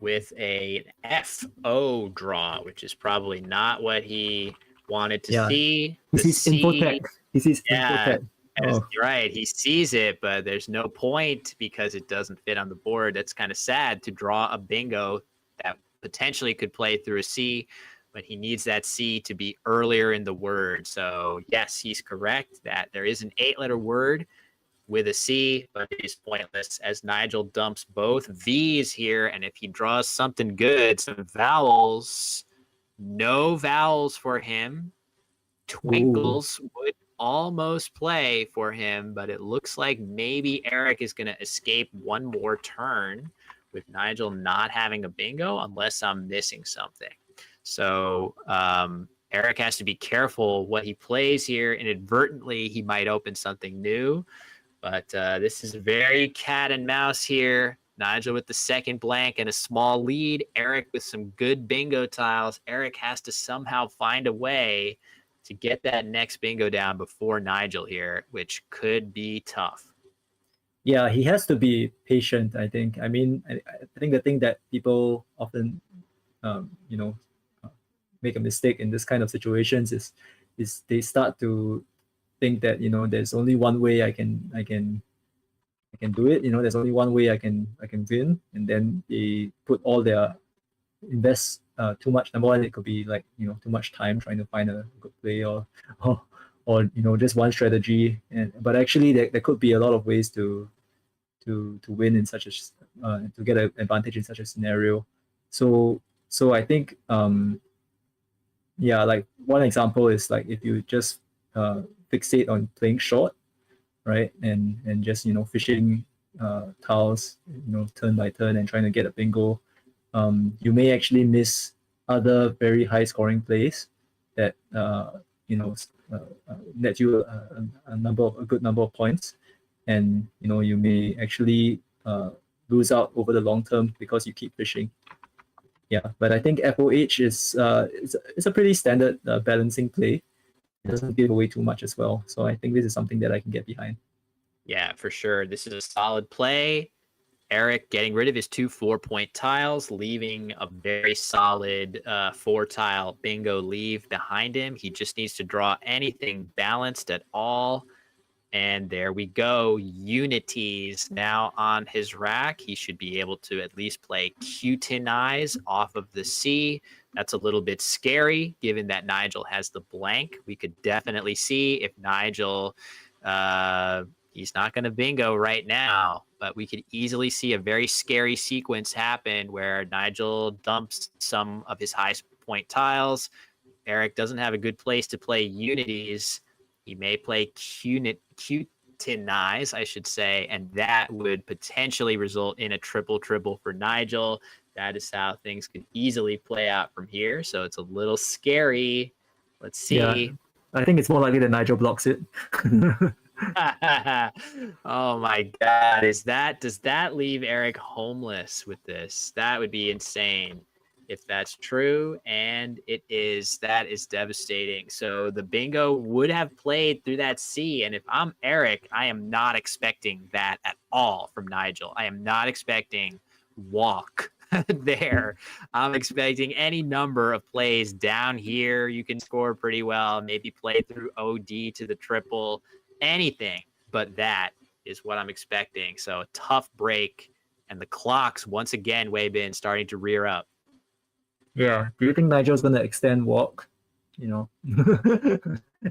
with an FO draw, which is probably not what he wanted to see. He sees Infotech. He sees Infotech. Right. He sees it, but there's no point because it doesn't fit on the board. That's kind of sad to draw a bingo that potentially could play through a C, but he needs that C to be earlier in the word. So yes, he's correct that there is an 8-letter word with a C, but it is pointless as Nigel dumps both V's here. And if he draws something good, some vowels, no vowels for him. Twinkles would almost play for him, but it looks like maybe Eric is going to escape one more turn with Nigel not having a bingo, unless I'm missing something. So Eric has to be careful what he plays here. Inadvertently, he might open something new. But this is very cat and mouse here. Nigel with the second blank and a small lead. Eric with some good bingo tiles. Eric has to somehow find a way to get that next bingo down before Nigel here, which could be tough. Yeah, he has to be patient, I think. I mean, I think the thing that people often, make a mistake in this kind of situations is they start to think that there's only one way I can do it. There's only one way I can win, and then they put all their invest too much. Number one, it could be like too much time trying to find a good play, or just one strategy. But actually, there could be a lot of ways to win in such a to get an advantage in such a scenario. So I think like one example is like if you just fixate on playing short, right, and just fishing tiles turn by turn and trying to get a bingo, you may actually miss other very high scoring plays that net you a good number of points, and you may actually lose out over the long term because you keep fishing. Yeah, but I think FOH is it's a pretty standard balancing play. It doesn't give away too much as well. So I think this is something that I can get behind. Yeah, for sure. This is a solid play. Eric getting rid of his 2 4-point tiles, leaving a very solid 4-tile bingo leave behind him. He just needs to draw anything balanced at all. And there we go. Unities now on his rack. He should be able to at least play Cutinize off of the C. That's a little bit scary, given that Nigel has the blank. We could definitely see if Nigel, he's not going to bingo right now, but we could easily see a very scary sequence happen where Nigel dumps some of his high point tiles. Eric doesn't have a good place to play unities. He may play Cutinize, I should say, and that would potentially result in a triple for Nigel. That is how things could easily play out from here. So it's a little scary. Let's see. Yeah. I think it's more likely that Nigel blocks it. Oh my God. Does that leave Eric homeless with this? That would be insane if that's true. And that is devastating. So the bingo would have played through that C. And if I'm Eric, I am not expecting that at all from Nigel. I am not expecting walk there. I'm expecting any number of plays down here. You can score pretty well, maybe play through OD to the triple, anything but that is what I'm expecting. So a tough break, and the clocks once again, Weibin, starting to rear up. Yeah. Do you think Nigel's gonna extend walk?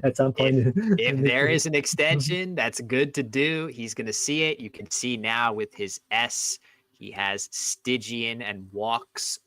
At some point. If there is an extension, that's good to do. He's going to see it. You can see now with his S, he has Stygian and walks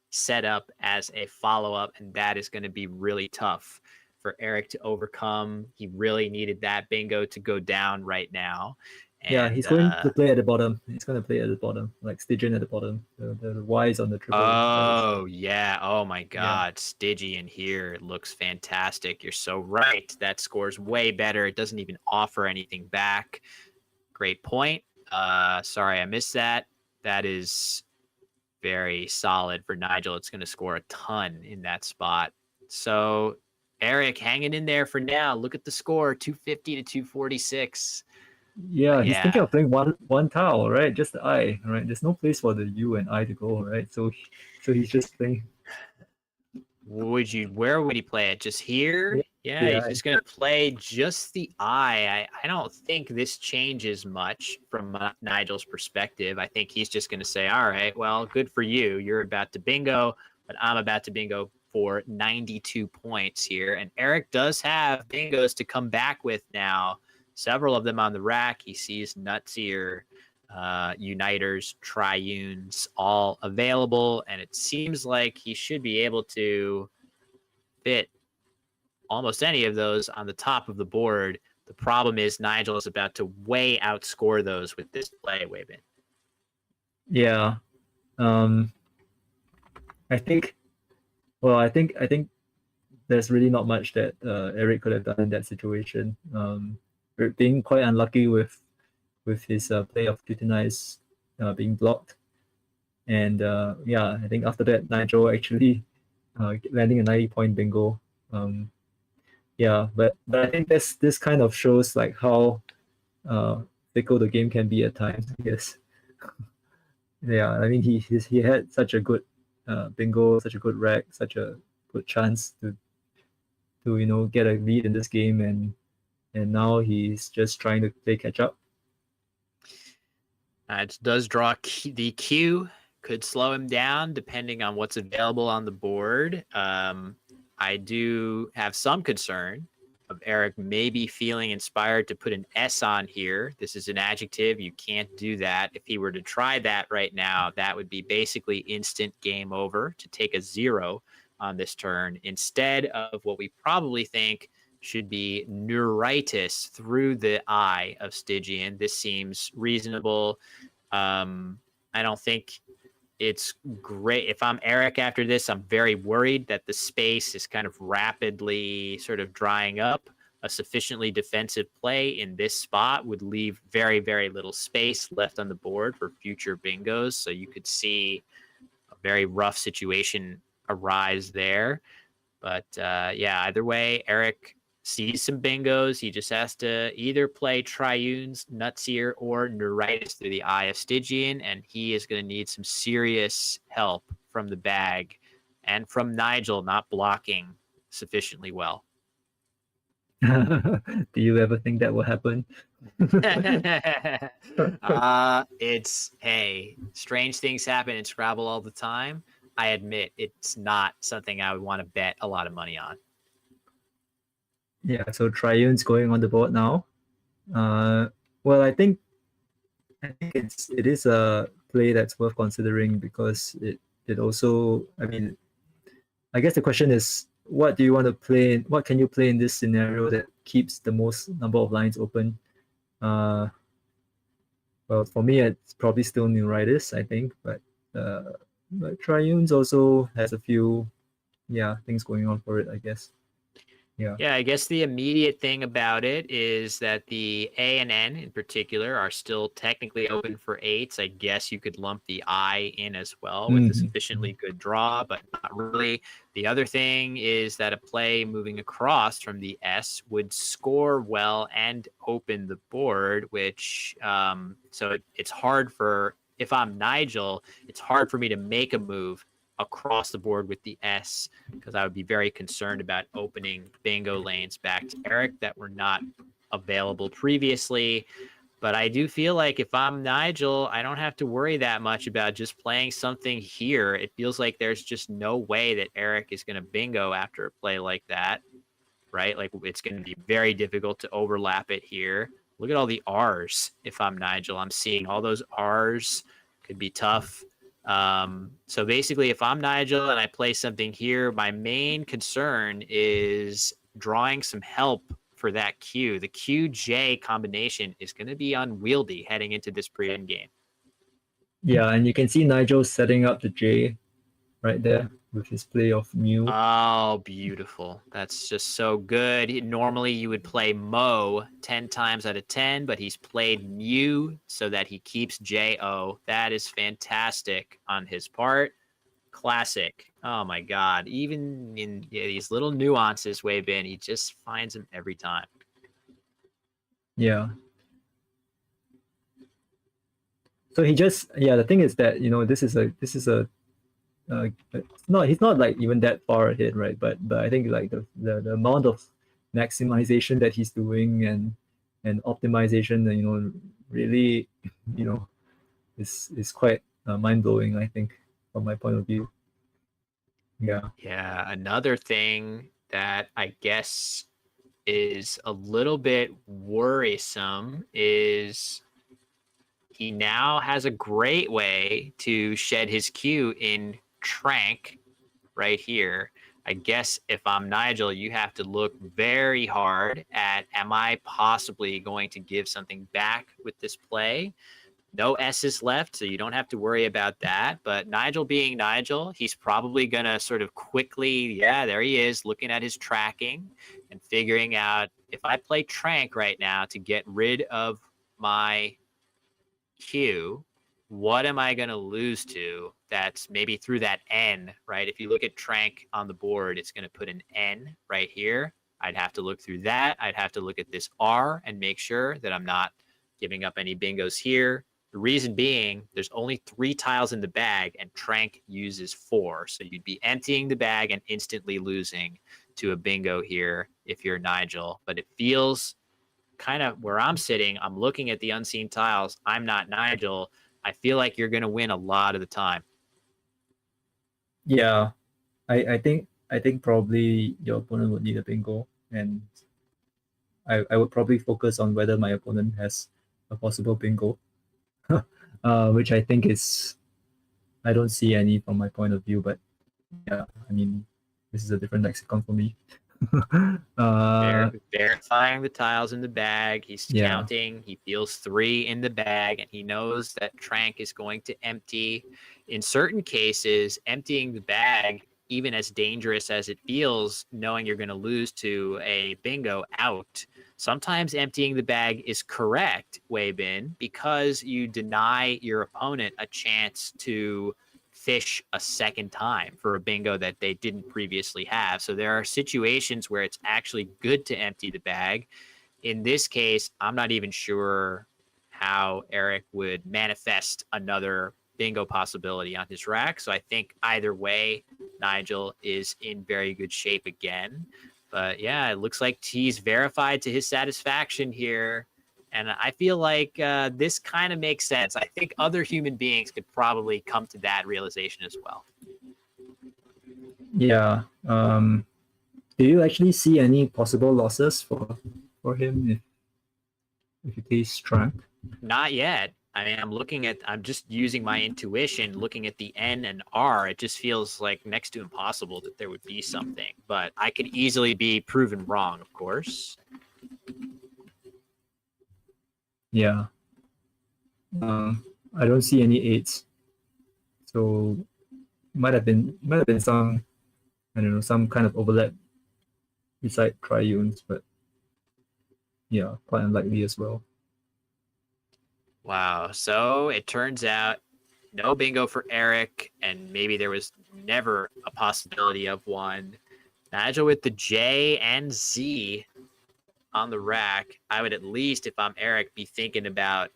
set up as a follow-up, and that is going to be really tough for Eric to overcome. He really needed that bingo to go down right now. And, yeah, he's going to play at the bottom. He's going to play at the bottom, like Stygian at the bottom. The Y is on the triple. Oh, yeah. Oh, my God. Yeah. Stygian here looks fantastic. You're so right. That scores way better. It doesn't even offer anything back. Great point. Sorry, I missed that. That is very solid for Nigel. It's going to score a ton in that spot. So Eric hanging in there for now. Look at the score, 250 to 246. Yeah, he's thinking of playing one tile, right? Just the I, right? There's no place for the U and I to go, right? So he's just playing. Where would he play it? Just here? Yeah, he's just gonna play just the I don't think this changes much from Nigel's perspective. I think he's just gonna say, all right, well, good for you. You're about to bingo, but I'm about to bingo for 92 points here. And Eric does have bingos to come back with now. Several of them on the rack. He sees Nutsier, Uniters, Triunes all available, and it seems like he should be able to fit almost any of those on the top of the board. The problem is Nigel is about to way outscore those with this play, Weibin. Yeah. I think there's really not much that Eric could have done in that situation. Being quite unlucky with his play of Cutinize being blocked. And I think after that, Nigel actually landing a 90-point bingo. But I think this kind of shows like how fickle the game can be at times, I guess. Yeah, I mean he had such a good bingo, such a good rack, such a good chance to get a lead in this game, and now he's just trying to play catch up. It does draw the Q, could slow him down depending on what's available on the board. I do have some concern of Eric maybe feeling inspired to put an S on here. This is an adjective. You can't do that. If he were to try that right now, that would be basically instant game over to take a 0 on this turn instead of what we probably think should be neuritis through the I of Stygian. This seems reasonable. I don't think it's great. If I'm Eric after this, I'm very worried that the space is kind of rapidly sort of drying up. A sufficiently defensive play in this spot would leave very, very little space left on the board for future bingos. So you could see a very rough situation arise there. But either way, Eric sees some bingos. He just has to either play Triunes, Nutsier, or Neuritis through the Eye of Stygian, and he is going to need some serious help from the bag and from Nigel not blocking sufficiently well. Do you ever think that will happen? Hey, strange things happen in Scrabble all the time. I admit it's not something I would want to bet a lot of money on. Yeah, so Triune's going on the board now. Well, I think it is a play that's worth considering because it also, I mean, I guess the question is, what do you want to play? What can you play in this scenario that keeps the most number of lines open? Well, for me, it's probably still Neuritis, I think, but Triunes also has a few, things going on for it, I guess. Yeah, I guess the immediate thing about it is that the A and N in particular are still technically open for eights. I guess you could lump the I in as well with a sufficiently good draw, but not really. The other thing is that a play moving across from the S would score well and open the board, which so it's hard for, if I'm Nigel, it's hard for me to make a move across the board with the S, because I would be very concerned about opening bingo lanes back to Eric that were not available previously. But I do feel like if I'm Nigel, I don't have to worry that much about just playing something here. It feels like there's just no way that Eric is going to bingo after a play like that, right? Like it's going to be very difficult to overlap it here. Look at all the R's. If I'm Nigel, I'm seeing all those R's. Could be tough. So basically, if I'm Nigel and I play something here, my main concern is drawing some help for that Q. The QJ combination is going to be unwieldy heading into this pre-end game. Yeah, and you can see Nigel setting up the J right there with his play of Mu. Oh, beautiful. That's just so good. Normally you would play Mo 10 times out of 10, but he's played Mu so that he keeps JO. That is fantastic on his part. Classic. Oh my God. Even in these little nuances, Wei Bin, he just finds them every time. Yeah. So he just, the thing is that, this is a he's not like even that far ahead, right? But I think like the amount of maximization that he's doing and optimization, really, is quite mind blowing, I think, from my point of view. Yeah. Yeah. Another thing that I guess is a little bit worrisome is he now has a great way to shed his Q in Trank right here. I guess if I'm Nigel, you have to look very hard at, am I possibly going to give something back with this play? No S's left, so you don't have to worry about that. But Nigel being Nigel, he's probably going to sort of quickly, there he is, looking at his tracking and figuring out, if I play Trank right now to get rid of my Q, what am I going to lose to? That's maybe through that N, right? If you look at Trank on the board, it's going to put an N right here. I'd have to look through that. I'd have to look at this R and make sure that I'm not giving up any bingos here. The reason being, there's only 3 tiles in the bag and Trank uses 4. So you'd be emptying the bag and instantly losing to a bingo here if you're Nigel. But it feels kind of where I'm sitting, I'm looking at the unseen tiles. I'm not Nigel. I feel like you're going to win a lot of the time. Yeah, I think probably your opponent would need a bingo, and I would probably focus on whether my opponent has a possible bingo, which I think is, I don't see any from my point of view, but yeah, I mean, this is a different lexicon for me. Verifying the tiles in the bag. He's counting. He feels 3 in the bag, and he knows that Trank is going to empty. In certain cases, emptying the bag, even as dangerous as it feels, knowing you're going to lose to a bingo out, sometimes emptying the bag is correct, Wei Bin, because you deny your opponent a chance to fish a second time for a bingo that they didn't previously have. So there are situations where it's actually good to empty the bag. In this case, I'm not even sure how Eric would manifest another bingo possibility on his rack. So I think either way, Nigel is in very good shape again. But yeah, it looks like he's verified to his satisfaction here. And I feel like this kind of makes sense. I think other human beings could probably come to that realization as well. Yeah. Do you actually see any possible losses for him if he plays Trank? Not yet. I mean, I'm just using my intuition, looking at the N and R. It just feels like next to impossible that there would be something. But I could easily be proven wrong, of course. Yeah. I don't see any 8s. So might have been some, I don't know, some kind of overlap beside triunes, but yeah, quite unlikely as well. Wow. So it turns out no bingo for Eric, and maybe there was never a possibility of one. Nigel with the J and Z on the rack. I would at least, if I'm Eric, be thinking about,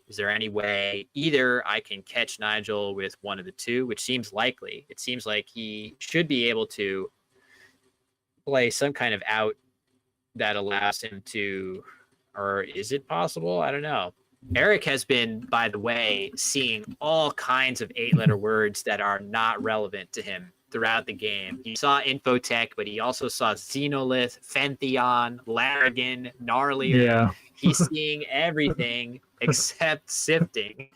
is there any way either I can catch Nigel with one of the two, which seems likely. It seems like he should be able to play some kind of out that allows him to, or is it possible? I don't know. Eric has been, by the way, seeing all kinds of 8-letter words that are not relevant to him throughout the game. He saw Infotech, but he also saw Xenolith, Fentheon, Larigan, Gnarlier. Yeah. He's seeing everything except sifting.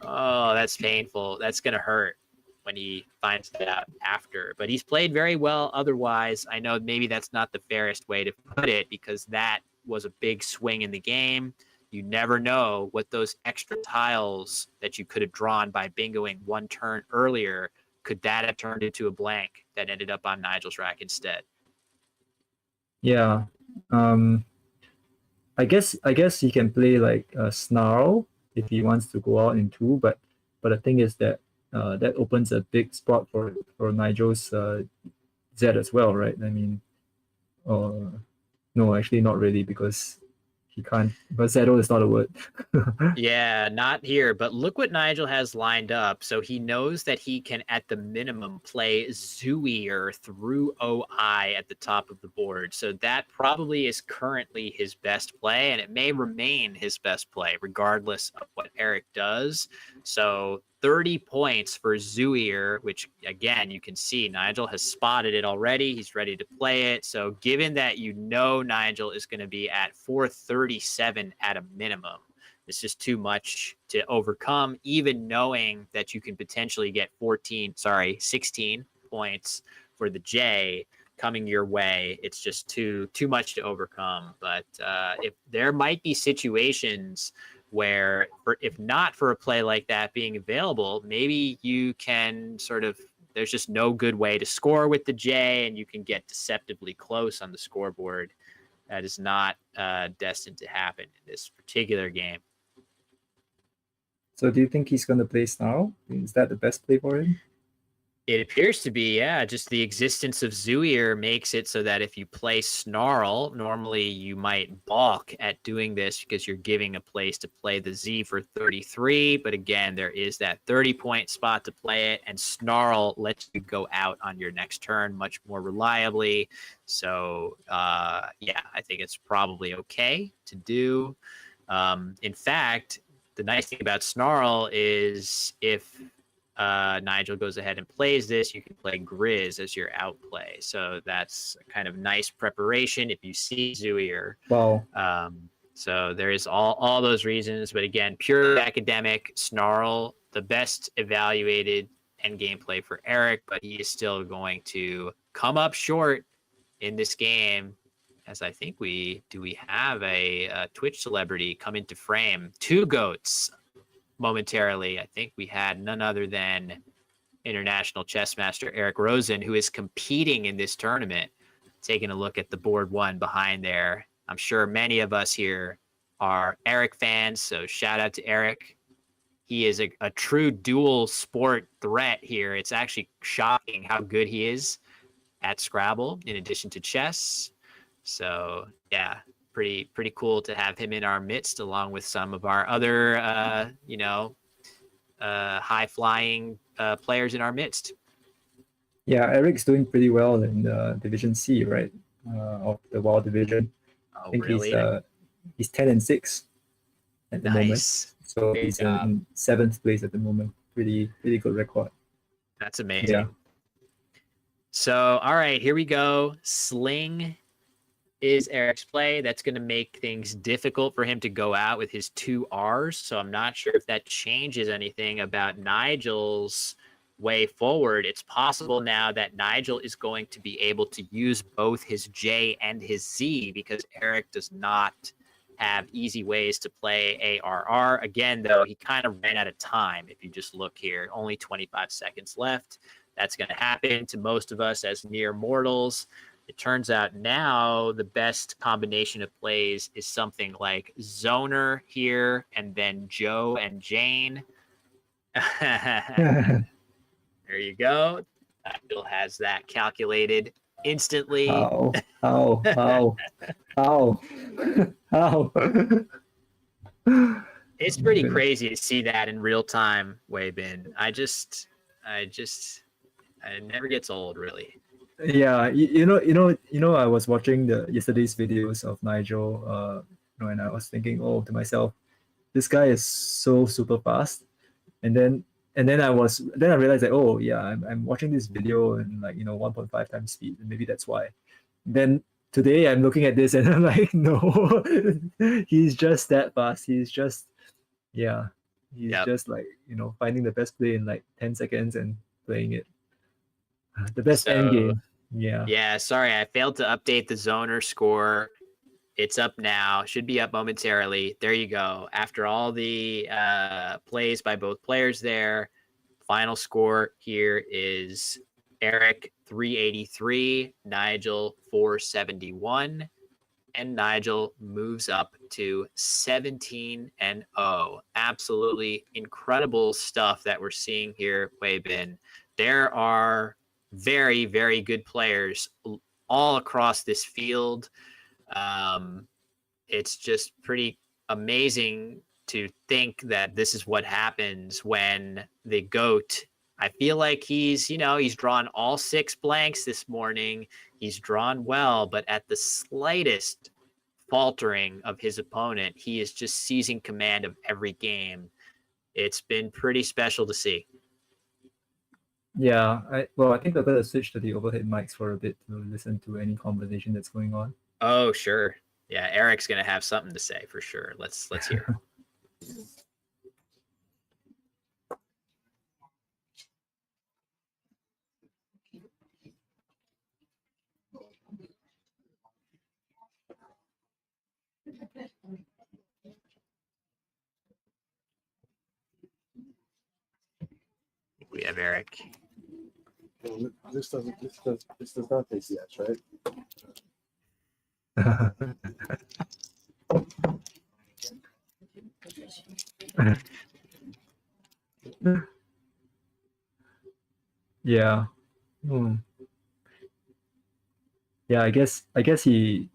Oh, that's painful. That's going to hurt when he finds that out after. But he's played very well otherwise. I know maybe that's not the fairest way to put it, because that was a big swing in the game. You never know what those extra tiles that you could have drawn by bingoing one turn earlier, could that have turned into a blank that ended up on Nigel's rack instead? Yeah. I guess he can play like a Snarl if he wants to go out in 2, but the thing is that that opens a big spot for Nigel's Z as well, right? I mean, no, actually not really, because he can't. But Zero is not a word. Yeah, not here. But look what Nigel has lined up. So he knows that he can, at the minimum, play Zooier through OI at the top of the board. So that probably is currently his best play, and it may remain his best play, regardless of what Eric does. So 30 points for Zooier, which, again, you can see Nigel has spotted it already. He's ready to play it. So given that you know Nigel is going to be at 437 at a minimum, it's just too much to overcome, even knowing that you can potentially get 16 points for the J coming your way. It's just too much to overcome. But if there might be situations where, if not for a play like that being available, maybe you can there's just no good way to score with the J, and you can get deceptively close on the scoreboard. That is not destined to happen in this particular game. So do you think he's going to play Snarl? Is that the best play for him? It appears to be, yeah. Just the existence of Zooier makes it so that if you play Snarl, normally you might balk at doing this because you're giving a place to play the Z for 33. But again, there is that 30-point spot to play it, and Snarl lets you go out on your next turn much more reliably. So, yeah, I think it's probably okay to do. In fact, the nice thing about Snarl is if Nigel goes ahead and plays this, you can play Grizz as your outplay. So that's a kind of nice preparation if you see Zooier. Wow. So there is all those reasons. But again, purely academic, Snarl, the best evaluated endgame play for Eric, but he is still going to come up short in this game. As I think we have a Twitch celebrity come into frame. 2 goats momentarily. I think we had none other than international chess master Eric Rosen, who is competing in this tournament. Taking a look at the board 1 behind there. I'm sure many of us here are Eric fans, so shout out to Eric. He is a true dual sport threat here. It's actually shocking how good he is at Scrabble in addition to chess. So yeah, pretty cool to have him in our midst, along with some of our other high flying players in our midst. Yeah, Eric's doing pretty well in Division C, right? Of the WoW division. Oh, I think really? he's 10-6 at the moment. Nice. So Good he's job. in 7th place at the moment. Pretty good record. That's amazing. Yeah. So, all right, here we go. Sling is Eric's play. That's going to make things difficult for him to go out with his 2 R's. So I'm not sure if that changes anything about Nigel's way forward. It's possible now that Nigel is going to be able to use both his J and his Z, because Eric does not have easy ways to play ARR. Again, though, he kind of ran out of time. If you just look here, only 25 seconds left. That's going to happen to most of us as mere mortals. It turns out now the best combination of plays is something like Zoner here and then Joe and Jane. There you go. Nigel has that calculated instantly. How? It's pretty crazy to see that in real time, Weibin. It never gets old, really. Yeah, I was watching yesterday's videos of Nigel, and I was thinking, oh, to myself, this guy is so super fast. And then I realized that, oh yeah, I'm watching this video in 1.5 times speed, and maybe that's why. Then today I'm looking at this and I'm like, no, he's just that fast. He's just just finding the best play in 10 seconds and playing it. The best end game. Yeah, sorry, I failed to update the Zoner score. It's up now. Should be up momentarily. There you go. After all the plays by both players there, final score here is Eric 383, Nigel 471, and Nigel moves up to 17-0. Absolutely incredible stuff that we're seeing here, Weibin. There are very, very good players all across this field. It's just pretty amazing to think that this is what happens when the GOAT, I feel like he's drawn all 6 blanks this morning. He's drawn well, but at the slightest faltering of his opponent, he is just seizing command of every game. It's been pretty special to see. Yeah, I think I'm gonna switch to the overhead mics for a bit to listen to any conversation that's going on. Oh, sure. Yeah, Eric's gonna have something to say for sure. Let's hear. We have Eric. This does not taste the edge, right? Yeah. Yeah, I guess he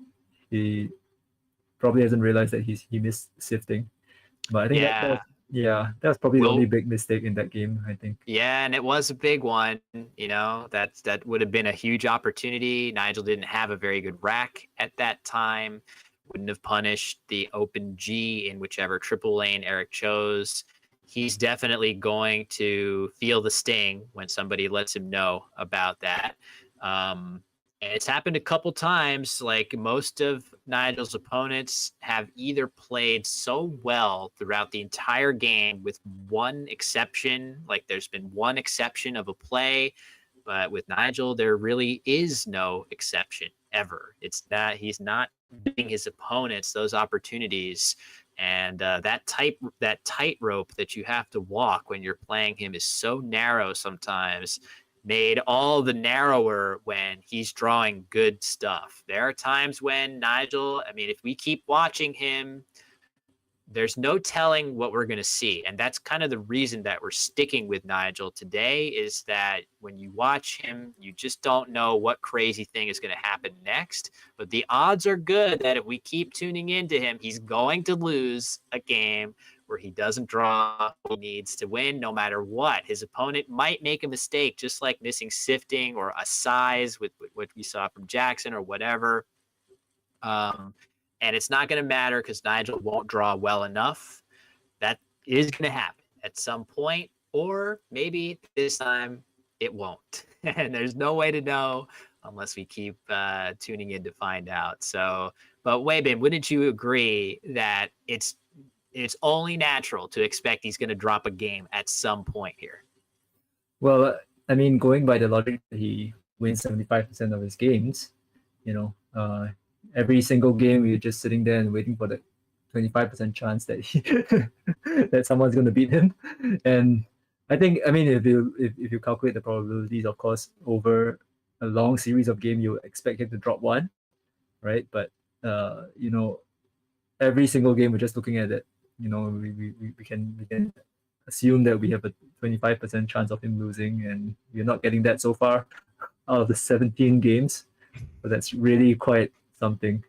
probably hasn't realized that he missed sifting. But I think that was probably the only big mistake in that game, I think. Yeah, and it was a big one. That would have been a huge opportunity. Nigel didn't have a very good rack at that time. Wouldn't have punished the open G in whichever triple lane Eric chose. He's definitely going to feel the sting when somebody lets him know about that. And it's happened a couple times. Like, most of Nigel's opponents have either played so well throughout the entire game, with one exception. Like, there's been one exception of a play, but with Nigel, there really is no exception ever. It's that he's not giving his opponents those opportunities. And that tightrope that you have to walk when you're playing him is so narrow sometimes, made all the narrower when he's drawing good stuff. There are times when Nigel, if we keep watching him, there's no telling what we're going to see. And that's kind of the reason that we're sticking with Nigel today, is that when you watch him, you just don't know what crazy thing is going to happen next. But the odds are good that if we keep tuning into him, he's going to lose a game where he doesn't draw what he needs to win, no matter what. His opponent might make a mistake, just like missing sifting or a size with what we saw from Jackson or whatever. And it's not going to matter because Nigel won't draw well enough. That is going to happen at some point, or maybe this time it won't. And there's no way to know unless we keep tuning in to find out. So, but Weibin, wouldn't you agree that it's only natural to expect he's going to drop a game at some point here? Well, going by the logic that he wins 75% of his games, every single game we're just sitting there and waiting for the 25% chance that that someone's going to beat him. And I think, if you calculate the probabilities, of course, over a long series of game, you expect him to drop one, right? But every single game we're just looking at it. We can assume that we have a 25% chance of him losing, and we're not getting that so far out of the 17 games. But that's really quite something.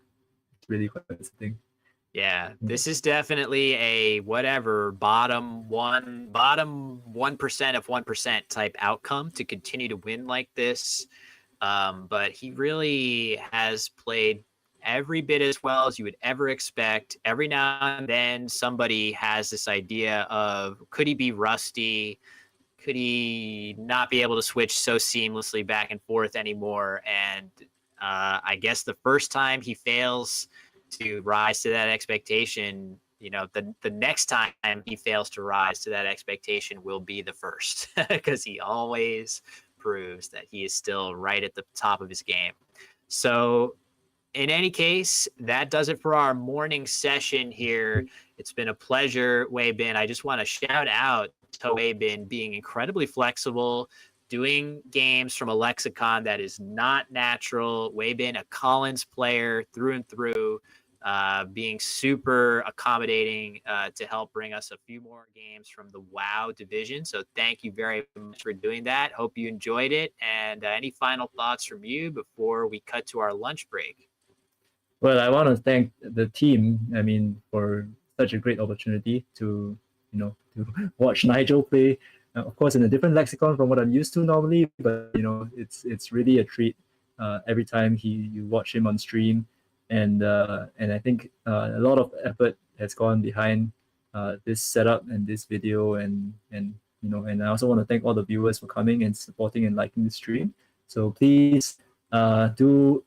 It's really quite something. Yeah, this is definitely a whatever bottom 1% of 1% type outcome to continue to win like this. But he really has played every bit as well as you would ever expect. Every now and then somebody has this idea of, could he be rusty? Could he not be able to switch so seamlessly back and forth anymore? And I guess the first time he fails to rise to that expectation, the next time he fails to rise to that expectation will be the first, because he always proves that he is still right at the top of his game. So in any case, that does it for our morning session here. It's been a pleasure, Weibin. I just want to shout out to Weibin being incredibly flexible, doing games from a lexicon that is not natural. Weibin, a Collins player through and through, being super accommodating to help bring us a few more games from the WoW division. So thank you very much for doing that. Hope you enjoyed it. And any final thoughts from you before we cut to our lunch break? Well, I want to thank the team. For such a great opportunity to watch Nigel play. Of course, in a different lexicon from what I'm used to normally, but it's really a treat every time you watch him on stream. And I think a lot of effort has gone behind this setup and this video, and I also want to thank all the viewers for coming and supporting and liking the stream. So please do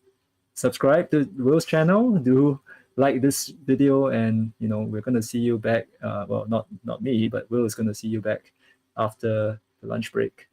subscribe to Will's channel, do like this video, and we're gonna see you back. Well, not me, but Will is gonna see you back after the lunch break.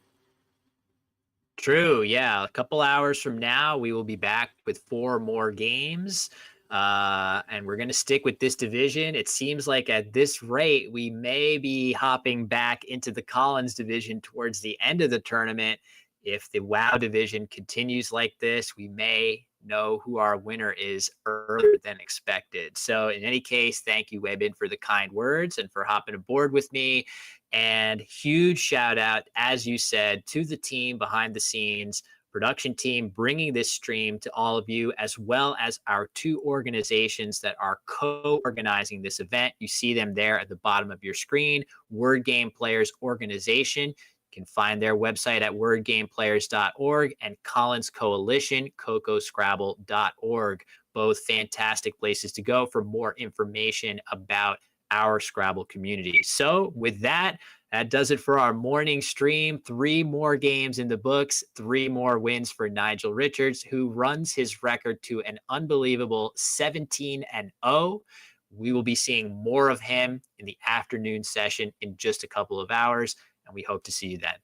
True. Yeah. A couple hours from now, we will be back with 4 more games. And we're going to stick with this division. It seems like at this rate, we may be hopping back into the Collins division towards the end of the tournament. If the WoW division continues like this, we may know who our winner is earlier than expected. So in any case, thank you, Weibin, for the kind words and for hopping aboard with me. And huge shout out, as you said, to the team behind the scenes, production team bringing this stream to all of you, as well as our 2 organizations that are co-organizing this event. You see them there at the bottom of your screen, Word Game Players Organization. You can find their website at wordgameplayers.org, and Collins Coalition, cocoscrabble.org. Both fantastic places to go for more information about our Scrabble community. So with that does it for our morning stream. 3 more games in the books, 3 more wins for Nigel Richards, who runs his record to an unbelievable 17-0. We will be seeing more of him in the afternoon session in just a couple of hours, and we hope to see you then.